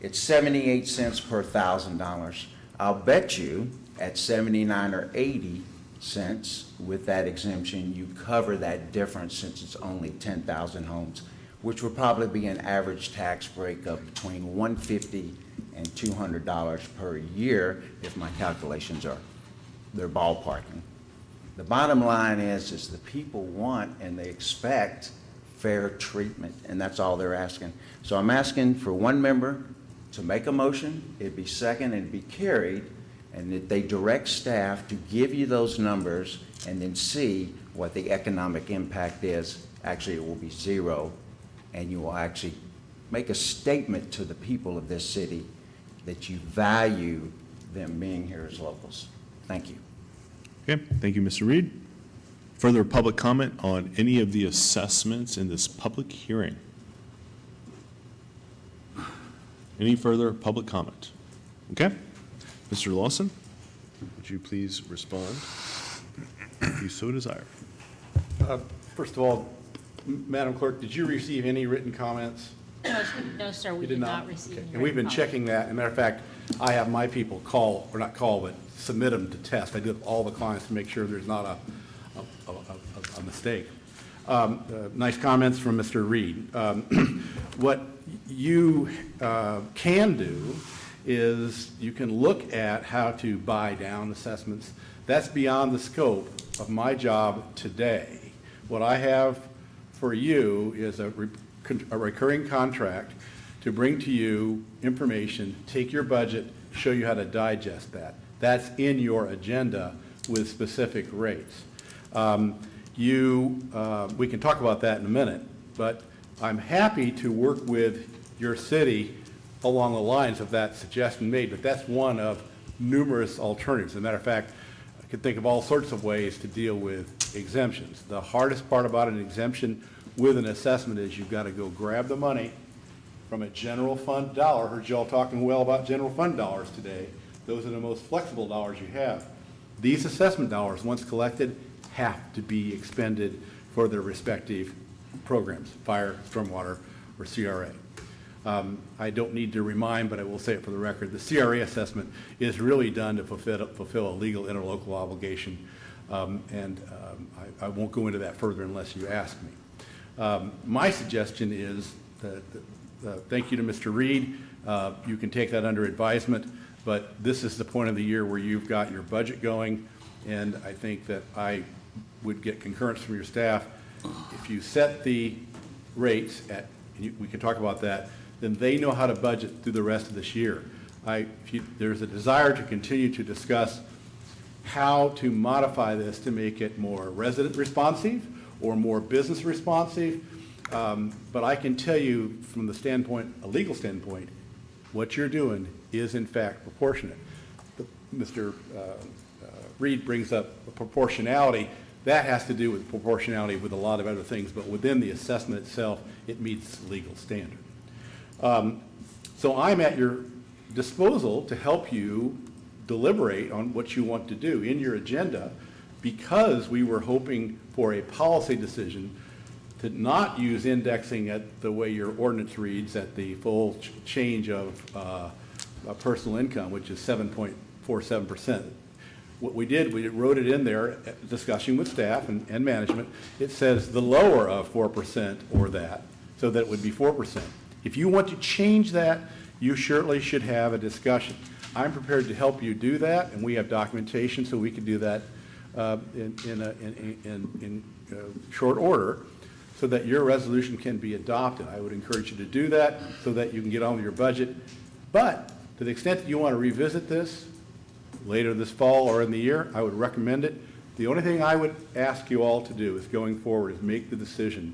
It's 78 cents per $1,000. I'll bet you at 79 or 80 cents with that exemption, you cover that difference since it's only 10,000 homes, which would probably be an average tax break of between $150 and $200 per year if my calculations are, they're ballparking. The bottom line is the people want and they expect fair treatment, and that's all they're asking. So I'm asking for one member to make a motion, it'd be second, and it'd be carried, and that they direct staff to give you those numbers and then see what the economic impact is. Actually, it will be zero, and you will actually make a statement to the people of this city that you value them being here as locals. Thank you. Okay, thank you, Mr. Reed. Further public comment on any of the assessments in this public hearing? Any further public comment? Okay. Mr. Lawson, would you please respond if you so desire? First of all, Madam Clerk, did you receive any written comments? No, sir, we You did not receive any. And we've been written checking that. As a matter of fact, I have my people call, or not call, but submit them to test. I do it with all the clients to make sure there's not a mistake. Nice comments from Mr. Reed. What you can do is you can look at how to buy down assessments. That's beyond the scope of my job today. What I have for you is a recurring contract to bring to you information, take your budget, show you how to digest that. That's in your agenda with specific rates. We can talk about that in a minute, but I'm happy to work with your city along the lines of that suggestion made, but that's one of numerous alternatives. As a matter of fact, I could think of all sorts of ways to deal with exemptions. The hardest part about an exemption with an assessment is you've got to go grab the money from a general fund dollar. Heard you all talking well about general fund dollars today. Those are the most flexible dollars you have. These assessment dollars, once collected, have to be expended for their respective programs, fire, stormwater, or CRA. I don't need to remind, but I will say it for the record, the CRA assessment is really done to fulfill a legal interlocal obligation, and I won't go into that further unless you ask me. My suggestion is that, thank you to Mr. Reed, you can take that under advisement, but this is the point of the year where you've got your budget going, and I think that I would get concurrence from your staff. If you set the rates at, we can talk about that, then they know how to budget through the rest of this year. There's a desire to continue to discuss how to modify this to make it more resident responsive or more business responsive. But I can tell you from the standpoint, a legal standpoint, what you're doing is in fact proportionate. Mr. Reed brings up proportionality. That has to do with proportionality with a lot of other things, but within the assessment itself, it meets legal standard. So I'm at your disposal to help you deliberate on what you want to do in your agenda, because we were hoping for a policy decision to not use indexing at the way your ordinance reads at the full change of personal income, which is 7.47%. What we did, we wrote it in there, discussion with staff and management. It says the lower of 4% or that, so that it would be 4%. If you want to change that, you surely should have a discussion. I'm prepared to help you do that, and we have documentation so we can do that in short order so that your resolution can be adopted. I would encourage you to do that so that you can get on with your budget. But to the extent that you want to revisit this later this fall or in the year, I would recommend it. The only thing I would ask you all to do is going forward is make the decision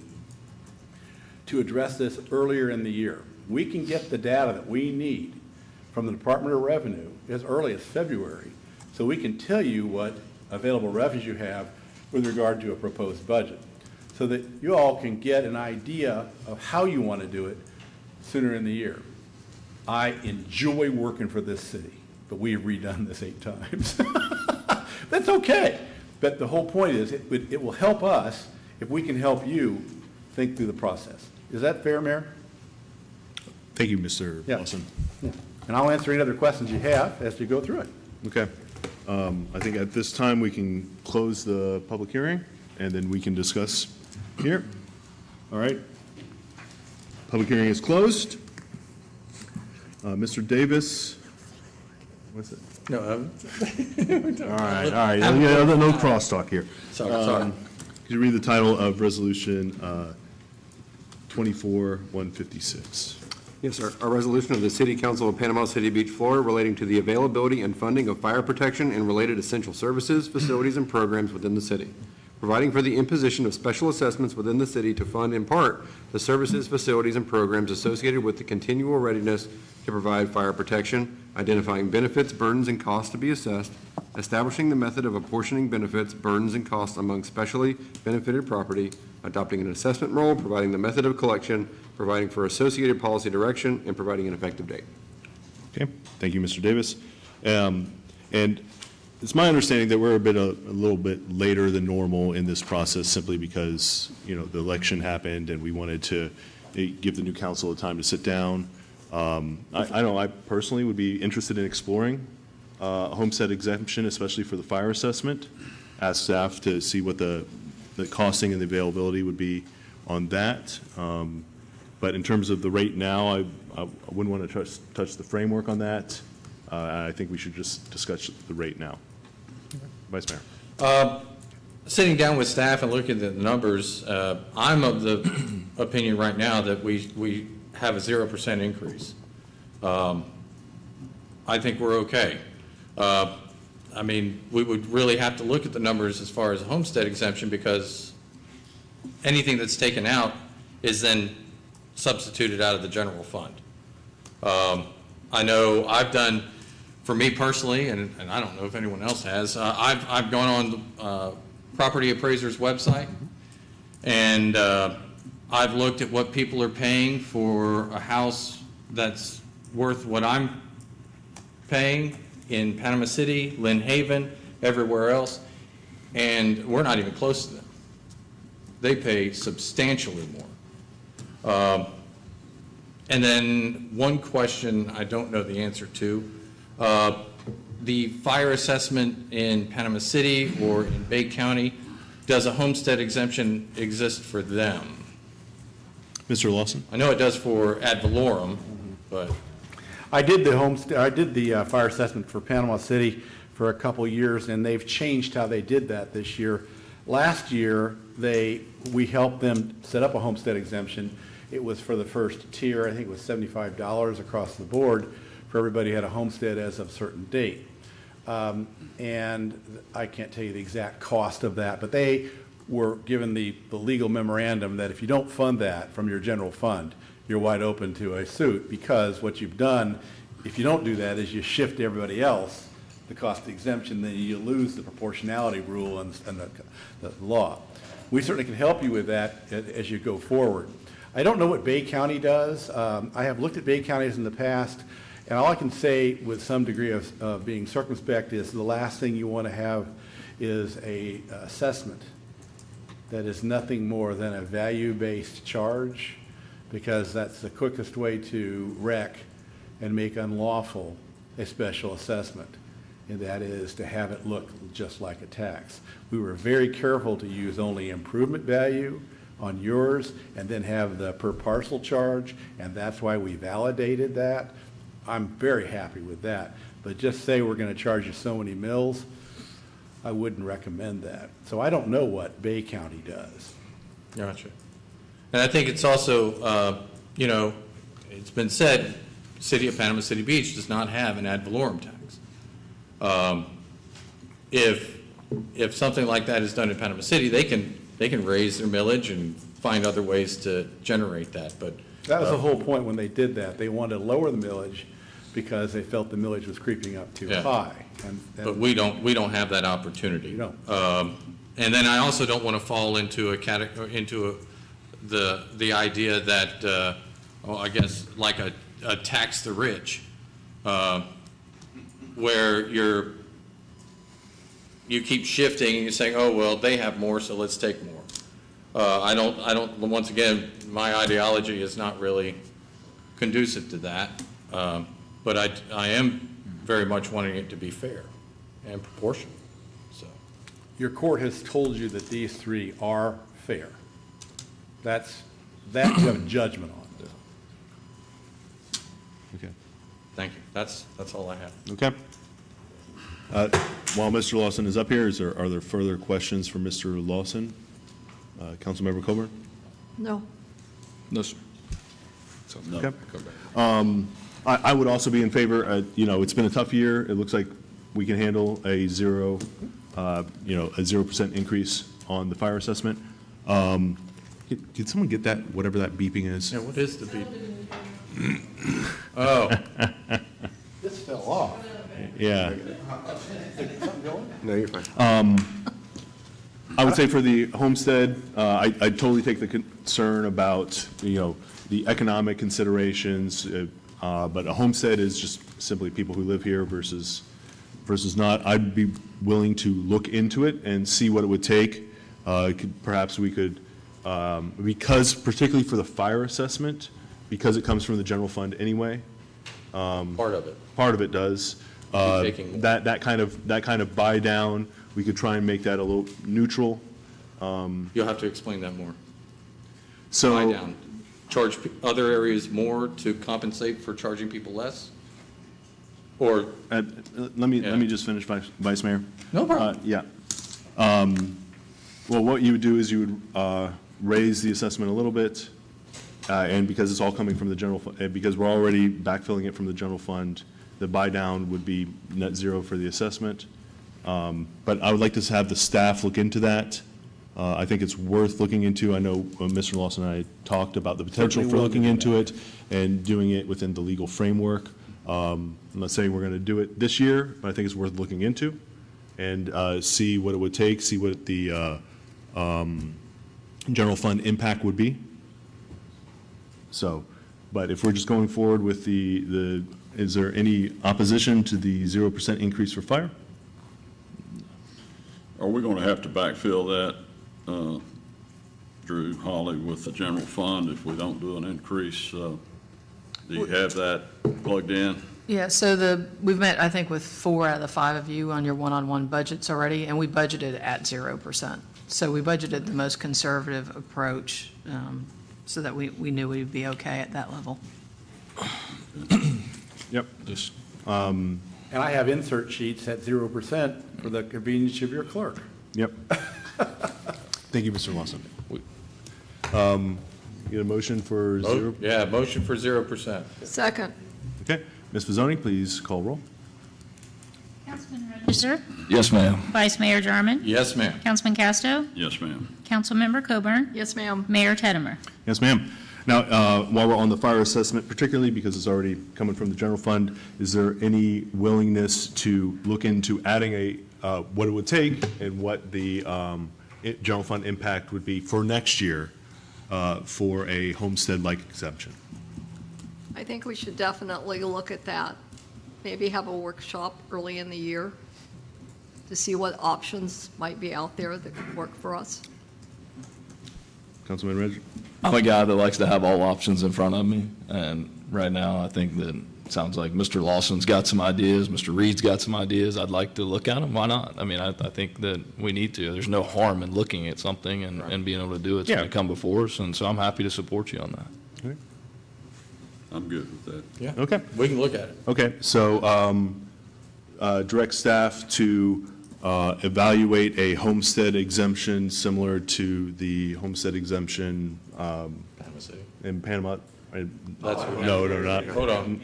to address this earlier in the year. We can get the data that we need from the Department of Revenue as early as February, so we can tell you what available revenues you have with regard to a proposed budget, so that you all can get an idea of how you want to do it sooner in the year. I enjoy working for this city, but we have redone this 8 times. That's okay. But the whole point is it will help us if we can help you think through the process. Is that fair, Mayor? Thank you, Mr. Lawson. Yeah. And I'll answer any other questions you have as you go through it. Okay. I think at this time we can close the public hearing, and then we can discuss here. All right. Public hearing is closed. Mr. Davis. What's it? No. All right. No crosstalk here. Sorry. Could you read the title of Resolution 24-156? Yes, sir. A resolution of the City Council of Panama City Beach, Florida relating to the availability and funding of fire protection and related essential services, facilities, and programs within the city. Providing for the imposition of special assessments within the city to fund in part the services, facilities, and programs associated with the continual readiness to provide fire protection, identifying benefits, burdens, and costs to be assessed, establishing the method of apportioning benefits, burdens, and costs among specially benefited property, adopting an assessment role, providing the method of collection, providing for associated policy direction, and providing an effective date. Okay, thank you, Mr. Davis. And it's my understanding that we're a little bit later than normal in this process simply because, the election happened and we wanted to give the new council time to sit down. I know I personally would be interested in exploring a homestead exemption, especially for the fire assessment. Ask staff to see what the costing and the availability would be on that. But in terms of the rate now, I wouldn't want to touch the framework on that. I think we should just discuss the rate now. Vice Mayor. Sitting down with staff and looking at the numbers, I'm of the opinion right now that we have a 0% increase. I think we're okay. We would really have to look at the numbers as far as a homestead exemption because anything that's taken out is then substituted out of the general fund. I know I've done, for me personally, and I don't know if anyone else has, I've gone on the property appraiser's website and I've looked at what people are paying for a house that's worth what I'm paying in Panama City, Lynn Haven, everywhere else, and we're not even close to them. They pay substantially more. And then one question I don't know the answer to, the fire assessment in Panama City or in Bay County, does a homestead exemption exist for them? Mr. Lawson? I know it does for ad valorem, but. I did the fire assessment for Panama City for a couple years, and they've changed how they did that this year. Last year, we helped them set up a homestead exemption. It was for the first tier, I think it was $75 across the board for everybody who had a homestead as of a certain date. And I can't tell you the exact cost of that, but they were given the legal memorandum that if you don't fund that from your general fund, you're wide open to a suit, because what you've done, if you don't do that, is you shift to everybody else the cost of the exemption, then you lose the proportionality rule and the law. We certainly can help you with that as you go forward. I don't know what Bay County does. I have looked at Bay counties in the past, and all I can say with some degree of being circumspect is the last thing you want to have is a assessment that is nothing more than a value-based charge, because that's the quickest way to wreck and make unlawful a special assessment, and that is to have it look just like a tax. We were very careful to use only improvement value on yours and then have the per parcel charge, and that's why we validated that. I'm very happy with that, but just say we're going to charge you so many mills, I wouldn't recommend that. So I don't know what Bay County does. Gotcha. And I think it's also, it's been said, City of Panama City Beach does not have an ad valorem tax. If something like that is done in Panama City, they can raise their millage and find other ways to generate that. But that was the whole point when they did that. They wanted to lower the millage because they felt the millage was creeping up too high. But we don't have that opportunity. You don't. And then I also don't want to fall into the idea that, I guess like a tax the rich, where you keep shifting and you're saying, oh, well, they have more, so let's take more. I don't, once again, my ideology is not really conducive to that. But I am very much wanting it to be fair and proportional, so. Your court has told you that these three are fair. That you have a judgment on. Okay. Thank you. That's all I have. Okay. While Mr. Lawson is up here, are there further questions for Mr. Lawson? Councilmember Coburn? No. No, sir. So, Okay. come back. I would also be in favor, it's been a tough year. It looks like we can handle a 0% increase on the fire assessment. Can someone get that, whatever that beeping is? Yeah, what is the beep? Oh. This fell off. Yeah. No, you're fine. I would say for the homestead, I totally take the concern about, the economic considerations, but a homestead is just simply people who live here versus not. I'd be willing to look into it and see what it would take. Perhaps we could, because particularly for the fire assessment, because it comes from the general fund anyway. Part of it. Part of it does. taking more. That kind of buy down, we could try and make that a little neutral. You'll have to explain that more. So. Buy down. Charge other areas more to compensate for charging people less? Or? Let me just finish, Vice Mayor. No problem. Yeah. Well, what you would do is you would raise the assessment a little bit, and because it's all coming from the general fund, because we're already backfilling it from the general fund, the buy down would be net zero for the assessment. But I would like to have the staff look into that. I think it's worth looking into. I know Mr. Lawson and I talked about the potential for looking into it and doing it within the legal framework. I'm not saying we're going to do it this year, but I think it's worth looking into and see what it would take, see what the general fund impact would be. So, but if we're just going forward with is there any opposition to the 0% increase for fire? Are we going to have to backfill that, Drew, Holly, with the general fund if we don't do an increase? Do you have that plugged in? Yeah, so we've met, I think, with 4 out of the 5 of you on your one-on-one budgets already, and we budgeted at 0%. So we budgeted the most conservative approach so that we knew we'd be okay at that level. Yep. And I have insert sheets at 0% for the convenience of your clerk. Yep. Thank you, Mr. Lawson. You get a motion for zero? Yeah, motion for 0%. Second. Okay. Ms. Fazzoni, please call roll. Councilman Register? Yes, ma'am. Vice Mayor Jarman? Yes, ma'am. Councilman Casto? Yes, ma'am. Councilmember Coburn? Yes, ma'am. Mayor Teddemer? Yes, ma'am. Now, while we're on the fire assessment, particularly because it's already coming from the general fund, is there any willingness to look into adding what it would take and what the general fund impact would be for next year for a homestead-like exemption? I think we should definitely look at that. Maybe have a workshop early in the year to see what options might be out there that could work for us. Councilman Reg? I'm a guy that likes to have all options in front of me, and right now, I think that it sounds like Mr. Lawson's got some ideas, Mr. Reed's got some ideas. I'd like to look at them. Why not? I mean, I think that we need to. There's no harm in looking at something and being able to do it. It's going to come before us, and so I'm happy to support you on that. Okay. I'm good with that. Yeah. Okay. We can look at it. Okay, so direct staff to evaluate a homestead exemption similar to the homestead exemption in Panama. No, not. Hold on.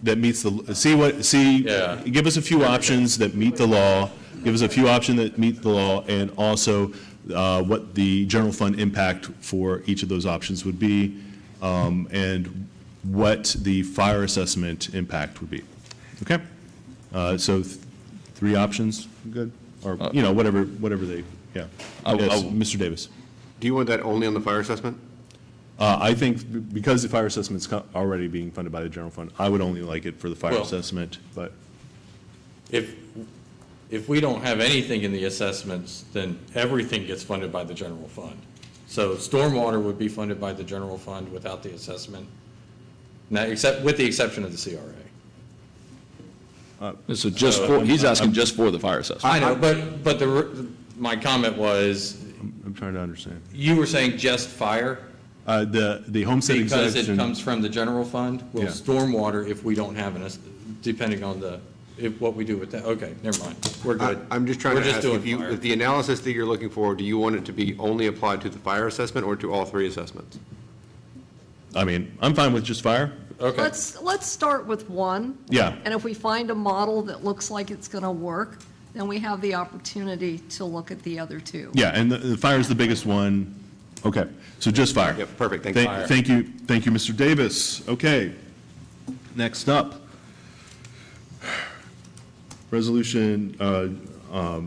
That meets give us a few options that meet the law, give us a few options that meet the law, and also what the general fund impact for each of those options would be, and what the fire assessment impact would be. Okay? So 3 options, good? Or, whatever they, yeah. Yes, Mr. Davis. Do you want that only on the fire assessment? I think because the fire assessment's already being funded by the general fund, I would only like it for the fire assessment, but. If we don't have anything in the assessments, then everything gets funded by the general fund. So stormwater would be funded by the general fund without the assessment. Now, with the exception of the CRA. So he's asking just for the fire assessment. I know, but my comment was. I'm trying to understand. You were saying just fire? The homestead exemption. Because it comes from the general fund? Well, stormwater, if we don't have depending on what we do with that. Okay, never mind. We're good. I'm just trying to ask if the analysis that you're looking for, do you want it to be only applied to the fire assessment or to all 3 assessments? I mean, I'm fine with just fire. Okay. Let's start with one. Yeah. And if we find a model that looks like it's going to work, then we have the opportunity to look at the other two. Yeah, and the fire is the biggest one. Okay, so just fire. Yep, perfect, thank you. Thank you, Mr. Davis. Okay, next up. Resolution,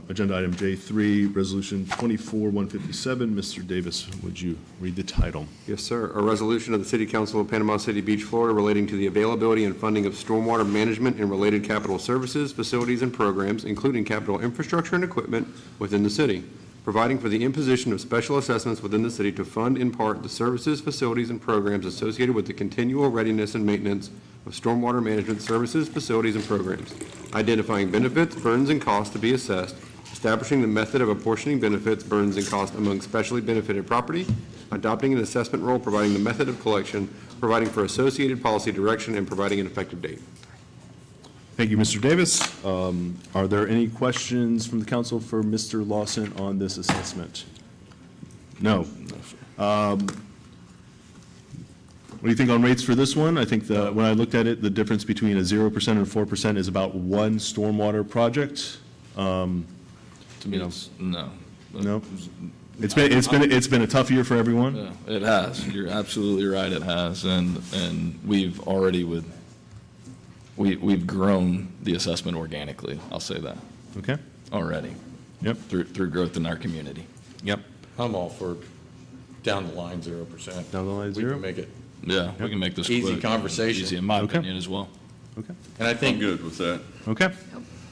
agenda item J3, Resolution 24-157. Mr. Davis, would you read the title? Yes, sir. A resolution of the City Council of Panama City Beach, Florida, relating to the availability and funding of stormwater management and related capital services, facilities, and programs, including capital infrastructure and equipment within the city, providing for the imposition of special assessments within the city to fund in part the services, facilities, and programs associated with the continual readiness and maintenance of stormwater management services, facilities, and programs, identifying benefits, burdens, and costs to be assessed, establishing the method of apportioning benefits, burdens, and costs among specially benefited property, adopting an assessment role, providing the method of collection, providing for associated policy direction, and providing an effective date. Thank you, Mr. Davis. Are there any questions from the council for Mr. Lawson on this assessment? No. What do you think on rates for this one? I think when I looked at it, the difference between a 0% and 4% is about one stormwater project. To me, it's, no. No? It's been a tough year for everyone? Yeah, it has. You're absolutely right, it has. And we've already we've grown the assessment organically, I'll say that. Okay. Already. Yep. Through growth in our community. Yep. I'm all for down the line 0%. Down the line We 0? can make it Yeah, we can make this easy quick. conversation. Easy, in my Okay. opinion, as well. Okay. And I think I'm good with that. Okay.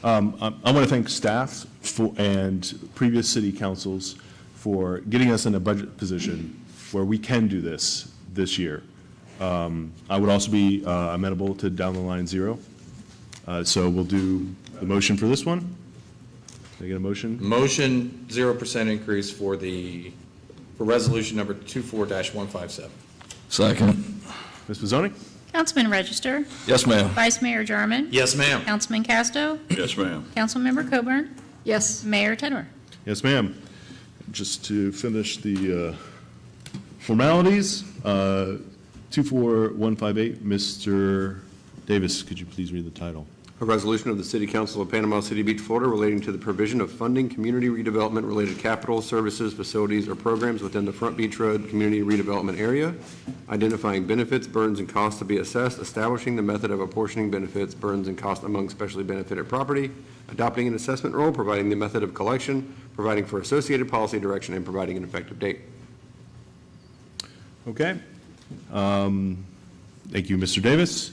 I want to thank staff and previous city councils for getting us in a budget position where we can do this year. I would also be amenable to down the line 0. So we'll do the motion for this one. Can I get a motion? motion 0% increase for resolution number 24-157. Second. Ms. Pizzoni? Councilman Register? Yes, ma'am. Vice Mayor Jarman? Yes, ma'am. Councilman Casto? Yes, ma'am. Councilmember Coburn? Yes. Mayor Tedwer? Yes, ma'am. Just to finish the formalities, 24158, Mr. Davis, could you please read the title? A resolution of the City Council of Panama City Beach, Florida, relating to the provision of funding community redevelopment-related capital, services, facilities, or programs within the Front Beach Road Community Redevelopment Area, identifying benefits, burdens, and costs to be assessed, establishing the method of apportioning benefits, burdens, and costs among specially benefited property, adopting an assessment role, providing the method of collection, providing for associated policy direction, and providing an effective date. Okay. Thank you, Mr. Davis.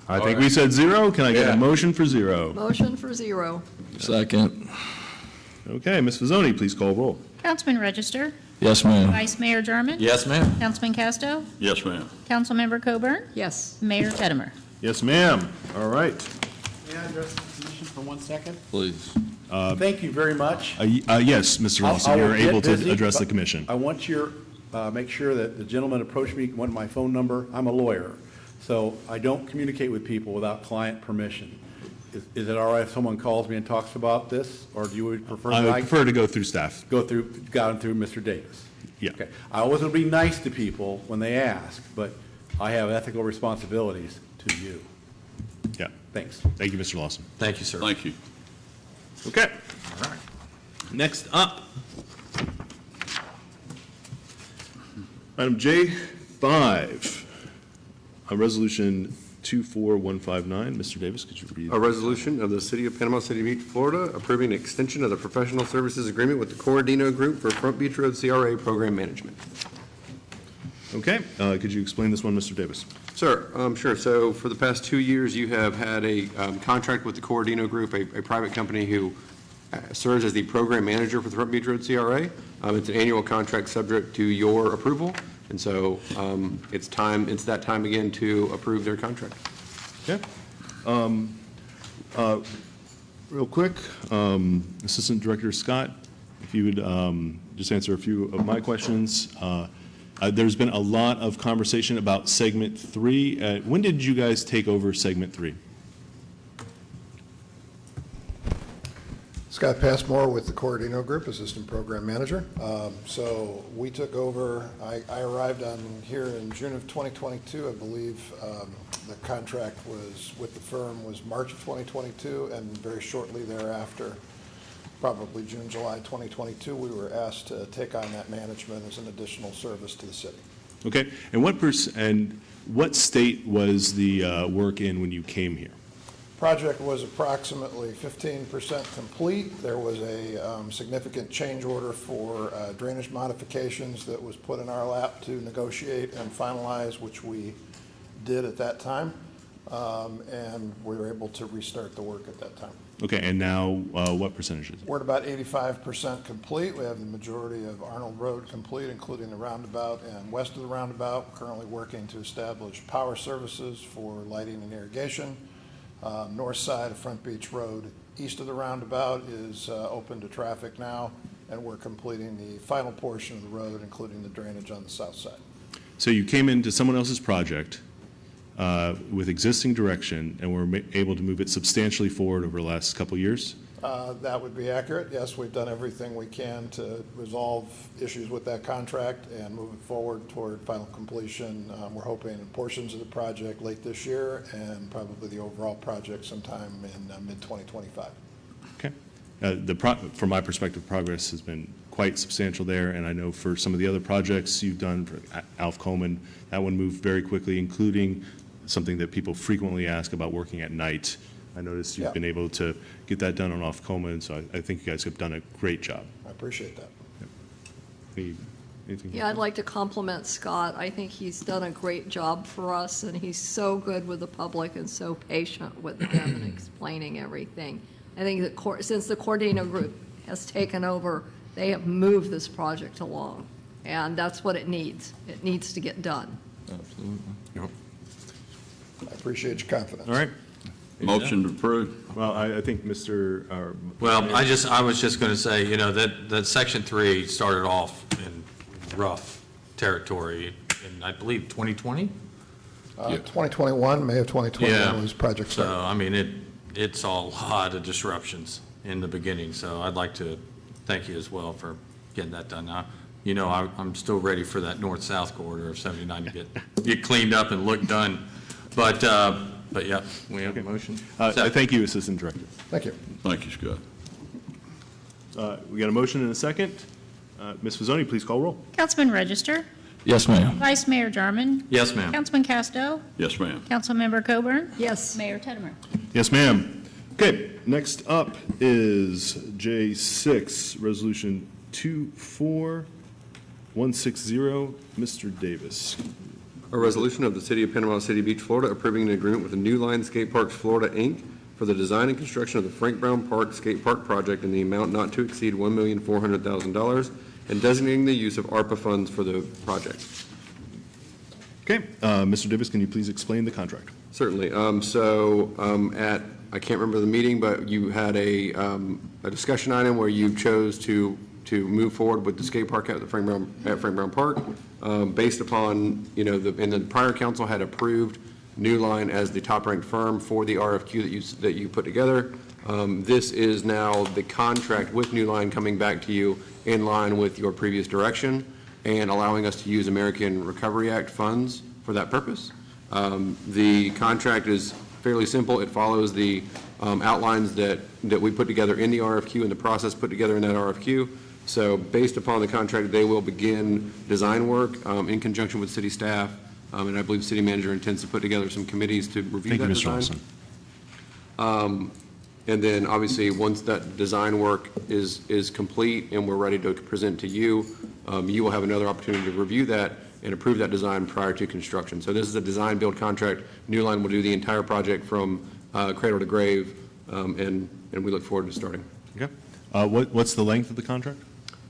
I think we said 0. Can I get a motion for 0? Motion for 0. Second. Okay, Ms. Pizzoni, please call roll. Councilman Register? Yes, ma'am. Vice Mayor Jarman? Yes, ma'am. Councilman Casto? Yes, ma'am. Councilmember Coburn? Yes. Mayor Tedwer? Yes, ma'am. All right. May I address the commission for 1 second? Please. Thank you very much. Yes, Mr. Lawson, I will you're get able busy, to address the but commission. I want make sure that the gentleman approached me, wanted my phone number. I'm a lawyer, so I don't communicate with people without client permission. Is it all right if someone calls me and talks about this, or do you prefer? I would prefer to go through staff. Got them through Mr. Davis. Yeah. Okay. I always want to be nice to people when they ask, but I have ethical responsibilities to you. Yeah. Thanks. Thank you, Mr. Lawson. Thank you, sir. Thank you. Okay. All right. Next Up. Item J5, a resolution 24159. Mr. Davis, could you read? A resolution of the City of Panama City Beach, Florida, approving an extension of the professional services agreement with the Corradino Group for Front Beach Road CRA program management. Okay. Could you explain this one, Mr. Davis? Sir, sure. So for the past 2 years, you have had a contract with the Corradino Group, a private company who serves as the program manager for the Front Beach Road CRA. It's an annual contract subject to your approval, and so it's that time again to approve their contract. Okay. Real quick, Assistant Director Scott, if you would just answer a few of my questions. There's been a lot of conversation about Segment 3. When did you guys take over Segment 3? Scott Passmore with the Corradino Group, Assistant Program Manager. So we took over, I arrived on here in June of 2022, I believe. The contract was with the firm was March of 2022, and very shortly thereafter, probably June, July 2022, we were asked to take on that management as an additional service to the city. Okay, and what state was the work in when you came here? Project was approximately 15% complete. There was a significant change order for drainage modifications that was put in our lap to negotiate and finalize, which we did at that time, and we were able to restart the work at that time. Okay, and now what percentage is it? We're at about 85% complete. We have the majority of Arnold Road complete, including the roundabout and west of the roundabout. We're currently working to establish power services for lighting and irrigation. North side of Front Beach Road, east of the roundabout, is open to traffic now, and we're completing the final portion of the road, including the drainage on the south side. So you came into someone else's project with existing direction and were able to move it substantially forward over the last couple of years? That would be accurate. Yes, we've done everything we can to resolve issues with that contract and move it forward toward final completion. We're hoping portions of the project late this year and probably the overall project sometime in mid-2025. Okay. From my perspective, progress has been quite substantial there, and I know for some of the other projects you've done, for Alf Coleman, that one moved very quickly, including something that people frequently ask about working at night. I noticed you've been able to get that done on Alf Coleman, so I think you guys have done a great job. I appreciate that. Anything? Yeah, I'd like to compliment Scott. I think he's done a great job for us, and he's so good with the public and so patient with them and explaining everything. I think that since the Corradino Group has taken over, they have moved this project along, and that's what it needs. It needs to get done. Absolutely. Yep. I appreciate your confidence. All right. Motion to approve. Well, I think Mr. Well, I was just going to say, you know, that Section 3 started off in rough territory in, I believe, 2020? 2021, May of 2021 was project So, started. I mean, it's a lot of disruptions in the beginning, so I'd like to thank you as well for getting that done. Now, you know, I'm still ready for that north-south corridor of 79 to get cleaned up and look done. But yeah, we have a motion. Thank you, Assistant Director. Thank you. Thank you, Scott. We got a motion and a second. Ms. Fazzoni, please call roll. Councilman Register? Yes, ma'am. Vice Mayor Jarman? Yes, ma'am. Councilman Casto? Yes, ma'am. Councilmember Coburn? Yes. Mayor Teddemer? Yes, ma'am. Okay, next up is J6, Resolution 24160. Mr. Davis. A resolution of the City of Panama City Beach, Florida, approving an agreement with New Line Skate Parks Florida, Inc. for the design and construction of the Frank Brown Park Skate Park project in the amount not to exceed $1,400,000 and designating the use of ARPA funds for the project. Okay, Mr. Davis, can you please explain the contract? Certainly. I can't remember the meeting, but you had a discussion item where you chose to move forward with the skate park at Frank Brown Park, based upon, you know, and the prior council had approved New Line as the top-ranked firm for the RFQ that you put together. This is now the contract with New Line coming back to you in line with your previous direction and allowing us to use American Recovery Act funds for that purpose. The contract is fairly simple. It follows the outlines that we put together in the RFQ and the process put together in that RFQ. So based upon the contract, they will begin design work in conjunction with city staff, and I believe the city manager intends to put together some committees to review that design. Thank you, Mr. Olson. And then obviously, once that design work is complete and we're ready to present to you, you will have another opportunity to review that and approve that design prior to construction. So this is a design build contract. New Line will do the entire project from cradle to grave, and we look forward to starting. Okay. What's the length of the contract?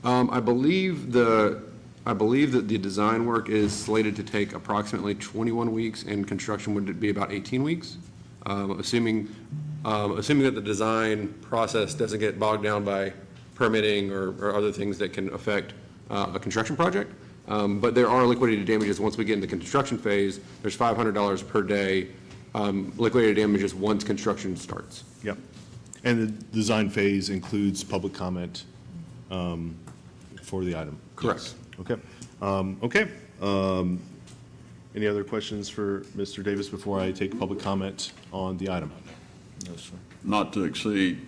I believe that the design work is slated to take approximately 21 weeks, and construction would be about 18 weeks, assuming that the design process doesn't get bogged down by permitting or other things that can affect a construction project. But there are liquidated damages once we get into the construction phase. There's $500 per day liquidated damages once construction starts. Yep. And the design phase includes public comment for the item? Correct. Okay. Any other questions for Mr. Davis before I take public comment on the item? No, sir. Not to exceed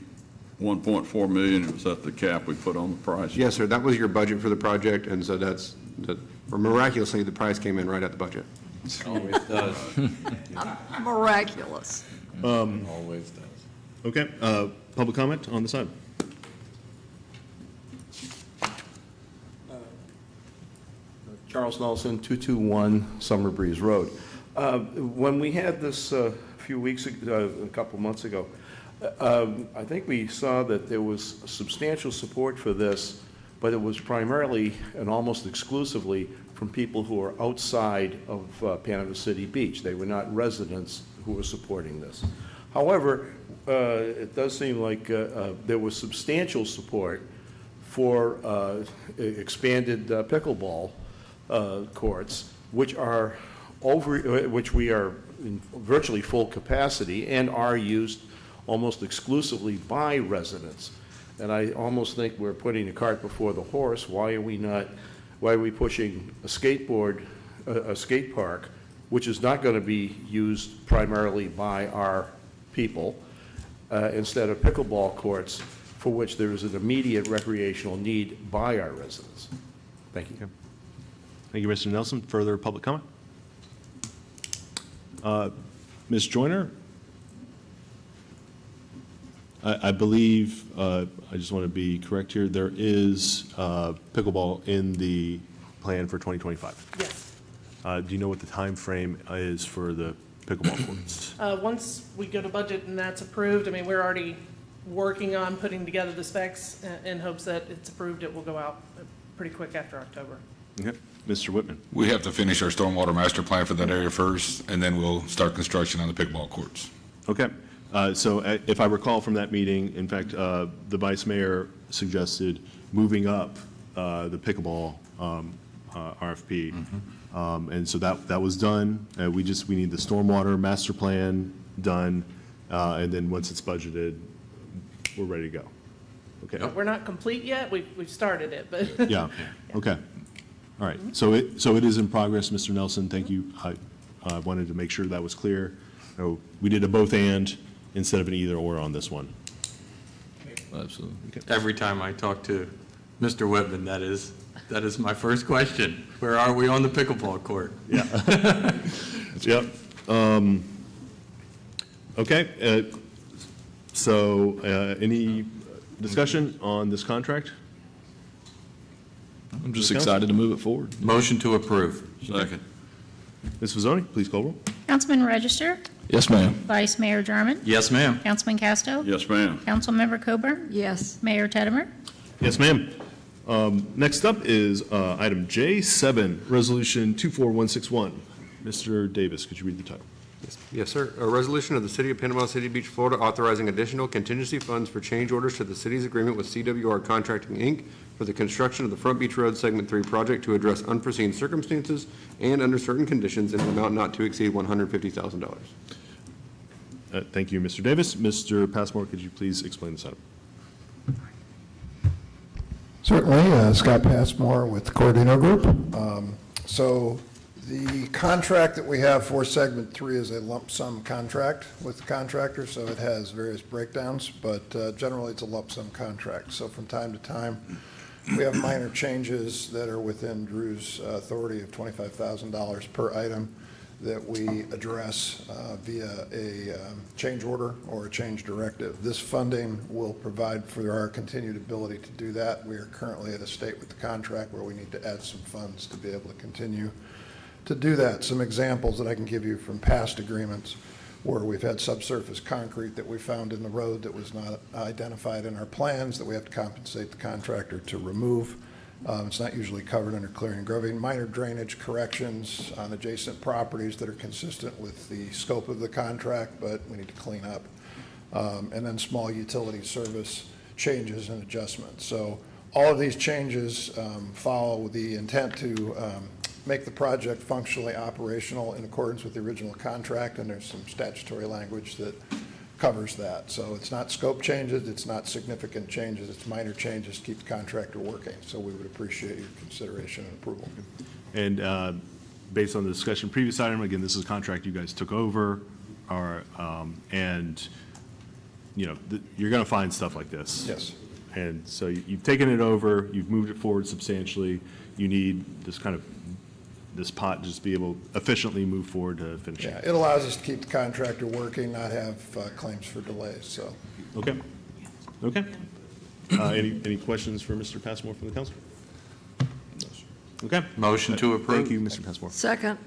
1.4 million, was that the cap we put on the price? Yes, sir, that was your budget for the project, and so miraculously, the price came in right at the budget. Always does. Miraculous. Always does. Okay, public comment on this item? Charles Nelson, 221 Summer Breeze Road. When we had this a few weeks ago, a couple months ago, I think we saw that there was substantial support for this, but it was primarily and almost exclusively from people who are outside of Panama City Beach. They were not residents who were supporting this. However, it does seem like there was substantial support for expanded pickleball courts, which we are in virtually full capacity and are used almost exclusively by residents. And I almost think we're putting the cart before the horse. Why are we pushing a skate park, which is not going to be used primarily by our people, instead of pickleball courts, for which there is an immediate recreational need by our residents? Thank you. Thank you, Mr. Nelson. Further public comment? Ms. Joyner? I believe, I just want to be correct here, there is pickleball in the plan for 2025. Yes. Do you know what the time frame is for the pickleball courts? Once we go to budget and that's approved, I mean, we're already working on putting together the specs in hopes that it's approved. It will go out pretty quick after October. Okay. Mr. Whitman? We have to finish our stormwater master plan for that area first, and then we'll start construction on the pickleball courts. Okay. So if I recall from that meeting, in fact, the vice mayor suggested moving up the pickleball RFP. And so that was done. We need the stormwater master plan done. And then once it's budgeted, we're ready to go. Okay. We're not complete yet. We've started it, but. Yeah. Okay. All right. So it is in progress, Mr. Nelson. Thank you. I wanted to make sure that was clear. We did a both and instead of an either or on this one. Absolutely. Every time I talk to Mr. Whitman, that is my first question. Where are we on the pickleball court? Yeah. Yep. Okay. So any discussion on this contract? I'm just excited to move it forward. Motion to approve. Second. Ms. Mazzoni, please call roll. Councilman Register? Yes, ma'am. Vice Mayor Jarman? Yes, ma'am. Councilman Casto? Yes, ma'am. Councilmember Coburn? Yes. Mayor Teddemer? Yes, ma'am. Next up is item J7, Resolution 24161. Mr. Davis, could you read the title? Yes, sir. A resolution of the City of Panama City Beach, Florida, authorizing additional contingency funds for change orders to the city's agreement with CWR Contracting, Inc. for the construction of the Front Beach Road Segment 3 project to address unforeseen circumstances and under certain conditions in an amount not to exceed $150,000. Thank you, Mr. Davis. Mr. Passmore, could you please explain this item? Certainly. Scott Passmore with the Cordino Group. So the contract that we have for Segment 3 is a lump sum contract with the contractor, so it has various breakdowns, but generally it's a lump sum contract. So from time to time, we have minor changes that are within Drew's authority of $25,000 per item that we address via a change order or a change directive. This funding will provide for our continued ability to do that. We are currently at a state with the contract where we need to add some funds to be able to continue to do that. Some examples that I can give you from past agreements where we've had subsurface concrete that we found in the road that was not identified in our plans that we have to compensate the contractor to remove. It's not usually covered under clearing and groving. Minor drainage corrections on adjacent properties that are consistent with the scope of the contract, but we need to clean up. And then small utility service changes and adjustments. So all of these changes follow the intent to make the project functionally operational in accordance with the original contract, and there's some statutory language that covers that. So it's not scope changes, it's not significant changes, it's minor changes to keep the contractor working. So we would appreciate your consideration and approval. And based on the discussion previous item, again, this is a contract you guys took over, and, you know, you're going to find stuff like this. Yes. And so you've taken it over, you've moved it forward substantially. You need this kind of, this pot just be able to efficiently move forward to finish Yeah, it. it allows us to keep the contractor working, not have claims for delays, so. Okay. Okay. Any questions for Mr. Passmore from the council? Okay. Motion to approve. Thank you, Mr. Passmore. Second.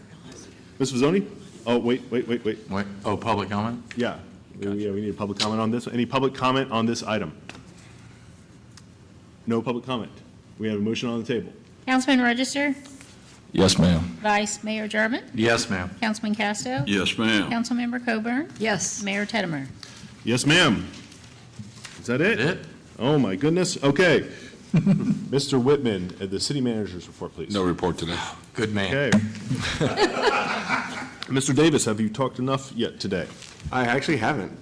Ms. Vizzoni? Oh, wait. Wait, oh, public comment? Yeah. Yeah, we need a public comment on this. Any public comment on this item? No public comment. We have a motion on the table. Councilman Register? Yes, ma'am. Vice Mayor Jarman? Yes, ma'am. Councilman Casto? Yes, ma'am. Councilmember Coburn? Yes. Mayor Tettemer? Yes, ma'am. Is that it? It? Oh, my goodness. Okay. Mr. Whitman, the city manager's report, please. No report today. Good man. Okay. Mr. Davis, have you talked enough yet today? I actually haven't.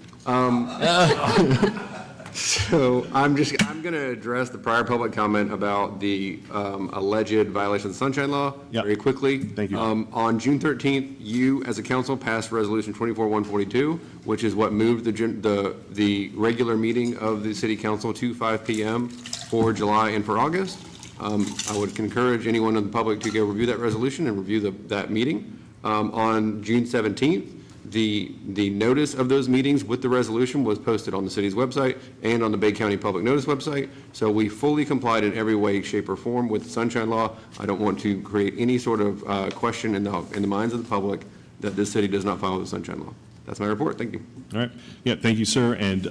So I'm going to address the prior public comment about the alleged violation of the Sunshine Law very quickly. Thank you. On June 13th, you, as a council, passed Resolution 24-142, which is what moved the regular meeting of the city council to 5 p.m. for July and for August. I would encourage anyone in the public to go review that resolution and review that meeting. On June 17th, the notice of those meetings with the resolution was posted on the city's website and on the Bay County Public Notice website. So we fully complied in every way, shape, or form with the Sunshine Law. I don't want to create any sort of question in the minds of the public that this city does not follow the Sunshine Law. That's my report. Thank you. All right. Yeah, thank you, sir. And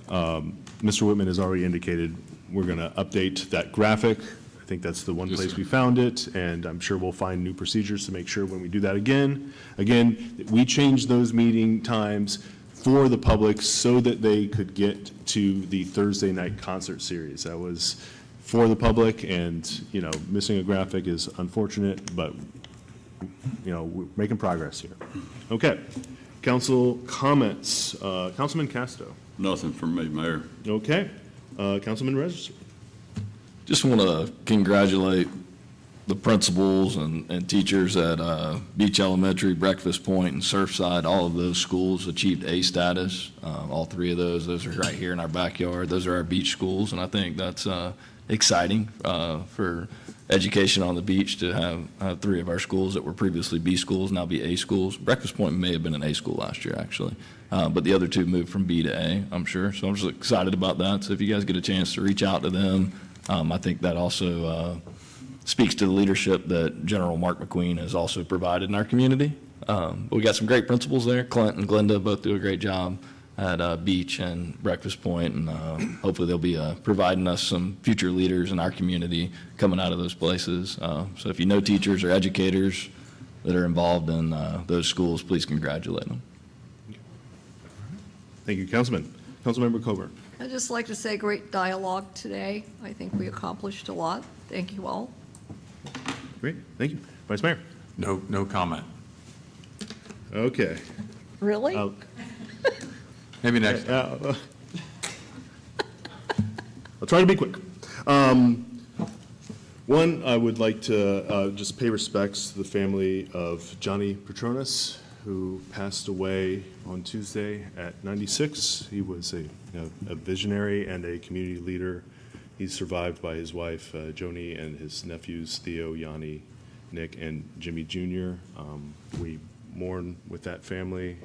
Mr. Whitman has already indicated we're going to update that graphic. I think that's the one place we found it, and I'm sure we'll find new procedures to make sure when we do that again. Again, we changed those meeting times for the public so that they could get to the Thursday night concert series. That was for the public, and, you know, missing a graphic is unfortunate, but, you know, we're making progress here. Okay. Council comments. Councilman Casto. Nothing from me, Mayor. Okay. Councilman Register. Just want to congratulate the principals and teachers at Beach Elementary, Breakfast Point, and Surfside. All of those schools achieved A status. All three of those are right here in our backyard. Those are our beach schools, and I think that's exciting for education on the beach to have three of our schools that were previously B schools now be A schools. Breakfast Point may have been an A school last year, actually, but the other two moved from B to A, I'm sure. So I'm just excited about that. So if you guys get a chance to reach out to them, I think that also speaks to the leadership that General Mark McQueen has also provided in our community. We got some great principals there. Clint and Glenda both do a great job at Beach and Breakfast Point, and hopefully they'll be providing us some future leaders in our community coming out of those places. So if you know teachers or educators that are involved in those schools, please congratulate them. Thank you, Councilman. Councilmember Coburn. I'd just like to say great dialogue today. I think we accomplished a lot. Thank you all. Great, thank you. Vice Mayor? No comment. Okay. Really? Maybe next time. I'll try to be quick. One, I would like to just pay respects to the family of Johnny Petronas, who passed away on Tuesday at 96. He was a visionary and a community leader. He's survived by his wife, Joni, and his nephews, Theo, Yanni, Nick, and Jimmy Jr. We mourn with that family.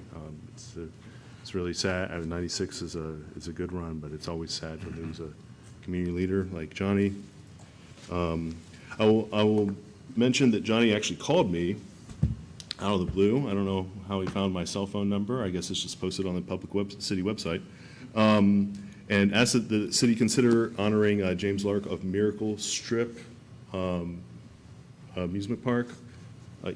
It's really sad. 96 is a good run, but it's always sad to lose a community leader like Johnny. I will mention that Johnny actually called me out of the blue. I don't know how he found my cell phone number. I guess it's just posted on the city website. And asked that the city consider honoring James Lark of Miracle Strip Amusement Park. I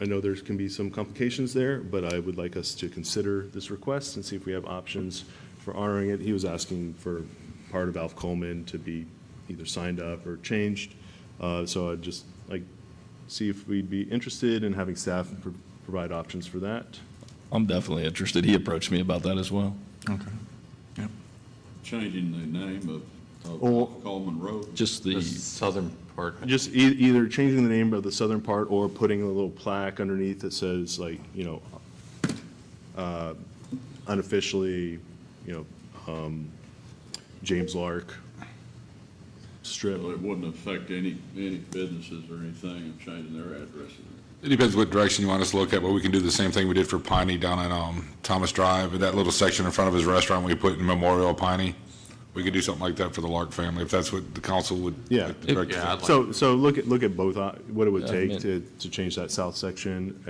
know there can be some complications there, but I would like us to consider this request and see if we have options for honoring it. He was asking for part of Alf Coleman to be either signed up or changed. So I'd just like see if we'd be interested in having staff provide options for that. I'm definitely interested. He approached me about that as well. Okay. Yep. Changing the name of Or- Coleman Road. Just the southern part. Just either changing the name of the southern part or putting a little plaque underneath that says, like, unofficially, James Lark Strip. So it wouldn't affect any businesses or anything of changing their addresses. It depends what direction you want us to look at, but we can do the same thing we did for Piney down in Thomas Drive, that little section in front of his restaurant, we put in Memorial Piney. We could do something like that for the Lark family, if that's what the council would. Yeah. direct us. Yeah, I'd like- So look at both, what it would Yeah, I take mean- to change that south section,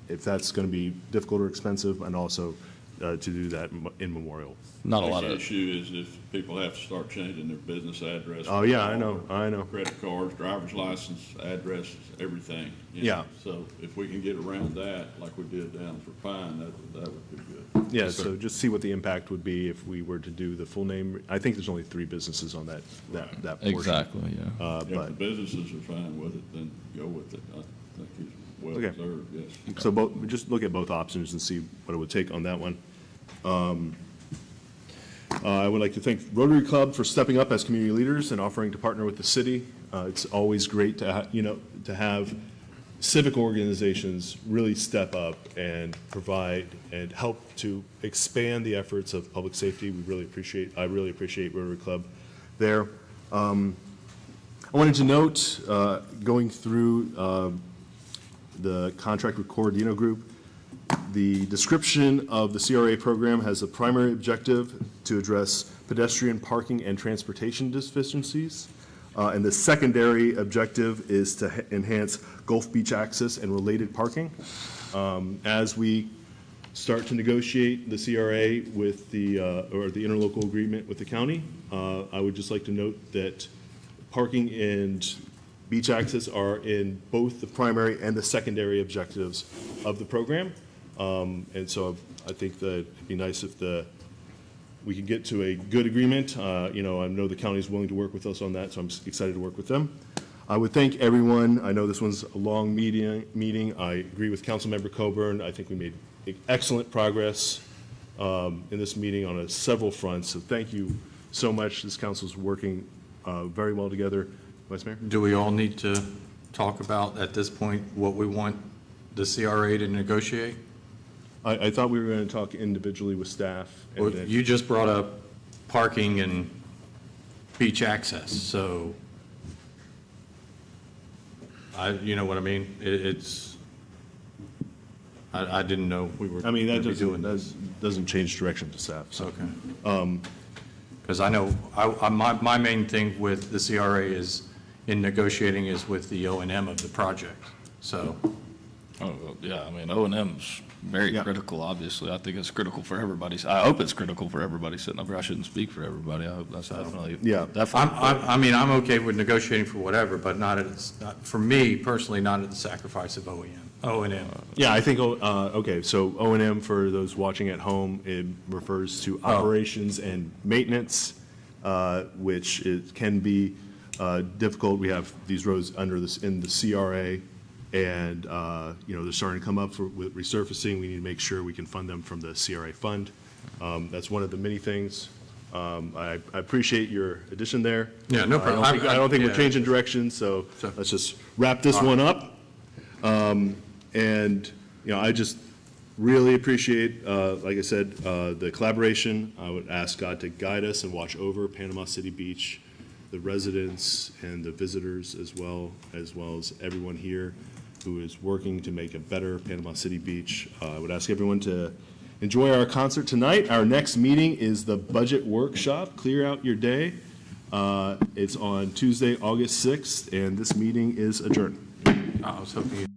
if that's going to be difficult or expensive, and also to do that in Memorial. Not a lot The of, issue is if people have to start changing their business address. Oh, yeah, I know. Credit cards, driver's license, addresses, everything. Yeah. So if we can get around that, like we did down for Pine, that would be good. Yeah, so just see what the impact would be if we were to do the full name. I think there's only 3 businesses on that portion. exactly, yeah. If the businesses are fine with it, then go with it. I think it's well Okay. deserved, yes. So just look at both options and see what it would take on that one. I would like to thank Rotary Club for stepping up as community leaders and offering to partner with the city. It's always great to have civic organizations really step up and provide and help to expand the efforts of public safety. I really appreciate Rotary Club there. I wanted to note, going through the contract with Corradino Group, the description of the CRA program has a primary objective to address pedestrian parking and transportation deficiencies. And the secondary objective is to enhance Gulf Beach access and related parking. As we start to negotiate the CRA with or the interlocal agreement with the county, I would just like to note that parking and beach access are in both the primary and the secondary objectives of the program. And so I think that it'd be nice if we could get to a good agreement. I know the county is willing to work with us on that, so I'm excited to work with them. I would thank everyone. I know this one's a long meeting. I agree with Councilmember Coburn. I think we made excellent progress in this meeting on several fronts. So thank you so much. This council's working very well together. Vice Mayor? Do we all need to talk about, at this point, what we want the CRA to negotiate? I thought we were going to talk individually with staff. and Well, then- you just brought up parking and beach access, so you know what I mean? I didn't know we were I mean, that gonna be doing doesn't change direction to staff, so. Okay. Because I know, my main thing with the CRA is, in negotiating, is with the O&M of the project, so. Oh, yeah, I mean, O&M's very critical, obviously. I think it's critical for everybody. I hope it's critical for everybody sitting up here. I shouldn't speak for everybody. I hope that's definitely. I'm okay with negotiating for whatever, but not for me personally, not at the sacrifice of O&M. Yeah, I think, okay, so O&M, for those watching at home, it refers to operations and maintenance, which can be difficult. We have these roads in the CRA, and, they're starting to come up with resurfacing. We need to make sure we can fund them from the CRA fund. That's one of the many things. I appreciate your addition there. Yeah, no problem. I don't think we're changing direction, so let's just wrap this one up. I just really appreciate, like I said, the collaboration. I would ask God to guide us and watch over Panama City Beach, the residents and the visitors, as well as everyone here who is working to make a better Panama City Beach. I would ask everyone to enjoy our concert tonight. Our next meeting is the budget workshop, Clear Out Your Day. It's on Tuesday, August 6th, and this meeting is adjourned. I was hoping you'd